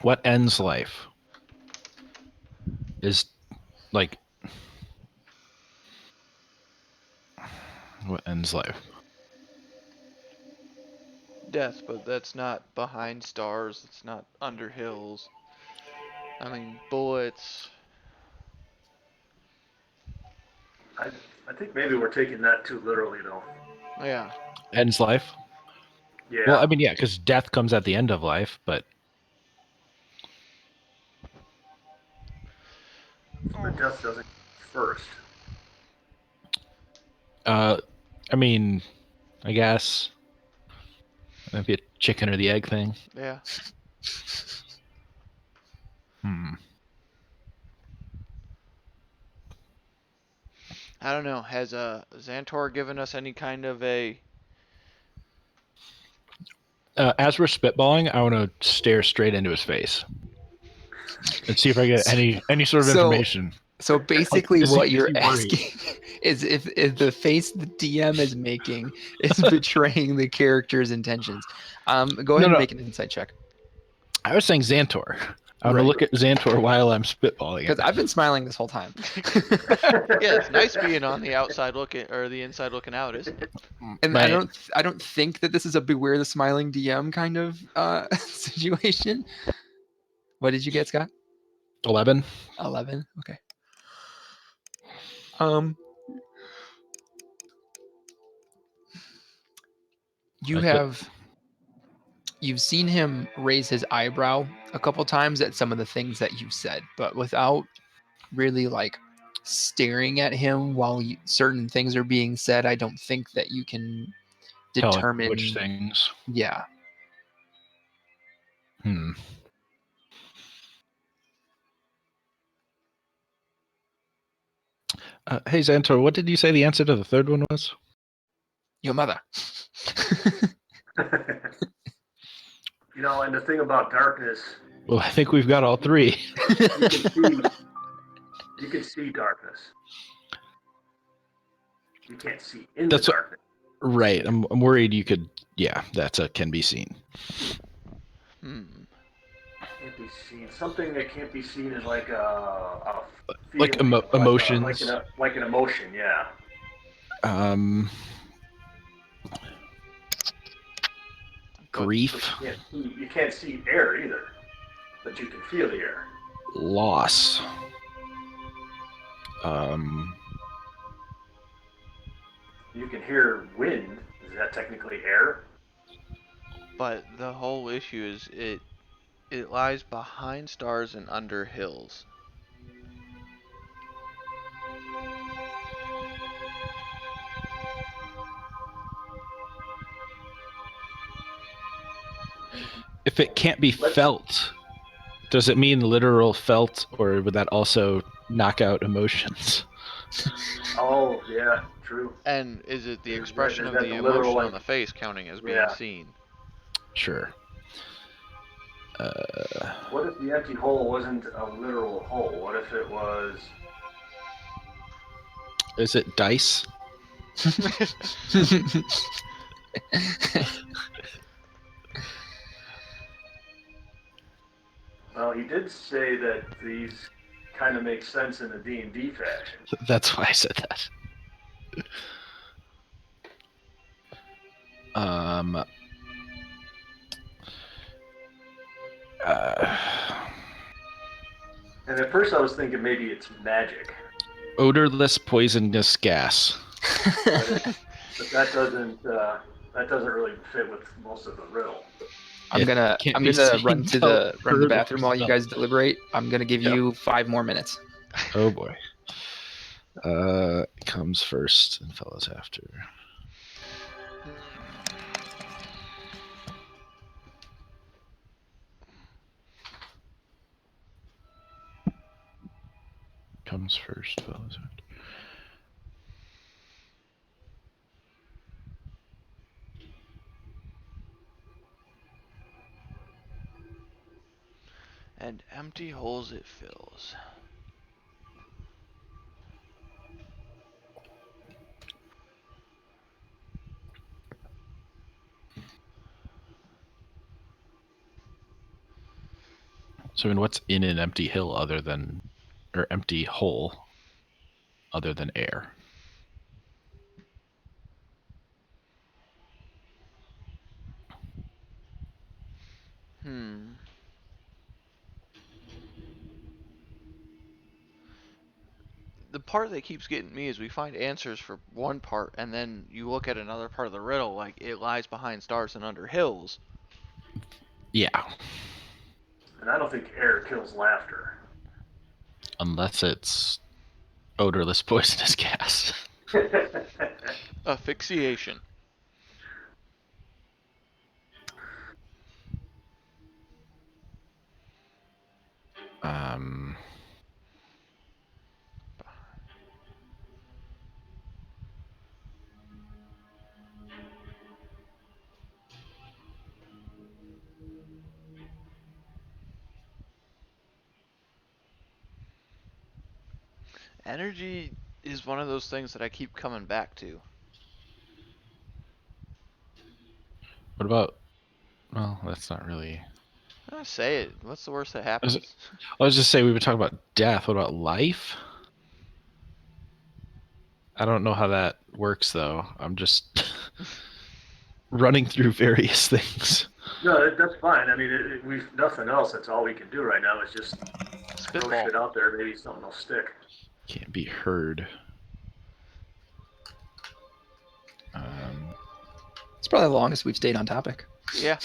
What ends life is like what ends life. Death, but that's not behind stars. It's not under hills. I mean, bullets. I think maybe we're taking that too literally, though. Yeah. Ends life. Yeah. Well, I mean, yeah, because death comes at the end of life, but But death doesn't first. I mean, I guess maybe a chicken or the egg thing. Yeah. I don't know. Has Xantor given us any kind of a? As we're spitballing, I want to stare straight into his face and see if I get any sort of information. So basically, is he- what is you're he worried? asking is if the face the DM is making is betraying the character's intentions. Go ahead and No. make an insight check. I was saying Xantor. I want to Right. look at Xantor while I'm spitballing. Because I've been smiling this whole time. Yeah, it's nice being on the outside looking or the inside looking out, isn't it? And My- I don't think that this is a beware the smiling DM kind of situation. What did you get, Scott? 11. 11. Okay. You've seen him raise his eyebrow a couple times at some of the things that you've said, but without really like staring at him while certain things are being said. I don't think that you can Tell determine which things. Yeah. Hey Xantor, what did you say the answer to the third one was? Your mother. And the thing about darkness, Well, I think we've got all three. you can see darkness. You can't see in the darkness. Right. I'm worried you could. Yeah, that's a can be seen. Can't be seen. Something that can't be seen is like a Like feeling, emotions. like an emotion. Yeah. Grief. You can't see air either, but you can feel the air. Loss. You can hear wind. Is that technically air? But the whole issue is it lies behind stars and under hills. If it can't be felt, does it mean literal felt, or would that also knock out emotions? Oh, yeah, true. And is it the expression of that the the emotion literal, on the face counting as being seen? Sure. What if the empty hole wasn't a literal hole? What if it was... Is it dice? Well, he did say that these kind of make sense in a D&D fashion. That's why I said that. And at first I was thinking maybe it's magic, Odorless poisonous gas. but that doesn't really fit with most of the riddle. I'm It gonna can't be seen, run to felt, the heard, or bathroom while you smelled. guys deliberate. I'm gonna give you 5 more minutes. Oh boy. Comes first and follows after. Comes first, follows after. And empty holes it fills. So, I mean, what's in an empty hill or empty hole other than air? The part that keeps getting me is we find answers for one part, and then you look at another part of the riddle, like it lies behind stars and under hills. Yeah. And I don't think air kills laughter. Unless it's odorless poisonous gas. Asphyxiation. Energy is one of those things that I keep coming back to. What about? Well, that's not really. Say it. What's the worst that I happens? was just saying we've been talking about death. What about life? I don't know how that works though. I'm just running through various things. No, that's fine. I mean, we've nothing else. That's all we can do right now is just throw Spitball. shit out there. Maybe something will stick. Can't be heard. It's probably the longest we've stayed on topic. Yeah.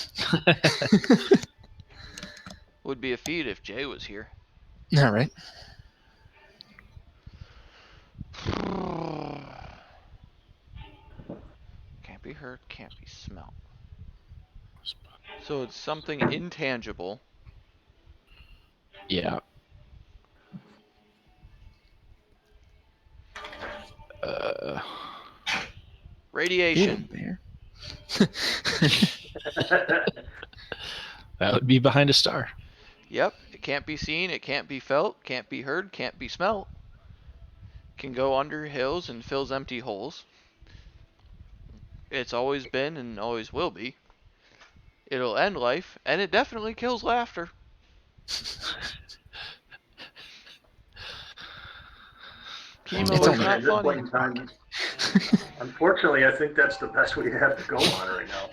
Would be a feat if Jay was here. All right. Can't be heard, can't be smelled. So it's something intangible. Yeah. Radiation. Bear. That would be behind a star. Yep. It can't be seen, it can't be felt, can't be heard, can't be smelt. Can go under hills and fills empty holes. It's always been and always will be. It'll end life, and it definitely kills laughter. Chemo It's is only- not At this funny. point in time, unfortunately, I think that's the best we have to go on right now.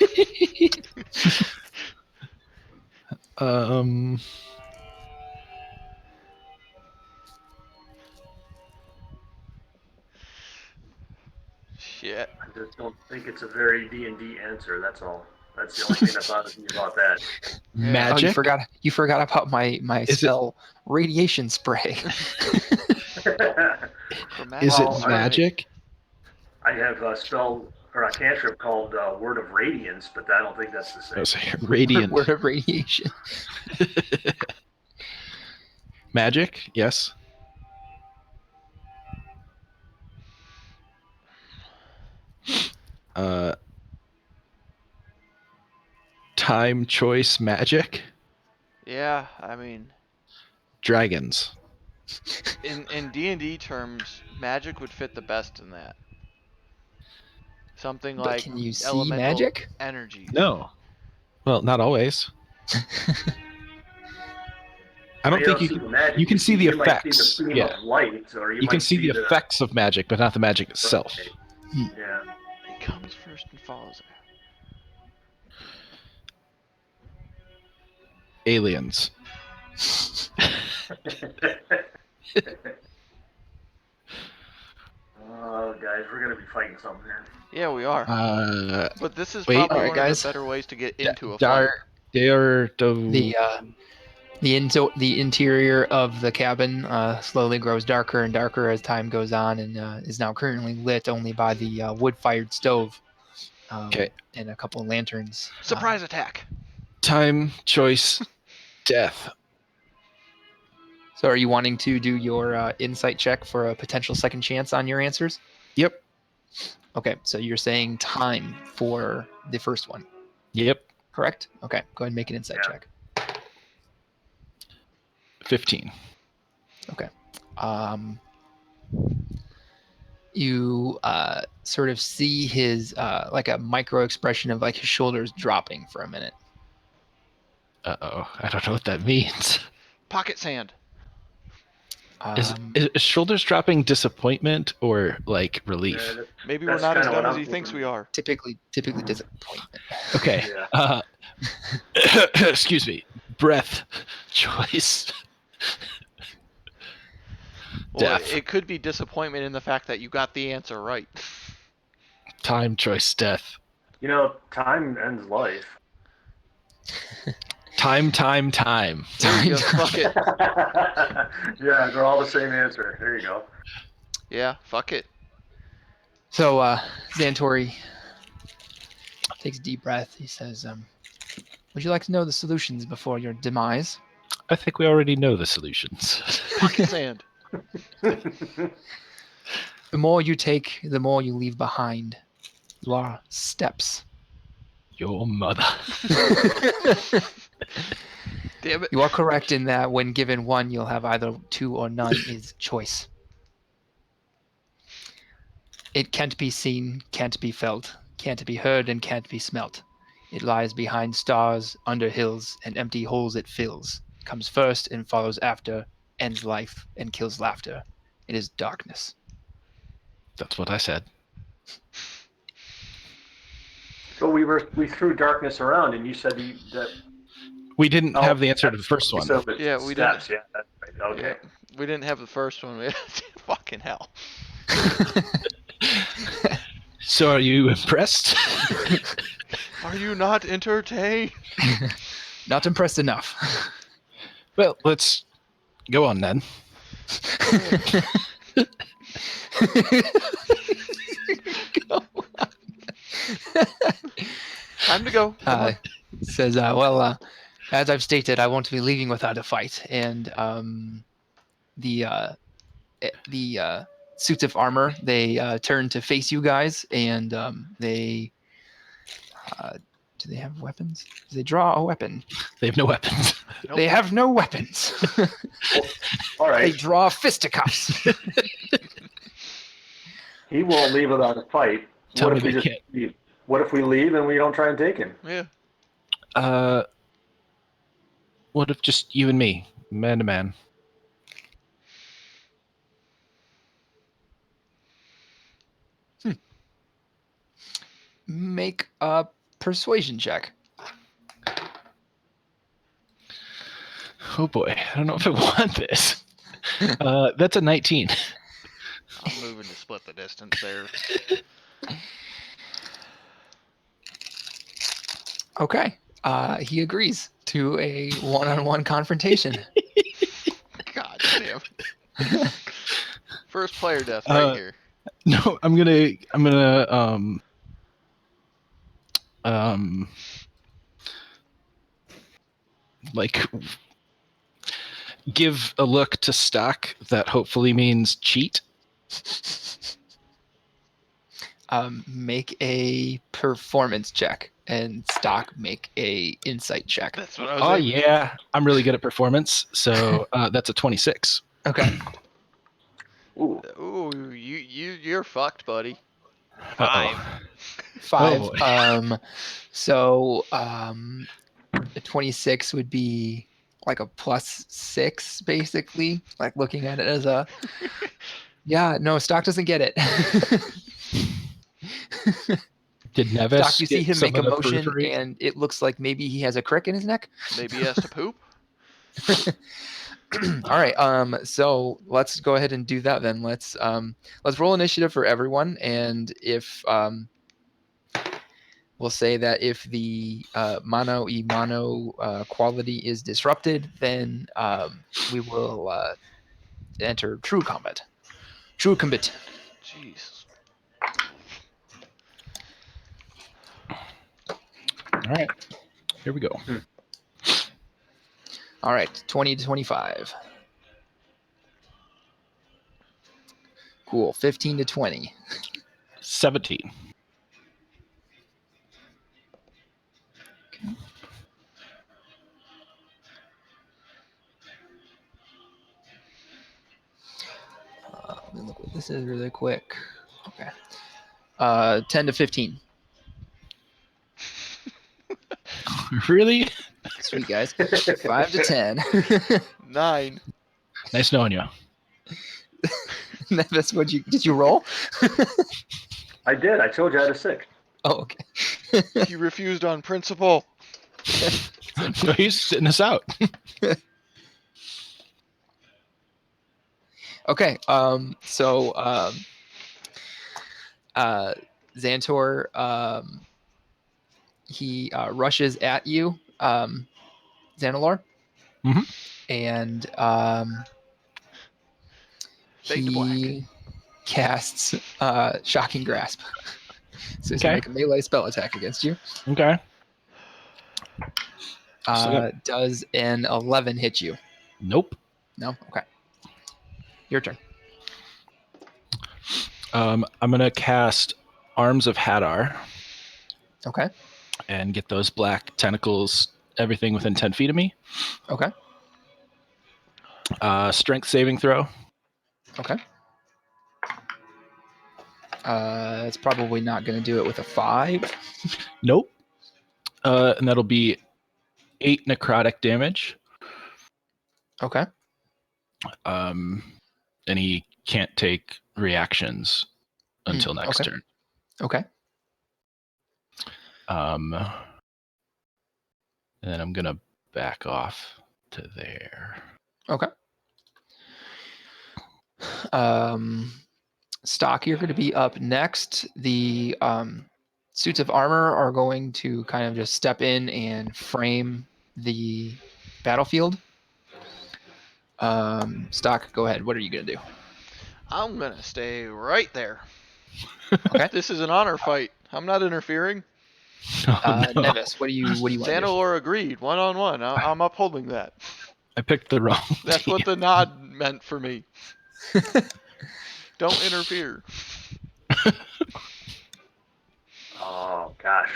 Shit. I just don't think it's a very D&D answer. That's all. That's the only thing that bothers me about that. Yeah. Oh, Magic? you forgot about my Is spell, radiation spray. Chromatic Is it Well, magic? I have a spell or a cantrip called Word of Radiance, but I don't think that's the I was same. like, radiant. Word of radiation. Magic? Yes. Time choice magic? Yeah, I mean, Dragons. in D&D terms, magic would fit the best in that. Something But like can you see elemental magic? energies. No. Well, not always. I don't think see the magic. you can see the You might see effects. the beam Yeah. of light, or You can see the effects of magic, but not the magic itself. Yeah. It comes first and follows Aliens. Oh, guys, we're gonna be fighting something here. Yeah, we are. But this is wait. probably Alright, one of guys. the better ways to get into a Dar- fight. They're The interior of the cabin slowly grows darker and darker as time goes on, and is now currently lit only by the wood-fired stove. Okay. And a couple of lanterns. Surprise attack. time, choice, death. So are you wanting to do your insight check for a potential second chance on your answers? Yep. Okay, so you're saying time for the first one, Yep. correct? Okay, go ahead and make an insight check. 15. Okay. You sort of see his like a micro expression of like his shoulders dropping for a minute. Uh-oh. I don't know what that means. Pocket sand. Is shoulders dropping disappointment or like relief? Yeah, Maybe we're That's not as kinda dumb what as I'm he thinks we thinking. are. typically disappointment. Okay. Yeah. Excuse me. Breath, choice, Well, death. it could be disappointment in the fact that you got the answer right. Time, choice, death. You know, time ends life. Time. There you go. Fuck it. Yeah, they're all the same answer. There you go. Yeah, fuck it. So Xantori takes a deep breath. He says, would you like to know the solutions before your demise? I think we already know the solutions. Pocket sand. The more you take, the more you leave behind. You are steps. Your mother. Damn it. You are correct in that when given one, you'll have either two or none is choice. It can't be seen, can't be felt, can't be heard, and can't be smelt. It lies behind stars, under hills, and empty holes it fills. Comes first and follows after, ends life and kills laughter. It is darkness. That's what I said. But we threw darkness around, and you said that. We didn't Oh, have the answer to the first one. So it's Yeah, we steps. Yeah, that's right. Okay. Yeah, we didn't have the first one. Fucking hell. So are you impressed? Are you not entertained? Not impressed enough. Well, let's go on then. Time to go. Come on. Says, well, as I've stated, I won't be leaving without a fight. And the suits of armor, they turn to face you guys, and they do they have weapons? Do they draw a weapon? They have no weapons. Nope. They have no weapons. All They right. draw fisticuffs. He won't leave without a fight. Tell What me if we they just can't. leave? What if we leave and we don't try and take him? Yeah. What if just you and me, man to man? Make a persuasion check. Oh boy, I don't know if I want this. That's a 19. I'm moving to split the distance there. Okay. He agrees to a one-on-one confrontation. God damn. First player death right here. No, I'm gonna like give a look to Stock that hopefully means cheat. Make a performance check, and Stock make a insight check. That's what I was Oh aiming. yeah, I'm really good at performance, so that's a 26. Okay. Ooh. Ooh, you're fucked, buddy. Uh-oh. 5. Oh, boy. So a 26 would be like a +6, basically. Like looking at it as a yeah, no, Stock doesn't get it. Did Nevis Doc, you see get him some make a of the motion, periphery? and it looks like maybe he has a crick in his neck. Maybe he has to poop. All right. So let's go ahead and do that then. Let's roll initiative for everyone, and if we'll say that if the mono e mono quality is disrupted, then we will enter true combat. True combat. Jeez. All right, here we go. All right, 20 to 25. Cool. 15 to 20. 17. Let me look what this is really quick. Okay. 10 to 15. Really? Sweet guys. 5 to 10. 9. Nice knowing you. Nevis, did you roll? I did. I told you I had a 6. Oh, okay. He refused on principle. No, he's sitting us out. Okay. So Xantor, he rushes at you, Xanalor. Mhm. And Fade to black. he casts Shocking Grasp. So he's Okay. gonna make a melee spell attack against you. Okay. So- Does an 11 hit you? Nope. No? Okay. Your turn. I'm gonna cast Arms of Hadar Okay. and get those black tentacles, everything within 10 feet of me. Okay. Strength saving throw. Okay. It's probably not going to do it with a 5. Nope. And that'll be 8 necrotic damage. Okay. And he can't take reactions until next okay. turn. Okay. And then I'm gonna back off to there. Okay. Stock, you're going to be up next. The suits of armor are going to kind of just step in and frame the battlefield. Stock, go ahead. What are you going to do? I'm gonna stay right there. Okay. This is an honor fight. I'm not interfering. Oh, no. Nevis, what do you want to do? Xanalor agreed, 1-on-1. I'm upholding that. I picked the wrong That's team. what the nod meant for me. Don't interfere. Oh, gosh.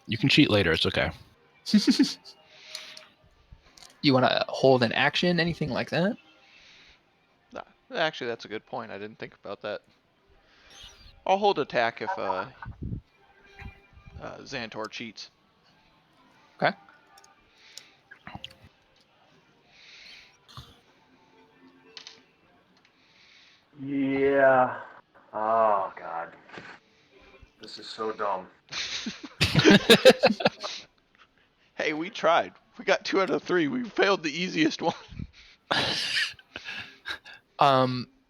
You can cheat later. It's okay. You want to hold an action, anything like that? Nah, actually, that's a good point. I didn't think about that. I'll hold attack if Xantor cheats. Okay. Yeah. Oh, God. This is so dumb. Hey, we tried. We got 2 out of 3. We failed the easiest one.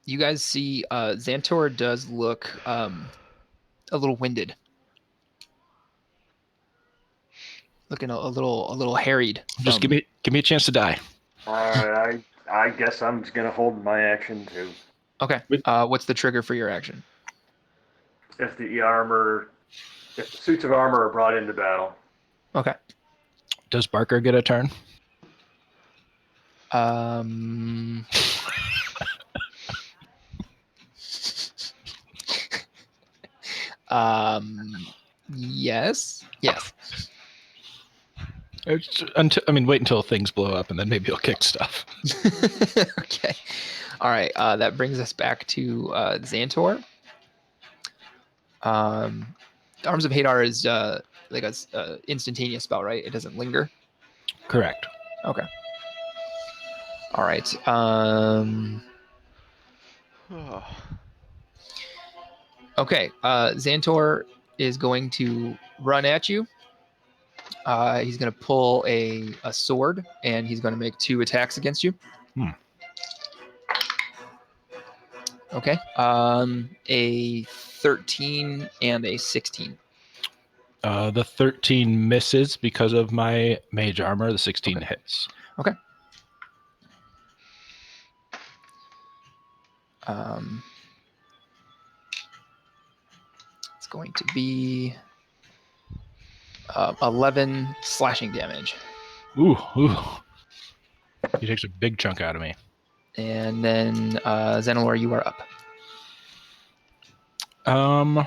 You guys see Xantor does look a little winded. Looking a little harried. Just give me a chance to die. All right. I guess I'm just going to hold my action too. Okay. What's the trigger for your action? If the suits of armor are brought into battle. Okay. Does Barker get a turn? Yes. Yes. Wait until things blow up, and then maybe he'll kick stuff. Okay. All right. That brings us back to Xantor. Arms of Hadar is like a instantaneous spell, right? It doesn't linger. Correct. Okay. All right. Okay, Xantor is going to run at you. He's going to pull a sword, and he's going to make 2 attacks against you. Okay. A 13 and a 16. The 13 misses because of my mage armor. The 16 hits. Okay. It's going to be 11 slashing damage. Ooh. He takes a big chunk out of me. And then Xenolor, you are up. I'm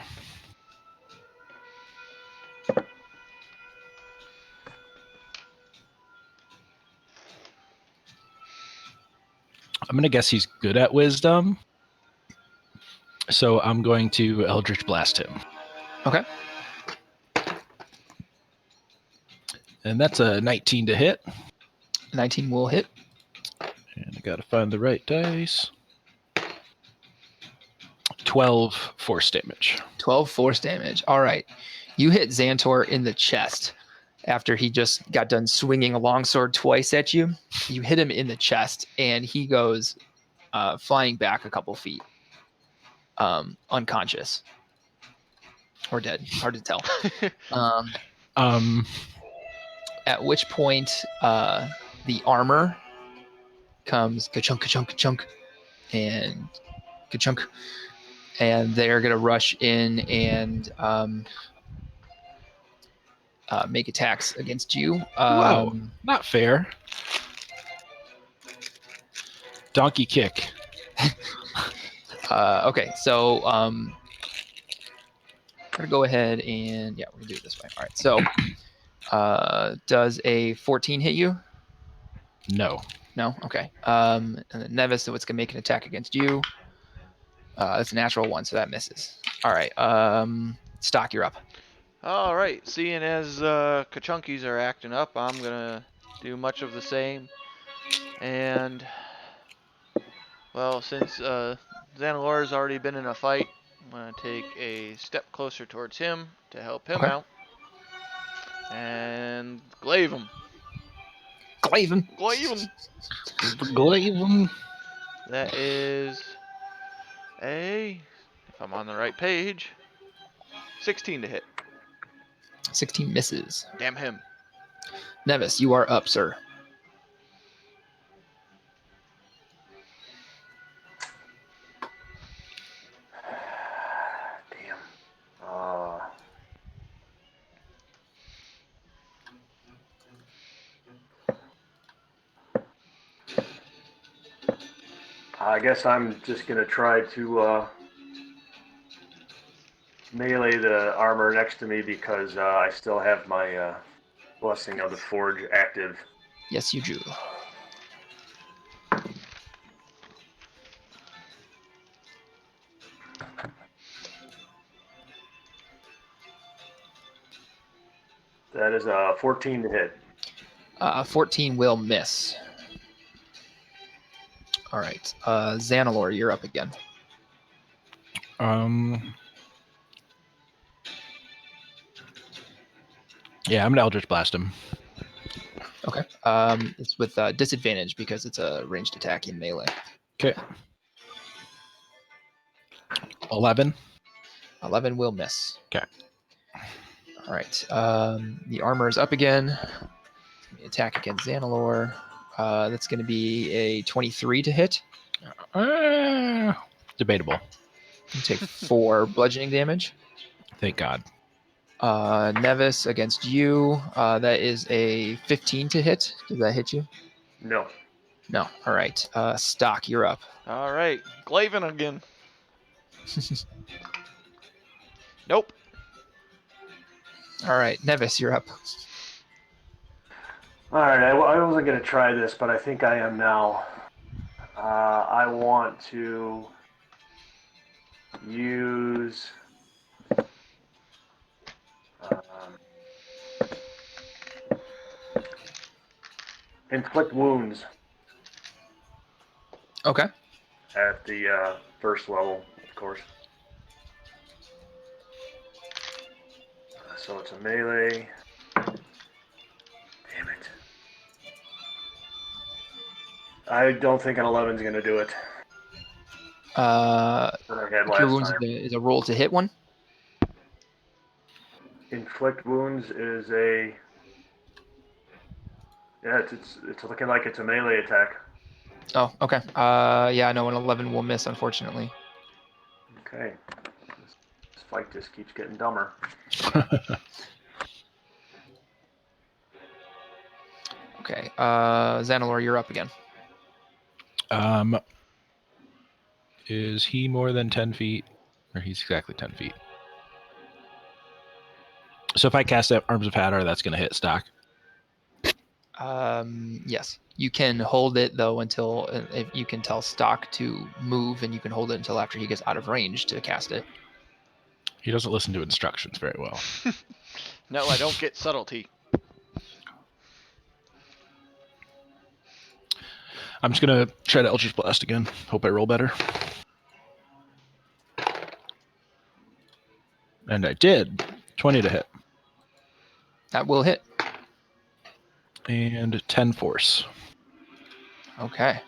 going to guess he's good at wisdom. So I'm going to Eldritch Blast him. Okay. And that's a 19 to hit. 19 will hit. And I got to find the right dice. 12 force damage. 12 force damage. All right. You hit Xantor in the chest after he just got done swinging a longsword twice at you. You hit him in the chest, and he goes flying back a couple feet, unconscious or dead. Hard to tell. At which point, the armor comes ka-chunk, ka-chunk, ka-chunk, and ka-chunk, and they're going to rush in and make attacks against you. Wow, not fair. Donkey kick. Okay, so I'm going to go ahead and, we're going to do it this way. All right, so does a 14 hit you? No. No? Okay. And then Nevis, so it's going to make an attack against you. That's a natural 1, so that misses. All right, Stock, you're up. All right, seeing as Kachunkies are acting up, I'm gonna do much of the same. And well, since Xanalor's already been in a fight, I'm gonna take a step closer towards him to help him out and glaive him. Glaive him. Glaive him. That is a, if I'm on the right page, 16 to hit. 16 misses. Damn him. Nevis, you are up, sir. Damn. I guess I'm just going to try to melee the armor next to me because I still have my Blessing of the Forge active. Yes, you do. That is a 14 to hit. 14 will miss. All right. Xanalor, you're up again. Yeah, I'm gonna Eldritch Blast him. Okay. It's with disadvantage because it's a ranged attack in melee. Okay. 11. 11 will miss. Okay. All right. The armor is up again. Attack against Xanalor. That's going to be a 23 to hit. Debatable. You take 4 bludgeoning damage. Thank God. Nevis against you. That is a 15 to hit. Does that hit you? No. No. All right. Stock, you're up. All right, glaving again. Nope. All right. Nevis, you're up. All right, I wasn't going to try this, but I think I am now. I want to use inflict wounds. Okay. at the first level, of course. So it's a melee. Damn it. I don't think an 11 is going to do it. Cure That I had wounds last time. is a roll to hit one. Inflict wounds is a... Yeah, it's looking like it's a melee attack. Oh, okay. Yeah, no, an 11 will miss, unfortunately. Okay. This fight just keeps getting dumber. Okay. Xanalor, you're up again. Is he more than 10 feet? Or he's exactly 10 feet. So if I cast Arms of Hadar, that's going to hit Stock. Yes. You can hold it, though, until if you can tell Stock to move, and you can hold it until after he gets out of range to cast it. He doesn't listen to instructions very well. No, I don't get subtlety. I'm just going to try to Eldritch Blast again. Hope I roll better. And I did. 20 to hit. That will hit. And 10 force. Okay.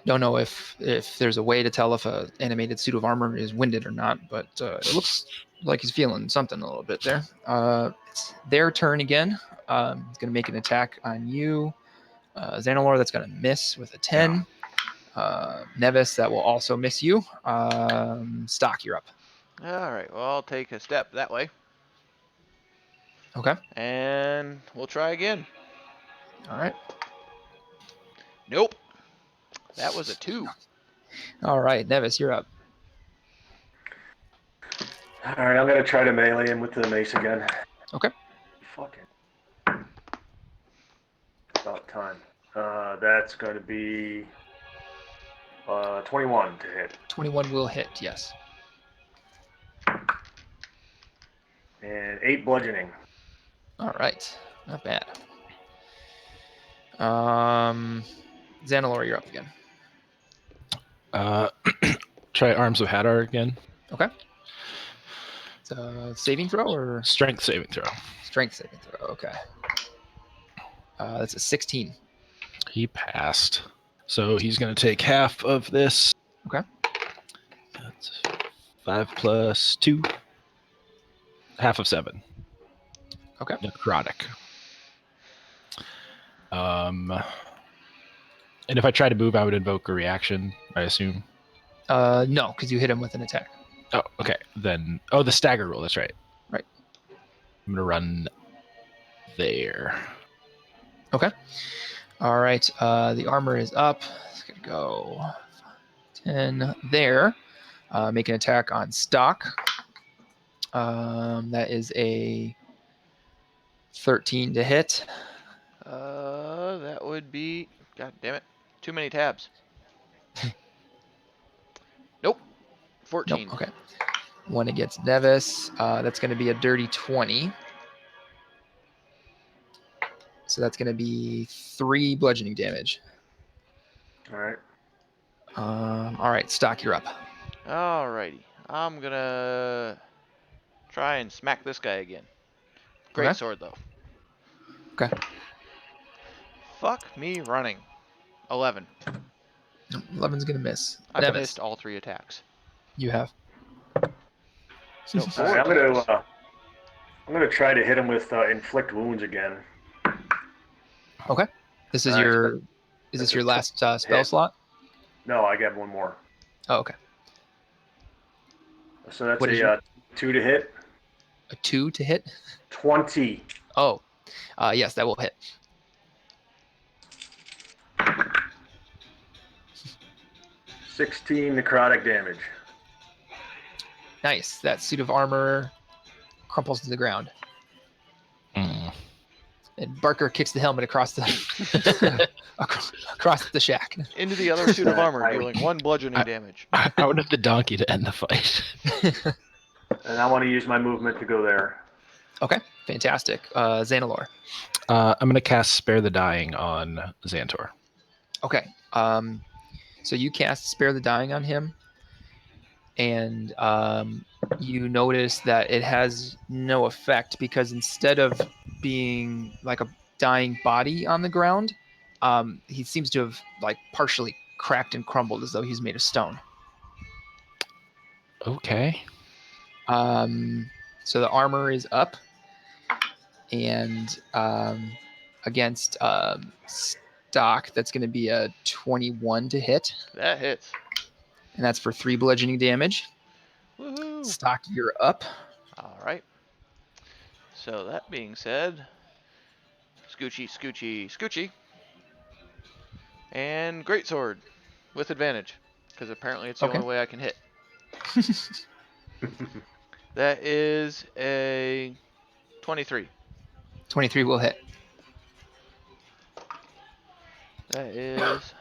Don't know if there's a way to tell if a animated suit of armor is winded or not, but it looks like he's feeling something a little bit there. It's their turn again. He's going to make an attack on you. Xanalor, that's going to miss with a 10. Nevis, that will also miss you. Stock, you're up. Alright, well, I'll take a step that way. Okay. And we'll try again. All right. Nope. That was a 2. All right, Nevis, you're up. All right, I'm going to try to melee him with the mace again. Okay. Fucking. About time. That's going to be 21 to hit. 21 will hit, yes. And 8 bludgeoning. All right, not bad. Xanalor, you're up again. Try Arms of Hadar again. Okay. It's a saving throw or Strength saving throw. strength saving throw? Okay. That's a 16. He passed. So he's going to take half of this. Okay. That's 5 plus 2. Half of 7. Okay. Necrotic. And if I try to move, I would invoke a reaction, I assume. No, because you hit him with an attack. Oh, okay. Then, the stagger roll. That's right. Right. I'm gonna run there. Okay. All right. The armor is up. It's gonna go 10 there. Make an attack on Stock. That is a 13 to hit. That would be... God damn it. Too many tabs. Nope. 14. Nope. Okay. One against Nevis. That's going to be a dirty 20. So that's going to be 3 bludgeoning damage. All right. All right, Stock, you're up. Alrighty. I'm gonna try and smack this guy again. Great Okay. sword, though. Okay. Fuck me running. 11. 11's going to miss. I've Nevis, missed all 3 attacks. you have. No, All 4 right, attacks. I'm gonna try to hit him with inflict wounds again. Okay. This is All right, your... Is that's this a your last spell hit. slot? No, I got one more. Oh, okay. So that's What is a your- 2 to hit. A 2 to hit? 20. Oh. Yes, that will hit. $16 necrotic damage. Nice. That suit of armor crumples to the ground. And Barker kicks the helmet across the across the shack. Into the other suit of armor, I- dealing 1 bludgeoning damage. I wanted the donkey to end the fight. And I want to use my movement to go there. Okay, fantastic. Xanalor. I'm going to cast Spare the Dying on Xantor. Okay. So you cast Spare the Dying on him, and you notice that it has no effect because instead of being like a dying body on the ground, he seems to have like partially cracked and crumbled as though he's made of stone. Okay. So the armor is up, and against stock, that's going to be a 21 to hit, That hits. and that's for 3 bludgeoning damage. Woohoo! Stock, you're up. All right. So that being said, Scoochy, Scoochy, Scoochy, and Greatsword with advantage, because apparently it's the Okay. only way I can hit. That is a 23. 23 will hit. That is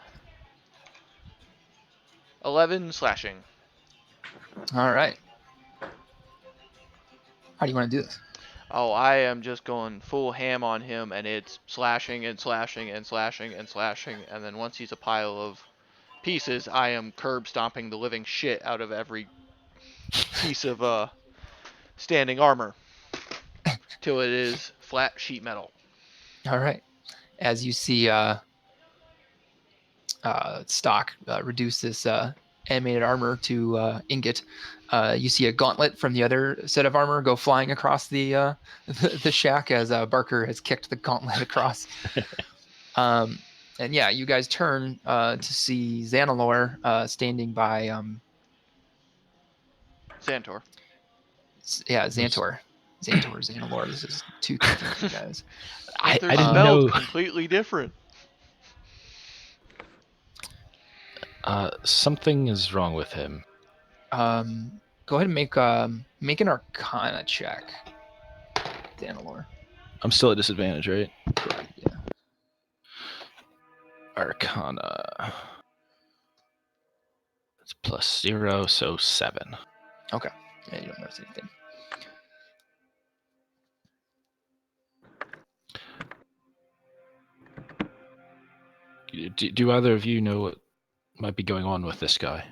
11 slashing. All right. How do you want to do this? Oh, I am just going full ham on him, and it's slashing and slashing and slashing and slashing, and then once he's a pile of pieces, I am curb stomping the living shit out of every piece of standing armor till it is flat sheet metal. All right. As you see Stock reduce this animated armor to ingot, you see a gauntlet from the other set of armor go flying across the shack as Barker has kicked the gauntlet across. And yeah, you guys turn to see Xanalor standing by. Xantor. Yeah, Xantor. Xanalor. This is too confusing, guys. Like their I didn't spells know. completely different. Something is wrong with him. Go ahead and make an Arcana check, Xanalor. I'm still at disadvantage, right? Correct. Yeah. Arcana. It's +0, so 7. Okay. Yeah, you don't notice anything. Do either of you know what might be going on with this guy?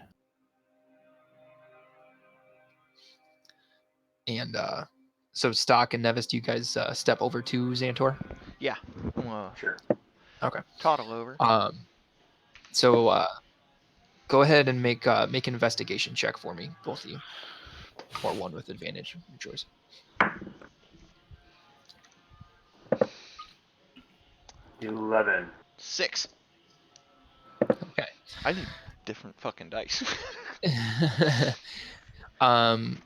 And so Stock and Nevis, do you guys step over to Xantor? Yeah. Sure. Okay. Toddle over. So go ahead and make an investigation check for me, both of you, or one with advantage, your choice. 11. 6. Okay. I need different fucking dice.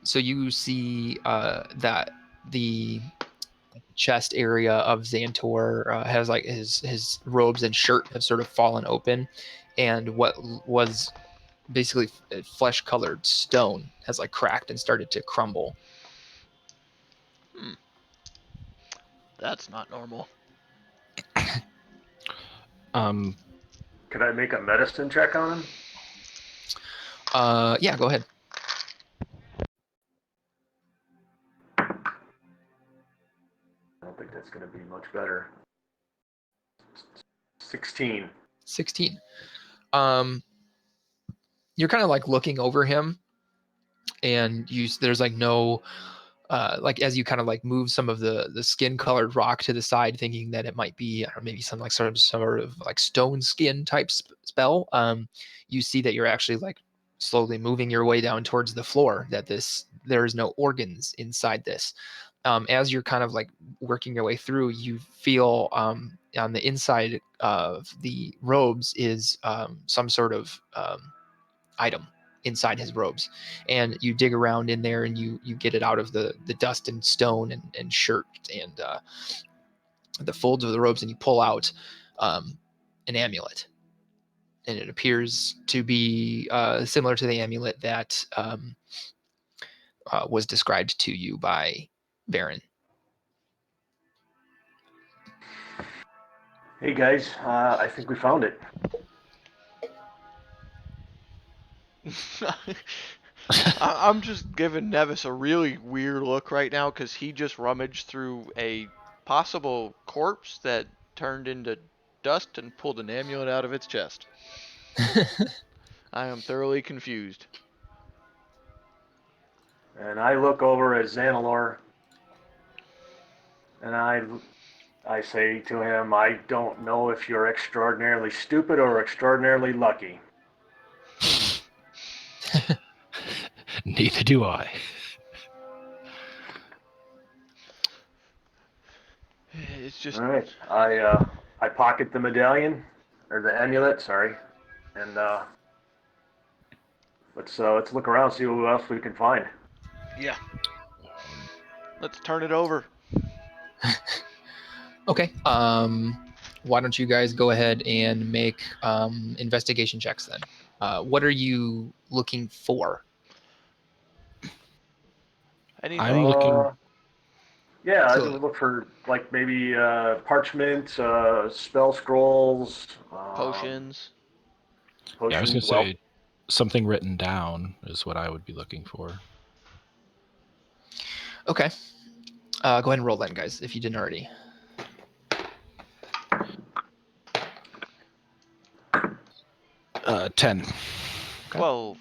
So you see that the chest area of Xantor has like his robes and shirt have sort of fallen open, and what was basically flesh colored stone has like cracked and started to crumble. That's not normal. Could I make a medicine check on him? Yeah, go ahead. I don't think that's going to be much better. 16. 16. You're kind of like looking over him, and there's like no like as you kind of like move some of the skin colored rock to the side, thinking that it might be maybe some like sort of like stone skin type spell. You see that you're actually like slowly moving your way down towards the floor, that there is no organs inside this. As you're kind of like working your way through, you feel on the inside of the robes is some sort of item inside his robes, and you dig around in there and you get it out of the dust and stone and shirt and the folds of the robes, and you pull out an amulet, and it appears to be similar to the amulet that was described to you by Baron. Hey guys, I think we found it. I'm just giving Nevis a really weird look right now because he just rummaged through a possible corpse that turned into dust and pulled an amulet out of its chest. I am thoroughly confused. And I look over at Xanalor, and I say to him, I don't know if you're extraordinarily stupid or extraordinarily lucky. Neither do I. It's just All right, I pocket the medallion or the amulet, sorry, and let's look around, see who else we can find. Yeah. let's turn it over. Okay. Why don't you guys go ahead and make investigation checks then? What are you looking for? Anything? I'm looking. Yeah, I So, would look for like maybe parchment, spell scrolls, Potions. Yeah, I was gonna potions. Well, say something written down is what I would be looking for. okay. Go ahead and roll then, guys, if you didn't already. 10. 12.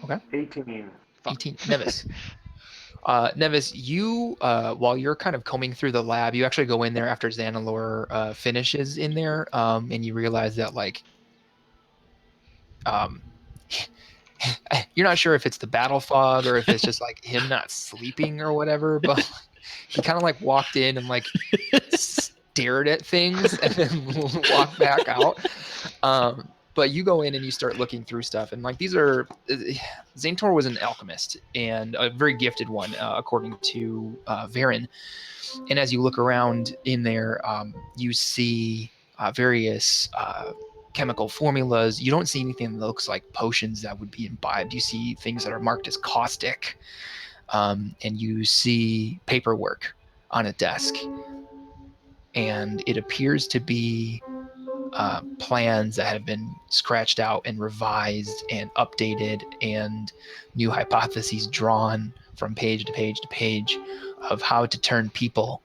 Okay. 18. Fuck. 18. Nevis. Nevis, you, while you're kind of combing through the lab, you actually go in there after Xanalor finishes in there, and you realize that, like, you're not sure if it's the battle fog or if it's just like him not sleeping or whatever, but he kind of like walked in and like stared at things and then walked back out. But you go in and you start looking through stuff, and like these are Xantor was an alchemist and a very gifted one, according to Varen. And as you look around in there, you see various chemical formulas. You don't see anything that looks like potions that would be imbibed. You see things that are marked as caustic, and you see paperwork on a desk. And it appears to be plans that have been scratched out and revised and updated, and new hypotheses drawn from page to page to page of how to turn people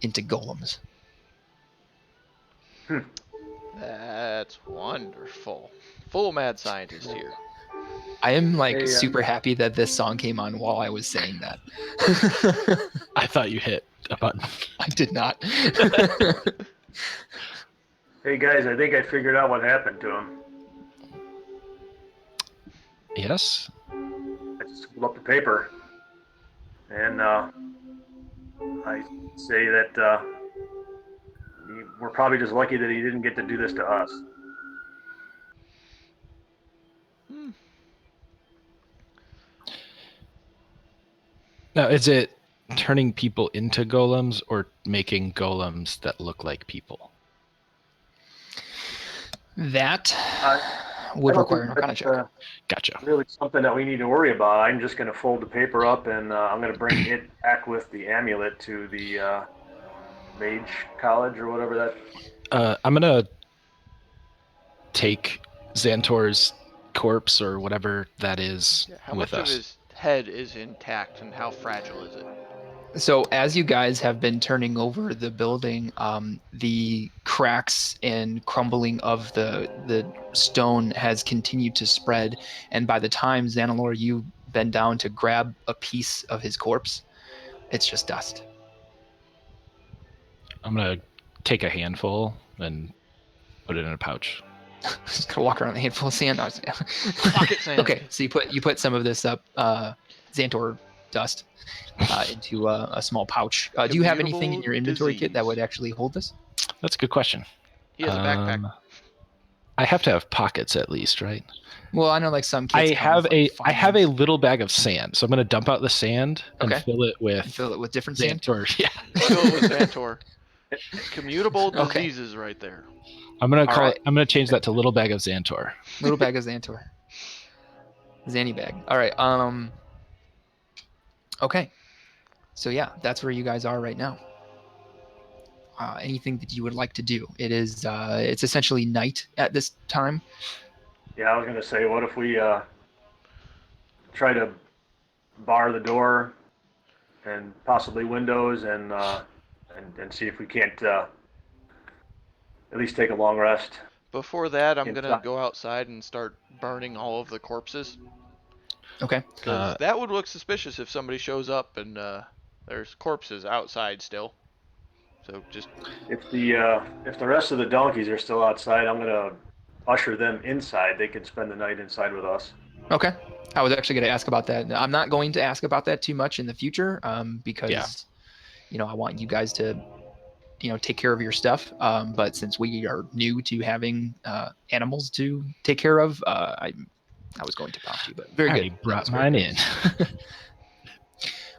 into golems. That's wonderful. Full mad scientist here. I am like Hey, super happy that this song came on while I was saying that. I thought you hit a button. I did not. Hey guys, I think I figured out what happened to him. Yes? I just pulled up the paper, and I say that we're probably just lucky that he didn't get to do this to us. Now, is it turning people into golems or making golems that look like people? That I would don't require think an Arcana that's check. Gotcha. really something that we need to worry about. I'm just going to fold the paper up, and I'm going to bring it back with the amulet to the mage college or whatever that. I'm gonna take Xantor's corpse or whatever that is How with much of us. his head is intact and how fragile is it? So as you guys have been turning over the building, the cracks and crumbling of the stone has continued to spread. And by the time Xanalor, you bend down to grab a piece of his corpse, it's just dust. I'm gonna take a handful and put it in a pouch. Just gonna walk around with a handful of sand. Pocket sand. Okay, so you put some of this up, Xantor dust, into a small pouch. Do you have anything in your inventory kit that would actually hold this? That's a good question. He has a backpack. I have to have pockets at least, right? Well, I know like some I kits come have with, like, I have a fines. little bag of sand, so I'm gonna dump out the sand and Okay. fill it with Fill it with different sand. Xantor. Yeah, Fill it with Xantor. Commutable Okay. diseases right there. I'm gonna All right. I'm gonna change that to little bag of Xantor. Little bag of Xantor. Zanny bag. All right. Okay. So yeah, that's where you guys are right now. Anything that you would like to do? It is. It's essentially night at this time. Yeah, I was going to say, what if we try to bar the door and possibly windows and see if we can't at least take a long rest. Before that, I'm gonna Inside. go outside and start burning all of the corpses. Okay. Because that would look suspicious if somebody shows up and there's corpses outside still. So just If the rest of the donkeys are still outside, I'm gonna usher them inside. They can spend the night inside with us. Okay. I was actually going to ask about that. I'm not going to ask about that too much in the future, because I want you guys to take care of your stuff. But since we are new to having animals to take care of, I was going to prompt you, but very I good. already That brought was very mine good. in.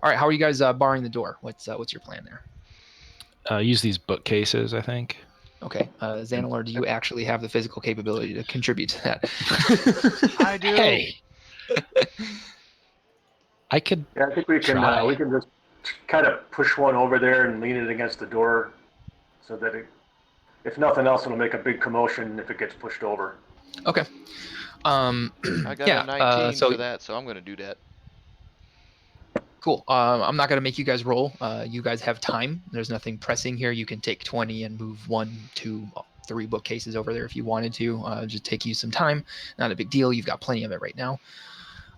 All right, how are you guys barring the door? What's your plan there? Use these bookcases, I think. Okay, Xanilor, do you actually have the physical capability to contribute to that? I do. Hey, I could Yeah, I think we try. can just kind of push one over there and lean it against the door, so that if nothing else, it'll make a big commotion if it gets pushed over. Okay. I got Yeah. a 19 So for that, so I'm gonna do that. cool. I'm not gonna make you guys roll. You guys have time. There's nothing pressing here. You can take 20 and move 1, 2, 3 bookcases over there if you wanted to. Just take you some time. Not a big deal. You've got plenty of it right now.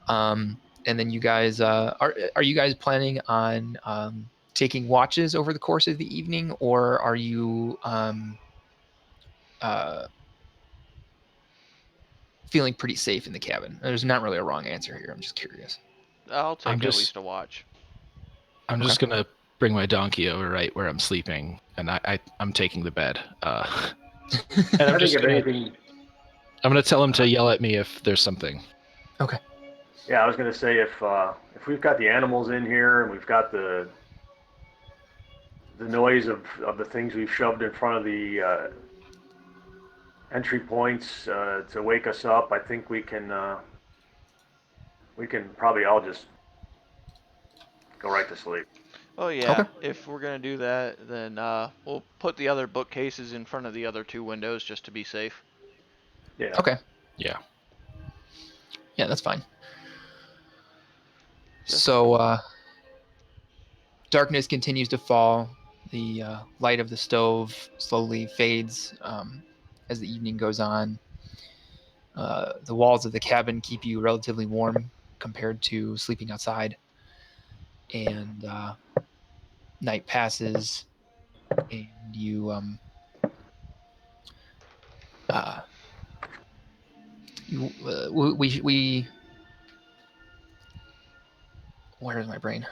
And then you guys are you guys planning on taking watches over the course of the evening, or are you feeling pretty safe in the cabin? There's not really a wrong answer here. I'm just curious. I'll I'm take at just least a watch. I'm just gonna bring my donkey over right where I'm sleeping, and I'm taking the bed. And I think if anything, I'm gonna tell him to yell at me if there's something. Okay. yeah, I was gonna say if we've got the animals in here and we've got the noise of the things we've shoved in front of the entry points to wake us up, I think we can probably all just go right to sleep. Oh yeah, Okay. if we're gonna do that, then we'll put the other bookcases in front of the other 2 windows just to be safe. Yeah. Okay. Yeah. Yeah, that's fine. Just So darkness continues to fall. The light of the stove slowly fades as the evening goes on. The walls of the cabin keep you relatively warm compared to sleeping outside. And night passes, and uh, we where's my brain?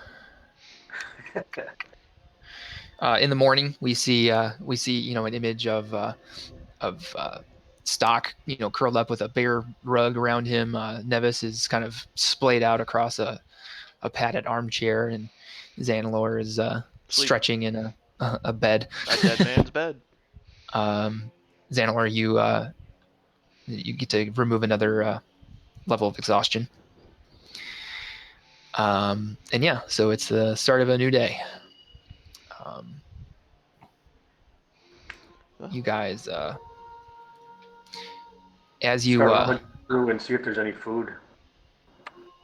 In the morning, we see an image of Stock, curled up with a bear rug around him. Nevis is kind of splayed out across a padded armchair, and Xanilor is Sleep. stretching in a bed. A dead man's bed. Xanilor, you get to remove another level of exhaustion. And yeah, so it's the start of a new day. You guys, as you Start rummaging through and see if there's any food.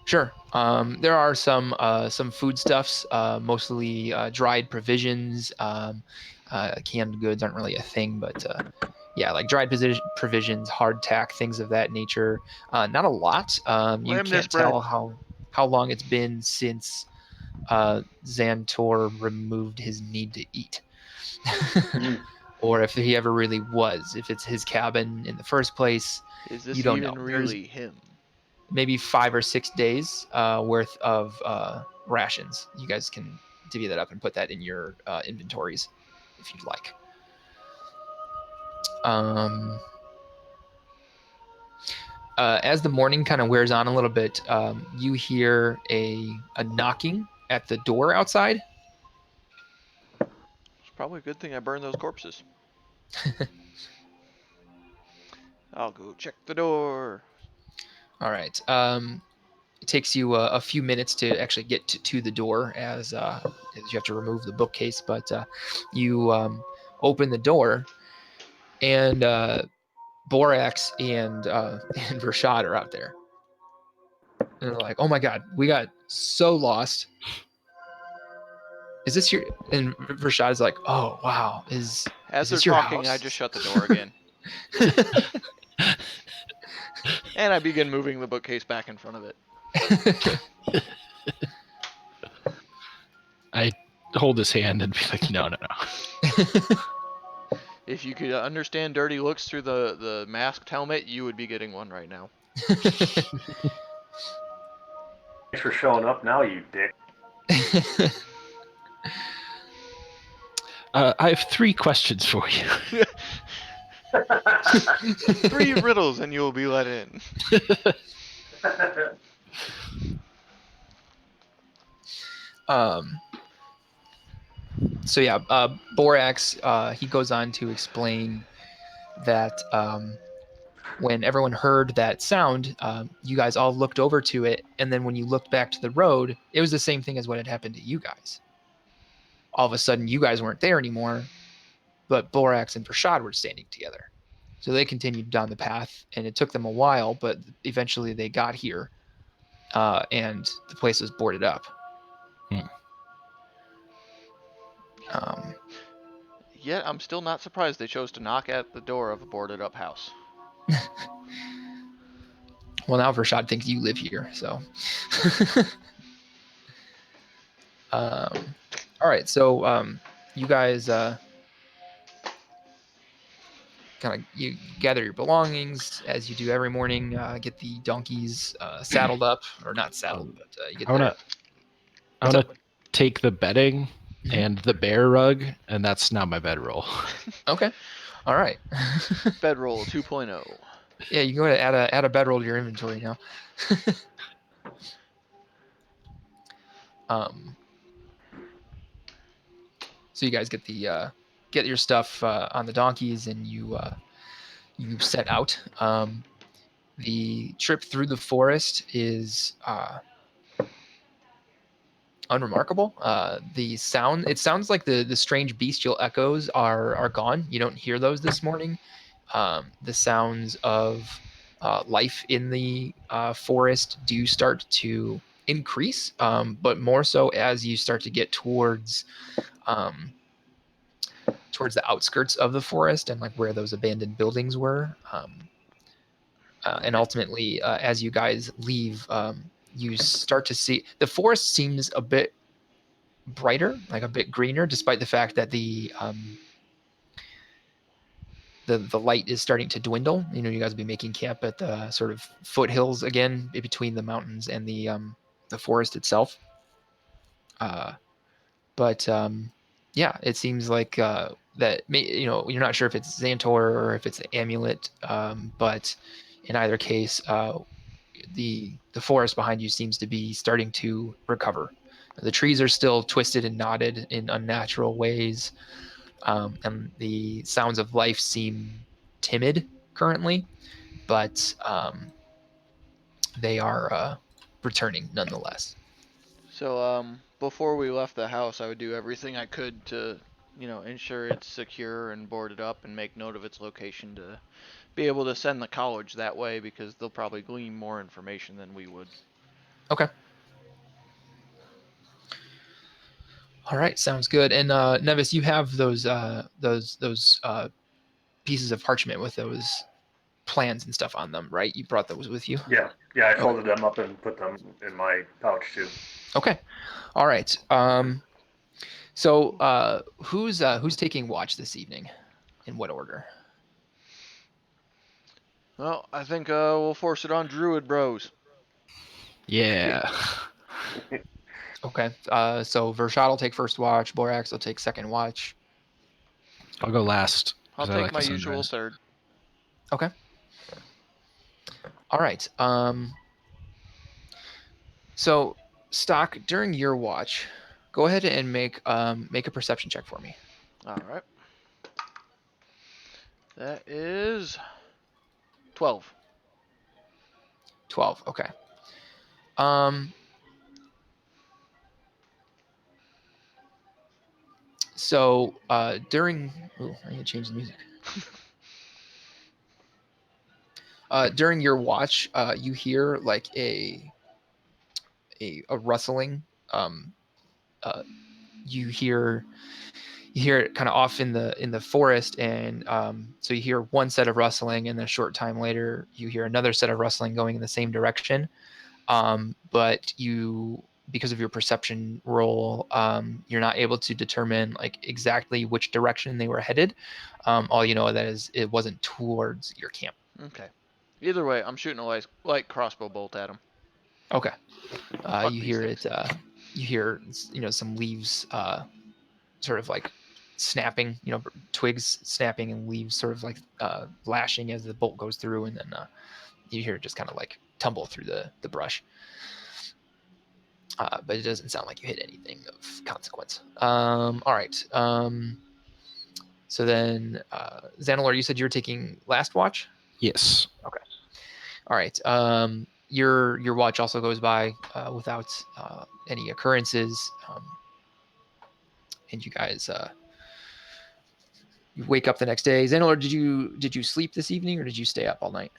Sure. There are some foodstuffs, mostly dried provisions. Canned goods aren't really a thing, but yeah, like dried provisions, hardtack, things of that nature. Not a lot. You Lamb this can't tell bread. how long it's been since Xantor removed his need to eat. Or if he ever really was. If it's his cabin in the first place, Is you this don't know. even There's really him? maybe 5 or 6 days worth of rations. You guys can divvy that up and put that in your inventories if you'd like. As the morning kind of wears on a little bit, you hear a knocking at the door outside. It's probably a good thing I burned those corpses. I'll go check the door. All right. It takes you a few minutes to actually get to the door as you have to remove the bookcase, but you open the door, and Borax and and Rashad are out there. And they're like, "Oh my god, we got so lost." is this your? And Rashad's like, oh wow, is As they're this your talking, I house? just shut the door again. And I begin moving the bookcase back in front of it. I hold his hand and be like, no. If you could understand dirty looks through the masked helmet, you would be getting one right now. Thanks for showing up now, you dick. I have 3 questions for you. 3 riddles and you'll be let in. So yeah, Borax, he goes on to explain that when everyone heard that sound, you guys all looked over to it, and then when you looked back to the road, it was the same thing as what had happened to you guys. All of a sudden, you guys weren't there anymore, but Borax and Prashad were standing together. So they continued down the path, and it took them a while, but eventually they got here, and the place was boarded up. Yet I'm still not surprised they chose to knock at the door of a boarded up house. Well, now Prashad thinks you live here, so. All right, so you guys kind of you gather your belongings as you do every morning. Get the donkeys saddled up, or not saddled, but you get I wanna take the bedding and the bear rug, and that's now my bedroll. Okay, all right. Bedroll 2.0. Yeah, you can go ahead and add a bedroll to your inventory now. So you guys get the get your stuff on the donkeys, and you set out. The trip through the forest is unremarkable. The sound, it sounds like the strange bestial echoes are gone. You don't hear those this morning. The sounds of life in the forest do start to increase, but more so as you start to get towards the outskirts of the forest and like where those abandoned buildings were. And ultimately, as you guys leave, you start to see the forest seems a bit brighter, like a bit greener, despite the fact that the light is starting to dwindle. You know, you guys will be making camp at the sort of foothills again, between the mountains and the forest itself. But yeah, it seems like that. You're not sure if it's Xantor or if it's an amulet, but in either case, the forest behind you seems to be starting to recover. The trees are still twisted and knotted in unnatural ways, and the sounds of life seem timid currently, but they are returning nonetheless. So, before we left the house, I would do everything I could to, ensure it's secure and boarded up and make note of its location to be able to send the college that way because they'll probably glean more information than we would. Okay. All right, sounds good. And Nevis, you have those pieces of parchment with those plans and stuff on them, right? You brought those with you. Yeah, I folded them up and put them in my pouch too. Okay. All right. So who's taking watch this evening? In what order? Well, I think we'll force it on Druid Bros. Yeah. Okay. So Vershad will take first watch. Borax will take second watch. I'll go last. I'll 'cause I take like my the usual sunrise. third. Okay. All right. So Stock, during your watch, go ahead and make a perception check for me. All right. That is 12. 12. Okay. So during, I need to change the music. During your watch, you hear like a rustling. you hear it kind of off in the forest, and so you hear one set of rustling, and then a short time later you hear another set of rustling going in the same direction. But you, because of your perception roll, you're not able to determine like exactly which direction they were headed. All you know that is it wasn't towards your camp. Okay. Either way, I'm shooting a light crossbow bolt at him. Okay. Fuck You these hear things. it. You hear some leaves sort of like snapping. Twigs snapping and leaves sort of like lashing as the bolt goes through, and then you hear it just kind of like tumble through the brush. But it doesn't sound like you hit anything of consequence. All right. So then, Xanalor, you said you were taking last watch? Yes. Okay. All right. Your watch also goes by without any occurrences, and you guys you wake up the next day. Xanalor, did you sleep this evening, or did you stay up all night?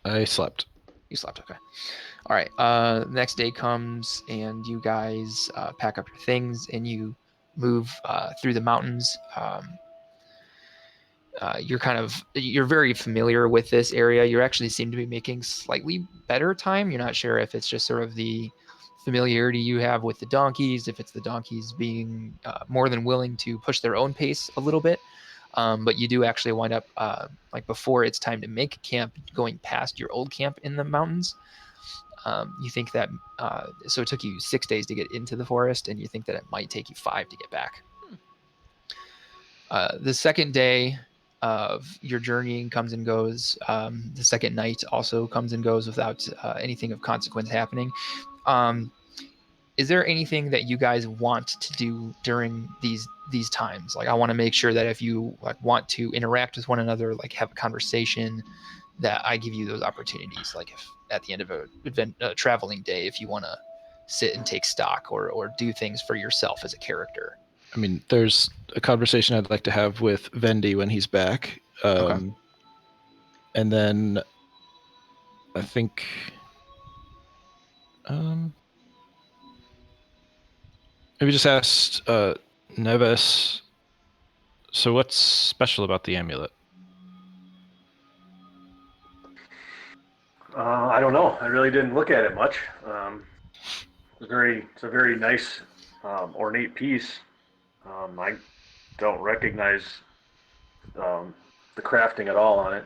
I slept. You slept. Okay. All right. Next day comes, and you guys pack up your things, and you move through the mountains. You're very familiar with this area. You actually seem to be making slightly better time. You're not sure if it's just sort of the familiarity you have with the donkeys, if it's the donkeys being more than willing to push their own pace a little bit. But you do actually wind up, like before it's time to make camp, going past your old camp in the mountains. You think that, so it took you 6 days to get into the forest, and you think that it might take you 5 to get back. The second day of your journeying comes and goes. The second night also comes and goes without anything of consequence happening. Is there anything that you guys want to do during these times? Like, I want to make sure that if you like want to interact with one another, like have a conversation, that I give you those opportunities. Like, if at the end of a traveling day, if you want to sit and take stock or do things for yourself as a character. I mean, there's a conversation I'd like to have with Vendi when he's back. Okay. And then I think maybe just asked Neves. So what's special about the amulet? I don't know. I really didn't look at it much. It's a very nice, ornate piece. I don't recognize the crafting at all on it.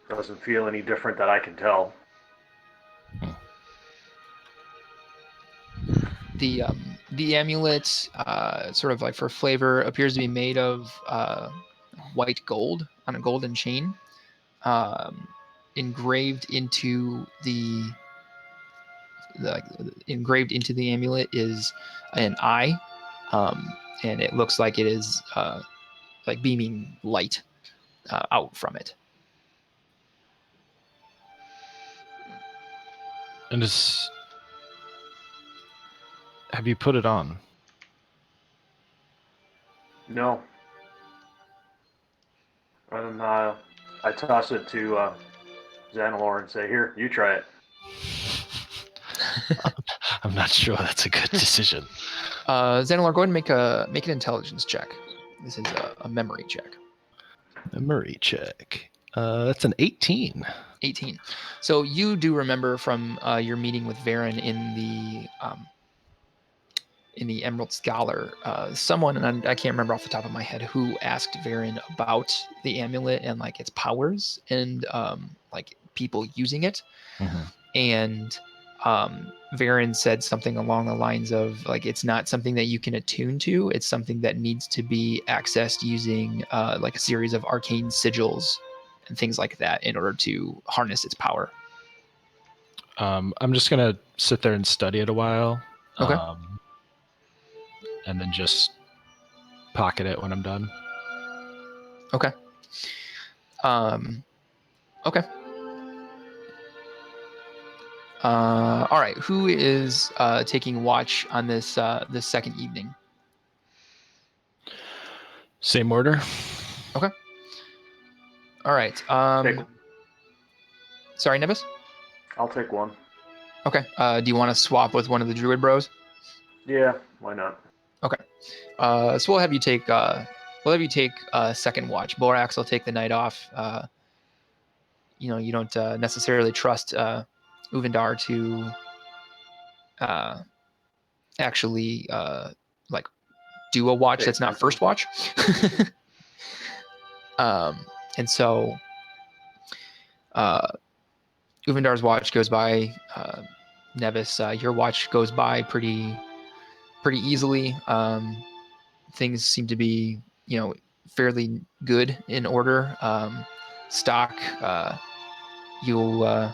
Doesn't feel any different that I can tell. The amulet, sort of like for flavor, appears to be made of white gold on a golden chain. Engraved into the amulet is an eye, and it looks like it is like beaming light out from it. And have you put it on? No. And I toss it to Xanalor and say, "Here, you try it." I'm not sure that's a good decision. Xanalor, go ahead and make an intelligence check. This is a memory check. Memory check. That's an 18. 18. So you do remember from your meeting with Varen in the Emerald Scholar, someone, and I can't remember off the top of my head, who asked Varen about the amulet and like its powers and like people using it. Mm-hmm. And Varen said something along the lines of like, it's not something that you can attune to. It's something that needs to be accessed using like a series of arcane sigils and things like that in order to harness its power. I'm just going to sit there and study it a while. Okay. And then just pocket it when I'm done. Okay. Okay. All right. Who is taking watch on this second evening? Same order. Okay. All right. Sorry, Nebus? I'll take one. Okay. Do you want to swap with one of the druid bros? Yeah, why not? Okay. So we'll have you take second watch. Borax will take the night off. You don't necessarily trust Uvendar to actually like do a watch that's not first watch. And so Uvendar's watch goes by. Nevis, your watch goes by pretty easily. Things seem to be, fairly good in order. Stock, you'll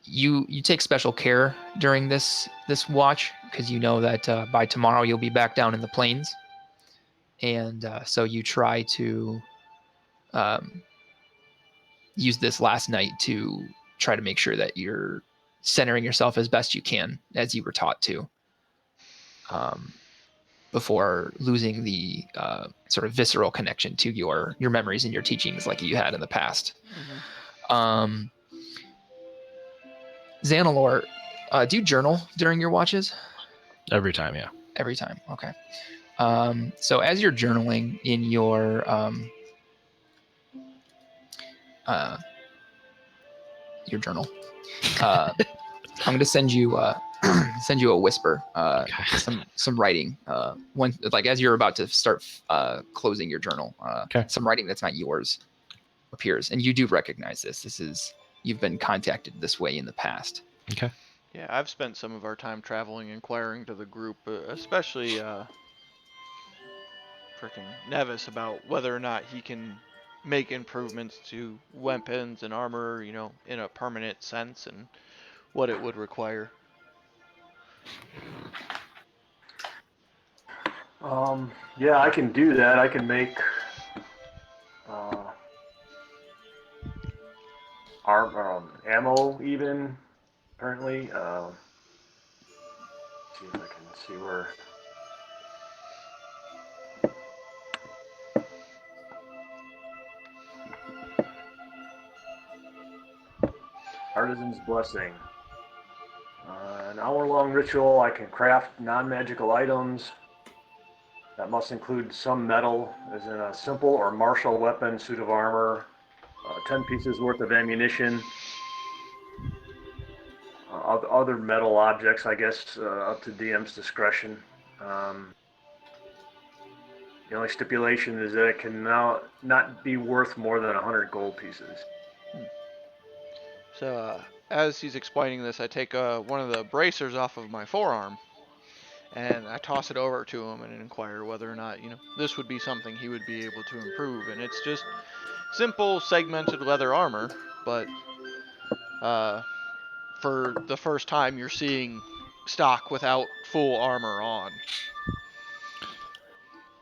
you take special care during this watch because you know that by tomorrow you'll be back down in the plains, and so you try to use this last night to try to make sure that you're centering yourself as best you can as you were taught to, before losing the sort of visceral connection to your memories and your teachings like you had in the past. Mm-hmm. Xanalor, do you journal during your watches? Every time, yeah. Every time, okay. So as you're journaling in your journal, I'm going to send you a whisper, Okay. some writing. When like as you're about to start closing your journal, Okay. some writing that's not yours appears, and you do recognize this. This is you've been contacted this way in the past. Okay. Yeah, I've spent some of our time traveling, inquiring to the group, especially frickin' Nevis, about whether or not he can make improvements to weapons and armor, in a permanent sense, and what it would require. Yeah, I can do that. I can make ammo even, apparently. See if I can see where. Artisan's Blessing. An hour-long ritual. I can craft non-magical items. That must include some metal, as in a simple or martial weapon, suit of armor, 10 pieces worth of ammunition, other metal objects, I guess, up to DM's discretion. The only stipulation is that it can now not be worth more than 100 gold pieces. So, as he's explaining this, I take one of the bracers off of my forearm, and I toss it over to him and inquire whether or not, this would be something he would be able to improve. And it's just simple segmented leather armor, but for the first time you're seeing stock without full armor on.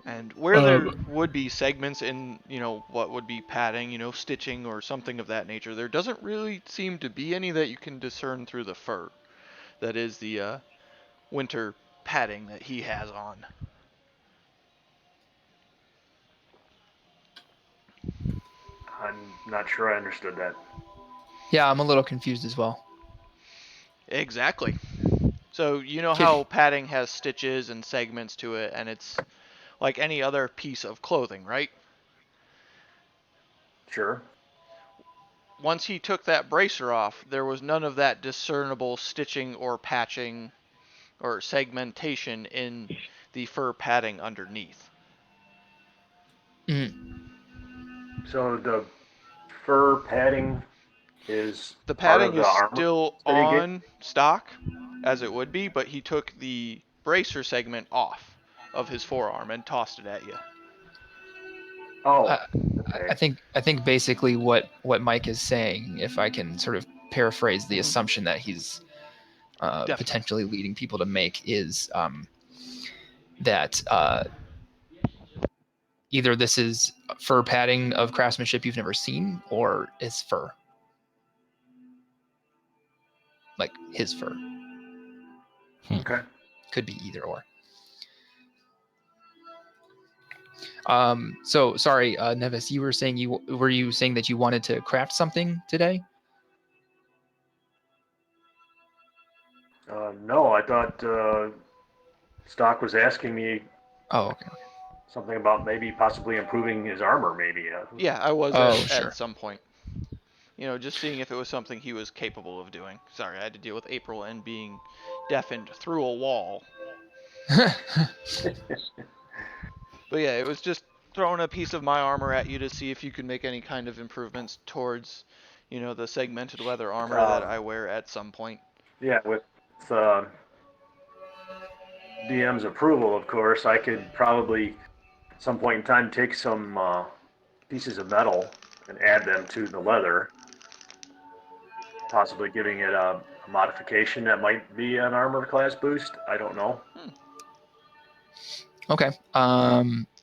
And where there would be segments in, what would be padding, stitching or something of that nature, there doesn't really seem to be any that you can discern through the fur. That is the winter padding that he has on. I'm not sure I understood that. Yeah, I'm a little confused as well. Exactly. So you know how padding has stitches and segments to it, and it's like any other piece of clothing, right? Sure. Once he took that bracer off, there was none of that discernible stitching or patching or segmentation in the fur padding underneath. So the fur padding is The part padding of the is armor still that he get? on stock, as it would be, but he took the bracer segment off of his forearm and tossed it at you. Oh, I okay. think basically what Mike is saying, if I can sort of paraphrase the Mhm. assumption that he's Definitely. potentially leading people to make, is that either this is fur padding of craftsmanship you've never seen, or is fur, like his fur. Okay. Could be either or. So sorry, Nevis, you were saying that you wanted to craft something today? No, thought Stock was asking me Oh, okay. something about maybe possibly improving his armor, maybe. Yeah, I was Oh, at sure. some point. Just seeing if it was something he was capable of doing. Sorry, I had to deal with April and being deafened through a wall. But yeah, it was just throwing a piece of my armor at you to see if you could make any kind of improvements towards, the segmented leather armor that I wear at some point. Yeah, with DM's approval, of course, I could probably at some point in time take some pieces of metal and add them to the leather, possibly giving it a modification that might be an armor class boost. I don't know. Okay.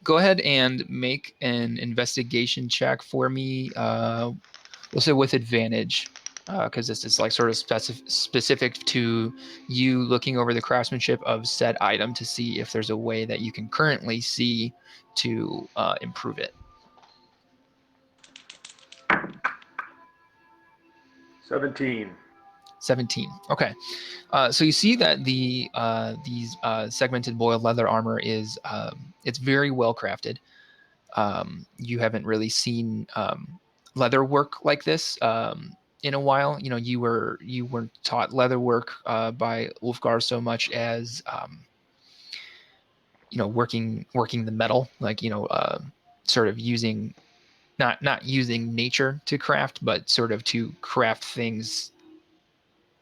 Go ahead and make an investigation check for me. We'll say with advantage, because this is like sort of specific to you looking over the craftsmanship of said item to see if there's a way that you can currently see to improve it. 17. 17. Okay. So you see that these segmented boiled leather armor is it's very well crafted. You haven't really seen leather work like this in a while. You weren't taught leather work by Ulfgar so much as working the metal, like sort of using not using nature to craft, but sort of to craft things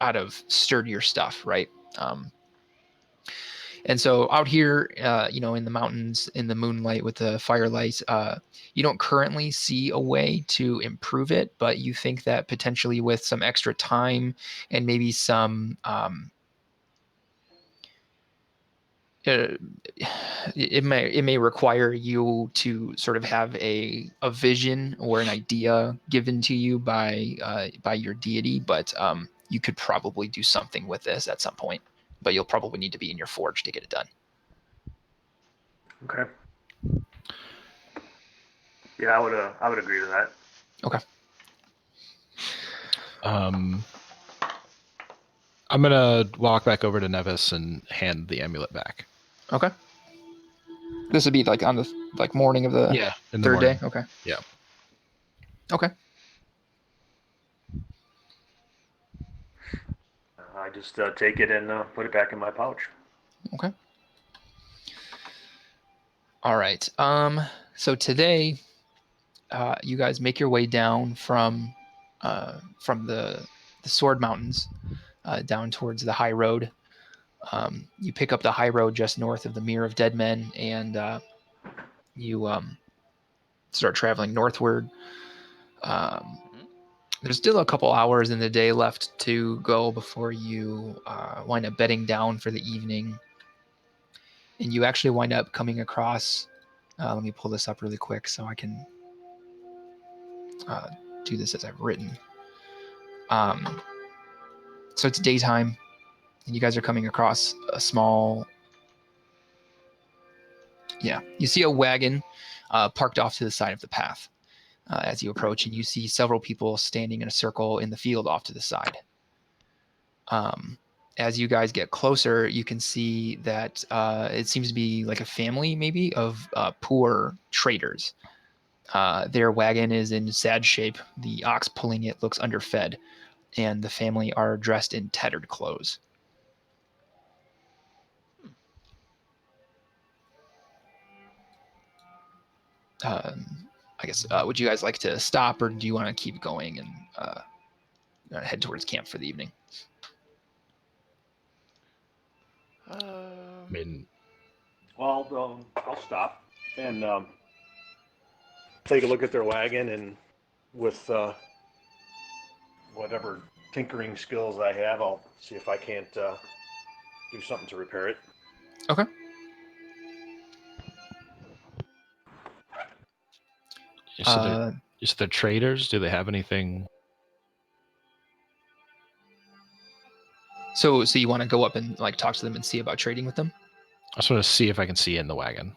out of sturdier stuff, right? And so out here, in the mountains, in the moonlight with the firelight, you don't currently see a way to improve it, but you think that potentially with some extra time and maybe some, it may require you to sort of have a vision or an idea given to you by your deity, but you could probably do something with this at some point. But you'll probably need to be in your forge to get it done. Okay. Yeah, I would agree to that. Okay. I'm gonna walk back over to Nevis and hand the amulet back. Okay. This would be like on the morning of the in the third morning. day. Okay. Yeah. Okay. I just take it and put it back in my pouch. Okay. All right. So today, you guys make your way down from the Sword Mountains down towards the high road. You pick up the high road just north of the Mere of Dead Men, and you start traveling northward. There's still a couple hours in the day left to go before you wind up bedding down for the evening. And you actually wind up coming across, let me pull this up really quick so I can do this as I've written. So it's daytime, and you guys are coming across a small, you see a wagon parked off to the side of the path as you approach, and you see several people standing in a circle in the field off to the side. As you guys get closer, you can see that it seems to be like a family maybe of poor traders. Their wagon is in sad shape. The ox pulling it looks underfed, and the family are dressed in tattered clothes. I guess, would you guys like to stop, or do you want to keep going and head towards camp for the evening? I mean, Well, I'll stop and take a look at their wagon, and with whatever tinkering skills I have, I'll see if I can't do something to repair it. Okay. so they're traders. Do they have anything? So you want to go up and talk to them and see about trading with them? I just want to see if I can see in the wagon.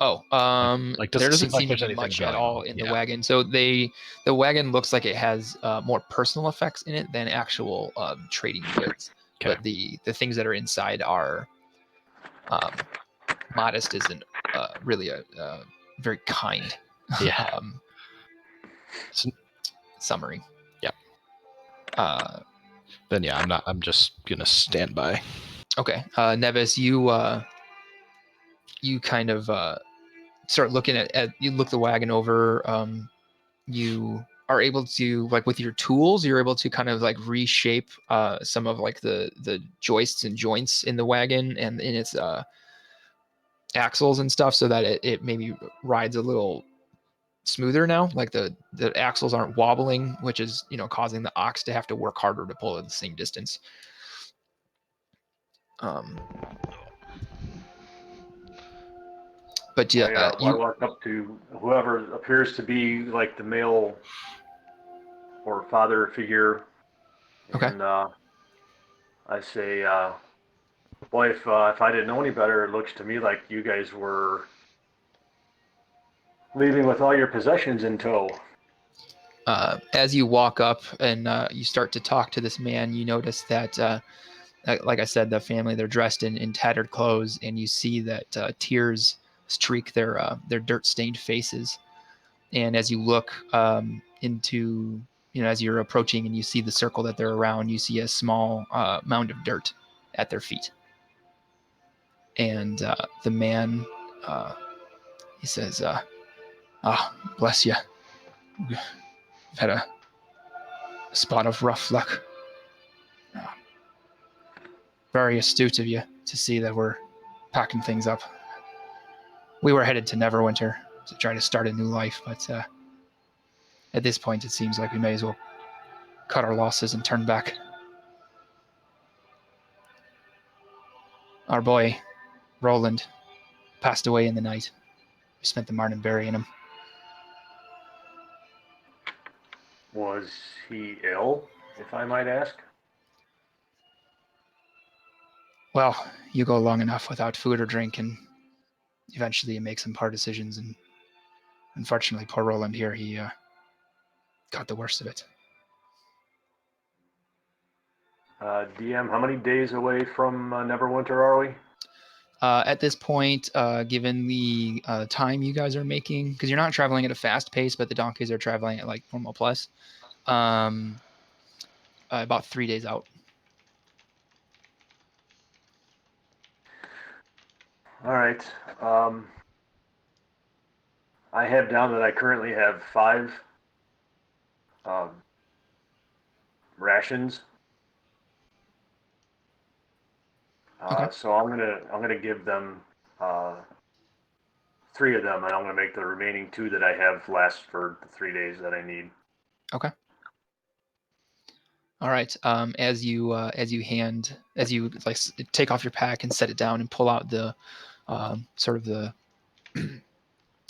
Oh, does there it doesn't seem to there's be anything much at going all on? in the wagon. So the wagon looks like it has more personal effects in it than actual trading goods. but the things that are inside are modest isn't really a very kind Yeah. summary. Yep. Uh, Then yeah, I'm just gonna stand by. okay, Nevis, you kind of start looking at you look the wagon over. You are able to, like, with your tools, you're able to kind of like reshape some of like the joists and joints in the wagon and in its axles and stuff, so that it maybe rides a little smoother now. Like the axles aren't wobbling, which is, you know, causing the ox to have to work harder to pull at the same distance. But yeah, I walk up to whoever appears to be like the male or father figure, Okay. and I say, "Boy, if I didn't know any better, it looks to me like you guys were leaving with all your possessions in tow." As you walk up and you start to talk to this man, you notice that, like I said, the family, they're dressed in tattered clothes, and you see that tears streak their dirt-stained faces. And as you look into, you know, as you're approaching and you see the circle that they're around, you see a small mound of dirt at their feet. And the man, he says, bless you. We've had a spot of rough luck. Very astute of you to see that we're packing things up. We were headed to Neverwinter to try to start a new life, but at this point it seems like we may as well cut our losses and turn back. Our boy, Roland, passed away in the night. We spent the morning burying him. Was he ill, if I might ask? Well, you go long enough without food or drink, and eventually you make some poor decisions, and unfortunately, poor Roland here, he got the worst of it. DM, how many days away from Neverwinter are we? At this point, given the time you guys are making, because you're not traveling at a fast pace, but the donkeys are traveling at like normal plus, about 3 days out. All right. I have down that I currently have 5 rations. Okay. So I'm gonna give them 3 of them, and I'm gonna make the remaining 2 that I have last for the 3 days that I need. Okay. All right. As you like take off your pack and set it down and pull out the sort of the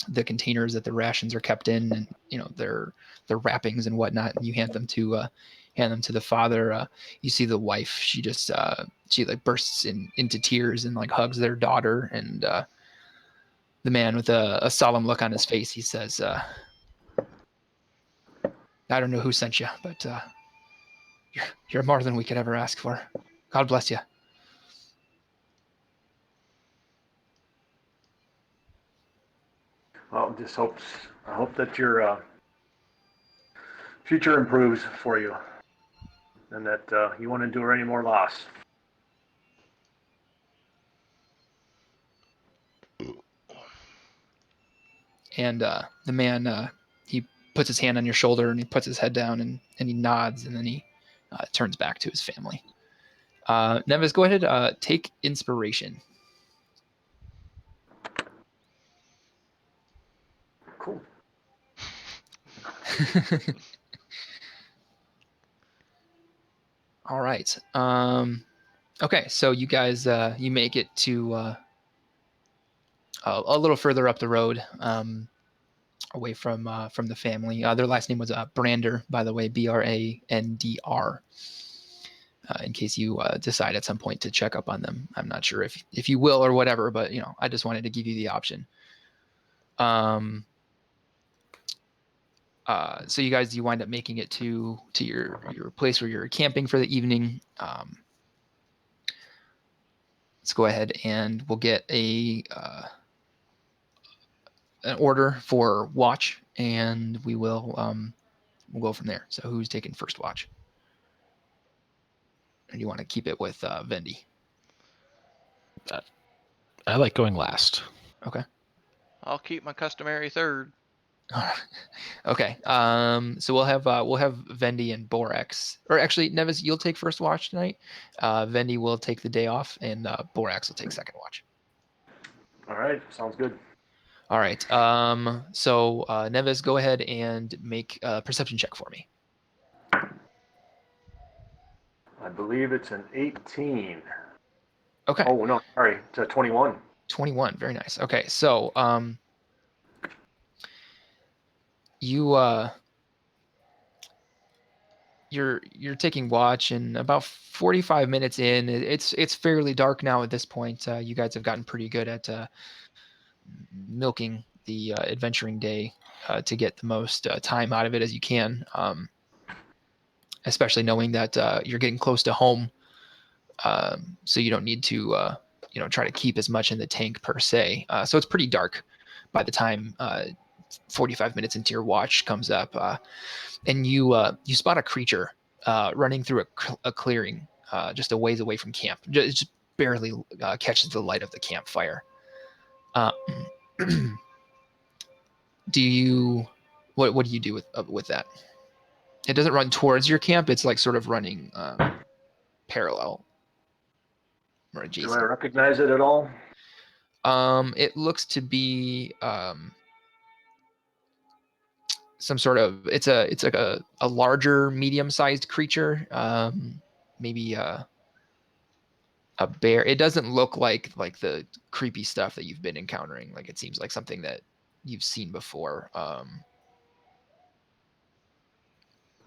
the containers that the rations are kept in, and you know their wrappings and whatnot, and you hand them to the father. You see the wife. She just she like bursts into tears and like hugs their daughter, and the man with a solemn look on his face, he says, "I don't know who sent you, but you're more than we could ever ask for. God bless you." Well, I hope that your future improves for you, and that you won't endure any more loss. And the man, he puts his hand on your shoulder and he puts his head down and he nods, and then he turns back to his family. Nevis, go ahead, take inspiration. Cool. All right. Okay, so you guys, you make it to a little further up the road, away from the family. Their last name was Brander, by the way, Brandr. In case you decide at some point to check up on them, I'm not sure if you will or whatever, but you know, I just wanted to give you the option. So you wind up making it to your place where you're camping for the evening. let's go ahead and we'll get an order for watch, and we'll go from there. So who's taking first watch? And you want to keep it with Vendy? I like going last. Okay. I'll keep my customary third. Okay. So we'll have Vendy and Borax, or actually Nevis, you'll take first watch tonight. Vendy will take the day off, and Borax will take second watch. All right, sounds good. All right. So Nevis, go ahead and make a perception check for me. I believe it's an 18. Okay. Oh no, sorry, it's a 21. 21. Very nice. Okay. So you're taking watch, and about 45 minutes in, it's fairly dark now at this point. You guys have gotten pretty good at milking the adventuring day to get the most time out of it as you can, especially knowing that you're getting close to home, so you don't need to try to keep as much in the tank per se. So it's pretty dark by the time 45 minutes into your watch comes up, and you spot a creature running through a clearing just a ways away from camp. Just barely catches the light of the campfire. Do you what do you do with that? It doesn't run towards your camp. It's like sort of running parallel or Do I adjacent. recognize it at all? It looks to be some sort of it's like a larger medium-sized creature, maybe a bear. It doesn't look like the creepy stuff that you've been encountering. Like, it seems like something that you've seen before.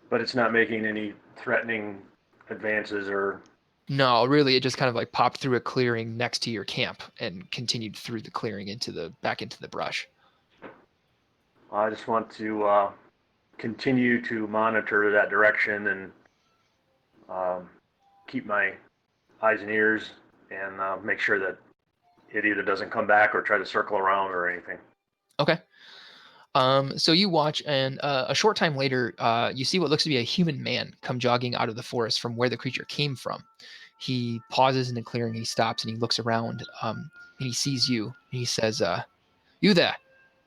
But it's not making any threatening advances or. No, really, it just kind of like popped through a clearing next to your camp and continued through the clearing back into the brush. I just want to continue to monitor that direction and keep my eyes and ears and make sure that it either doesn't come back or try to circle around or anything. Okay. So you watch, and a short time later, you see what looks to be a human man come jogging out of the forest from where the creature came from. He pauses in the clearing, he stops, and he looks around, and he sees you, and he says, "You there?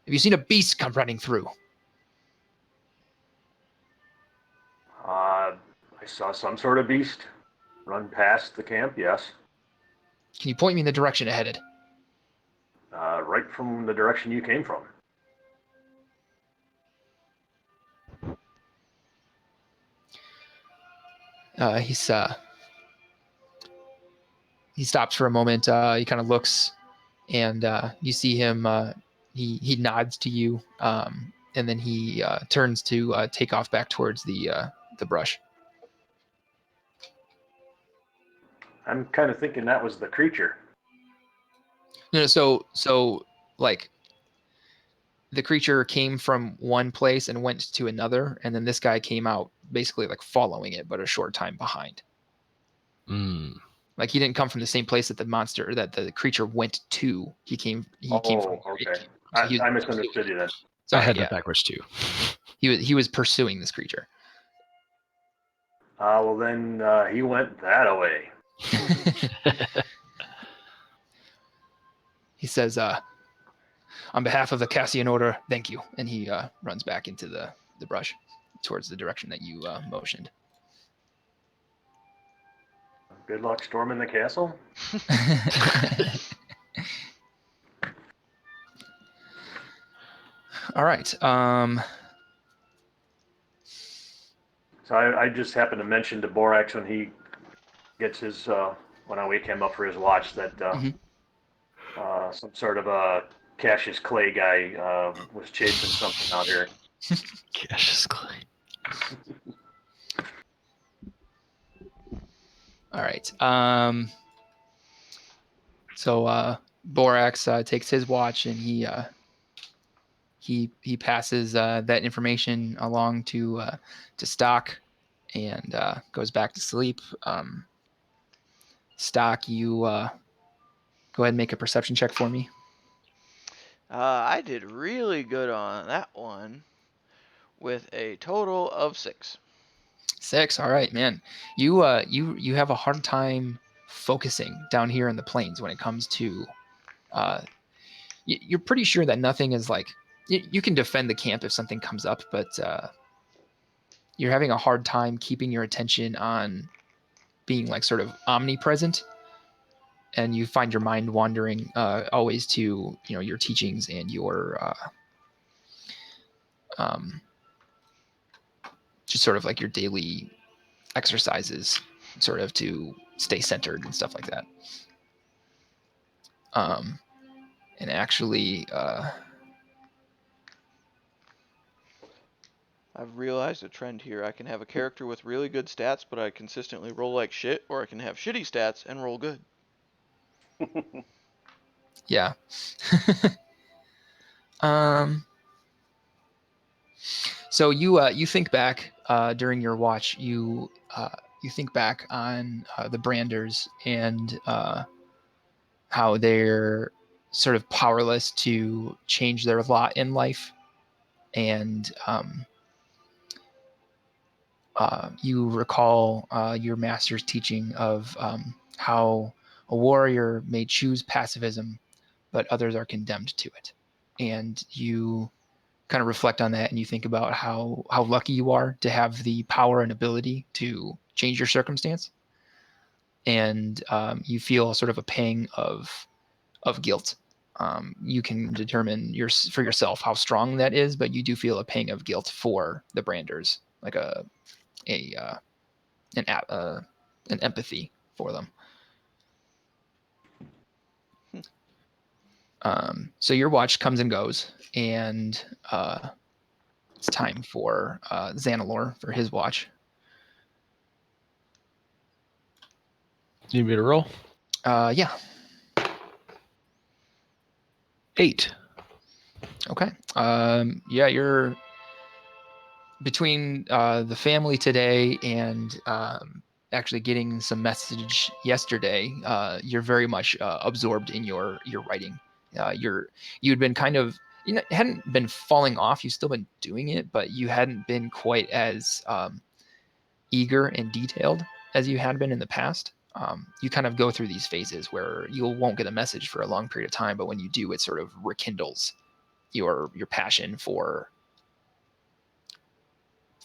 Have you seen a beast come running through?" I saw some sort of beast run past the camp, yes. Can you point me in the direction it headed? Right from the direction you came from. He stops for a moment. He kind of looks, and you see him. He nods to you, and then he turns to take off back towards the brush. I'm kind of thinking that was the creature. No, so like the creature came from one place and went to another, and then this guy came out basically like following it, but a short time behind. Like, he didn't come from the same place that the creature went to. He came from. Okay. So I misunderstood you then. Sorry, I had yeah. that backwards too. He was pursuing this creature. Well, then he went that away. He says, "On behalf of the Cassian Order, thank you," and he runs back into the brush towards the direction that you motioned. Good luck storming the castle. All right. So I just happened to mention to Borax when he gets his when I wake him up for his watch that some sort of a Cassius Clay guy was chasing something out here. Cassius Clay. All right. So Borax takes his watch, and he passes that information along to Stock, and goes back to sleep. Stock, you Go ahead and make a perception check for me. I did really good on that one with a total of 6. 6. All right, man. You have a hard time focusing down here in the plains when it comes to. You're pretty sure that nothing is like. You can defend the camp if something comes up, but you're having a hard time keeping your attention on being like sort of omnipresent, and you find your mind wandering always to your teachings and your just sort of like your daily exercises, sort of to stay centered and stuff like that. And actually, I've realized a trend here. I can have a character with really good stats, but I consistently roll like shit, or I can have shitty stats and roll good. yeah. So you think back during your watch. You think back on the Branders and how they're sort of powerless to change their lot in life, and you recall your master's teaching of how a warrior may choose pacifism, but others are condemned to it. And you kind of reflect on that, and you think about how lucky you are to have the power and ability to change your circumstance. And you feel sort of a pang of guilt. You can determine for yourself how strong that is, but you do feel a pang of guilt for the Branders, like an empathy for them. So your watch comes and goes, and it's time for Xanalor for his watch. Need me to roll? Yeah. 8. Okay. Yeah, you're between the family today and actually getting some message yesterday. You're very much absorbed in your writing. You had been kind of hadn't been falling off. You've still been doing it, but you hadn't been quite as eager and detailed as you had been in the past. You kind of go through these phases where you won't get a message for a long period of time, but when you do, it sort of rekindles your passion for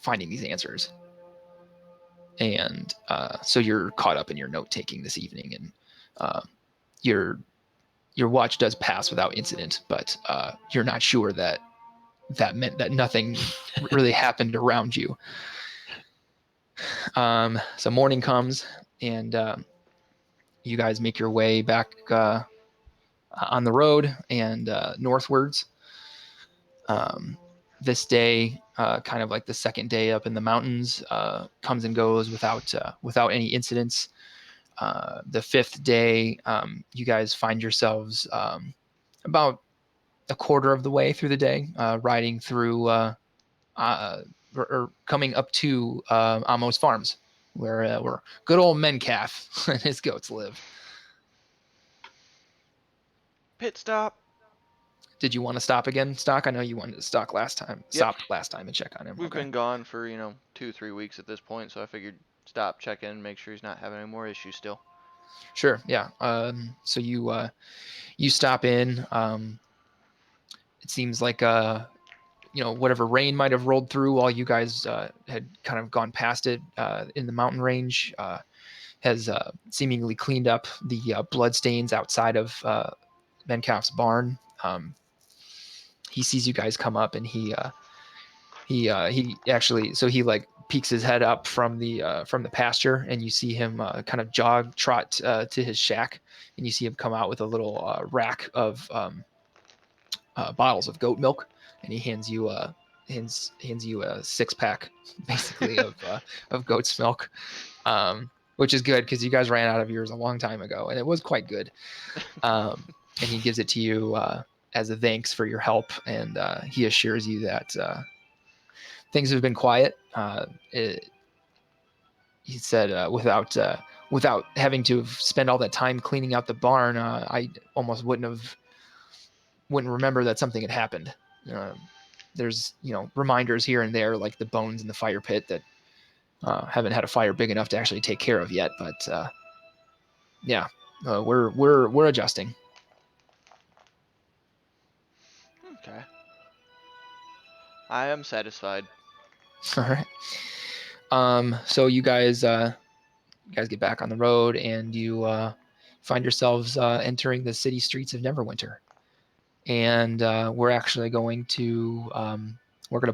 finding these answers. And so you're caught up in your note taking this evening, and your watch does pass without incident, but you're not sure that meant that nothing really happened around you. So morning comes, and you guys make your way back on the road and northwards. This day, kind of like the second day up in the mountains, comes and goes without any incidents. The fifth day, you guys find yourselves about a quarter of the way through the day, riding through or coming up to Amos Farms, where good old Mencalf and his goats live. Pit stop. Did you want to stop again, Stock? I know you wanted to stop last time and check on him. We've Okay. been gone for 2-3 weeks at this point, so I figured stop, check in, make sure he's not having any more issues still. Sure. Yeah. So you stop in. It seems like whatever rain might have rolled through while you guys had kind of gone past it in the mountain range has seemingly cleaned up the blood stains outside of Mencalf's barn. He sees you guys come up, and he actually, so he like peeks his head up from the pasture, and you see him kind of jog trot to his shack, and you see him come out with a little rack of bottles of goat milk, and he hands you a 6-pack basically of goat's milk, which is good because you guys ran out of yours a long time ago, and it was quite good. And he gives it to you as a thanks for your help, and he assures you that things have been quiet. He said without without having to spend all that time cleaning out the barn, I almost wouldn't remember that something had happened. There's reminders here and there, like the bones in the fire pit that haven't had a fire big enough to actually take care of yet. But yeah, we're adjusting. Okay. I am satisfied. All right. So you guys get back on the road, and you find yourselves entering the city streets of Neverwinter. And we're actually going to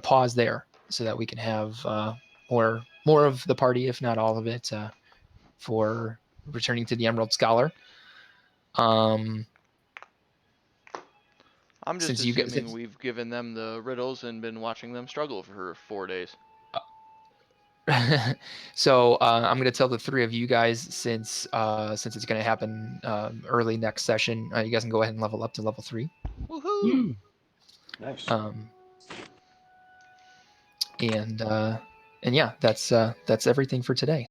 pause there so that we can have more of the party, if not all of it, for returning to the Emerald Scholar. I'm just Since you assuming guys, we've given them the riddles and been watching them struggle for 4 days. so I'm going to tell the three of you guys, since it's going to happen early next session, you guys can go ahead and level up to level 3. Woohoo! Nice. And yeah, that's everything for today.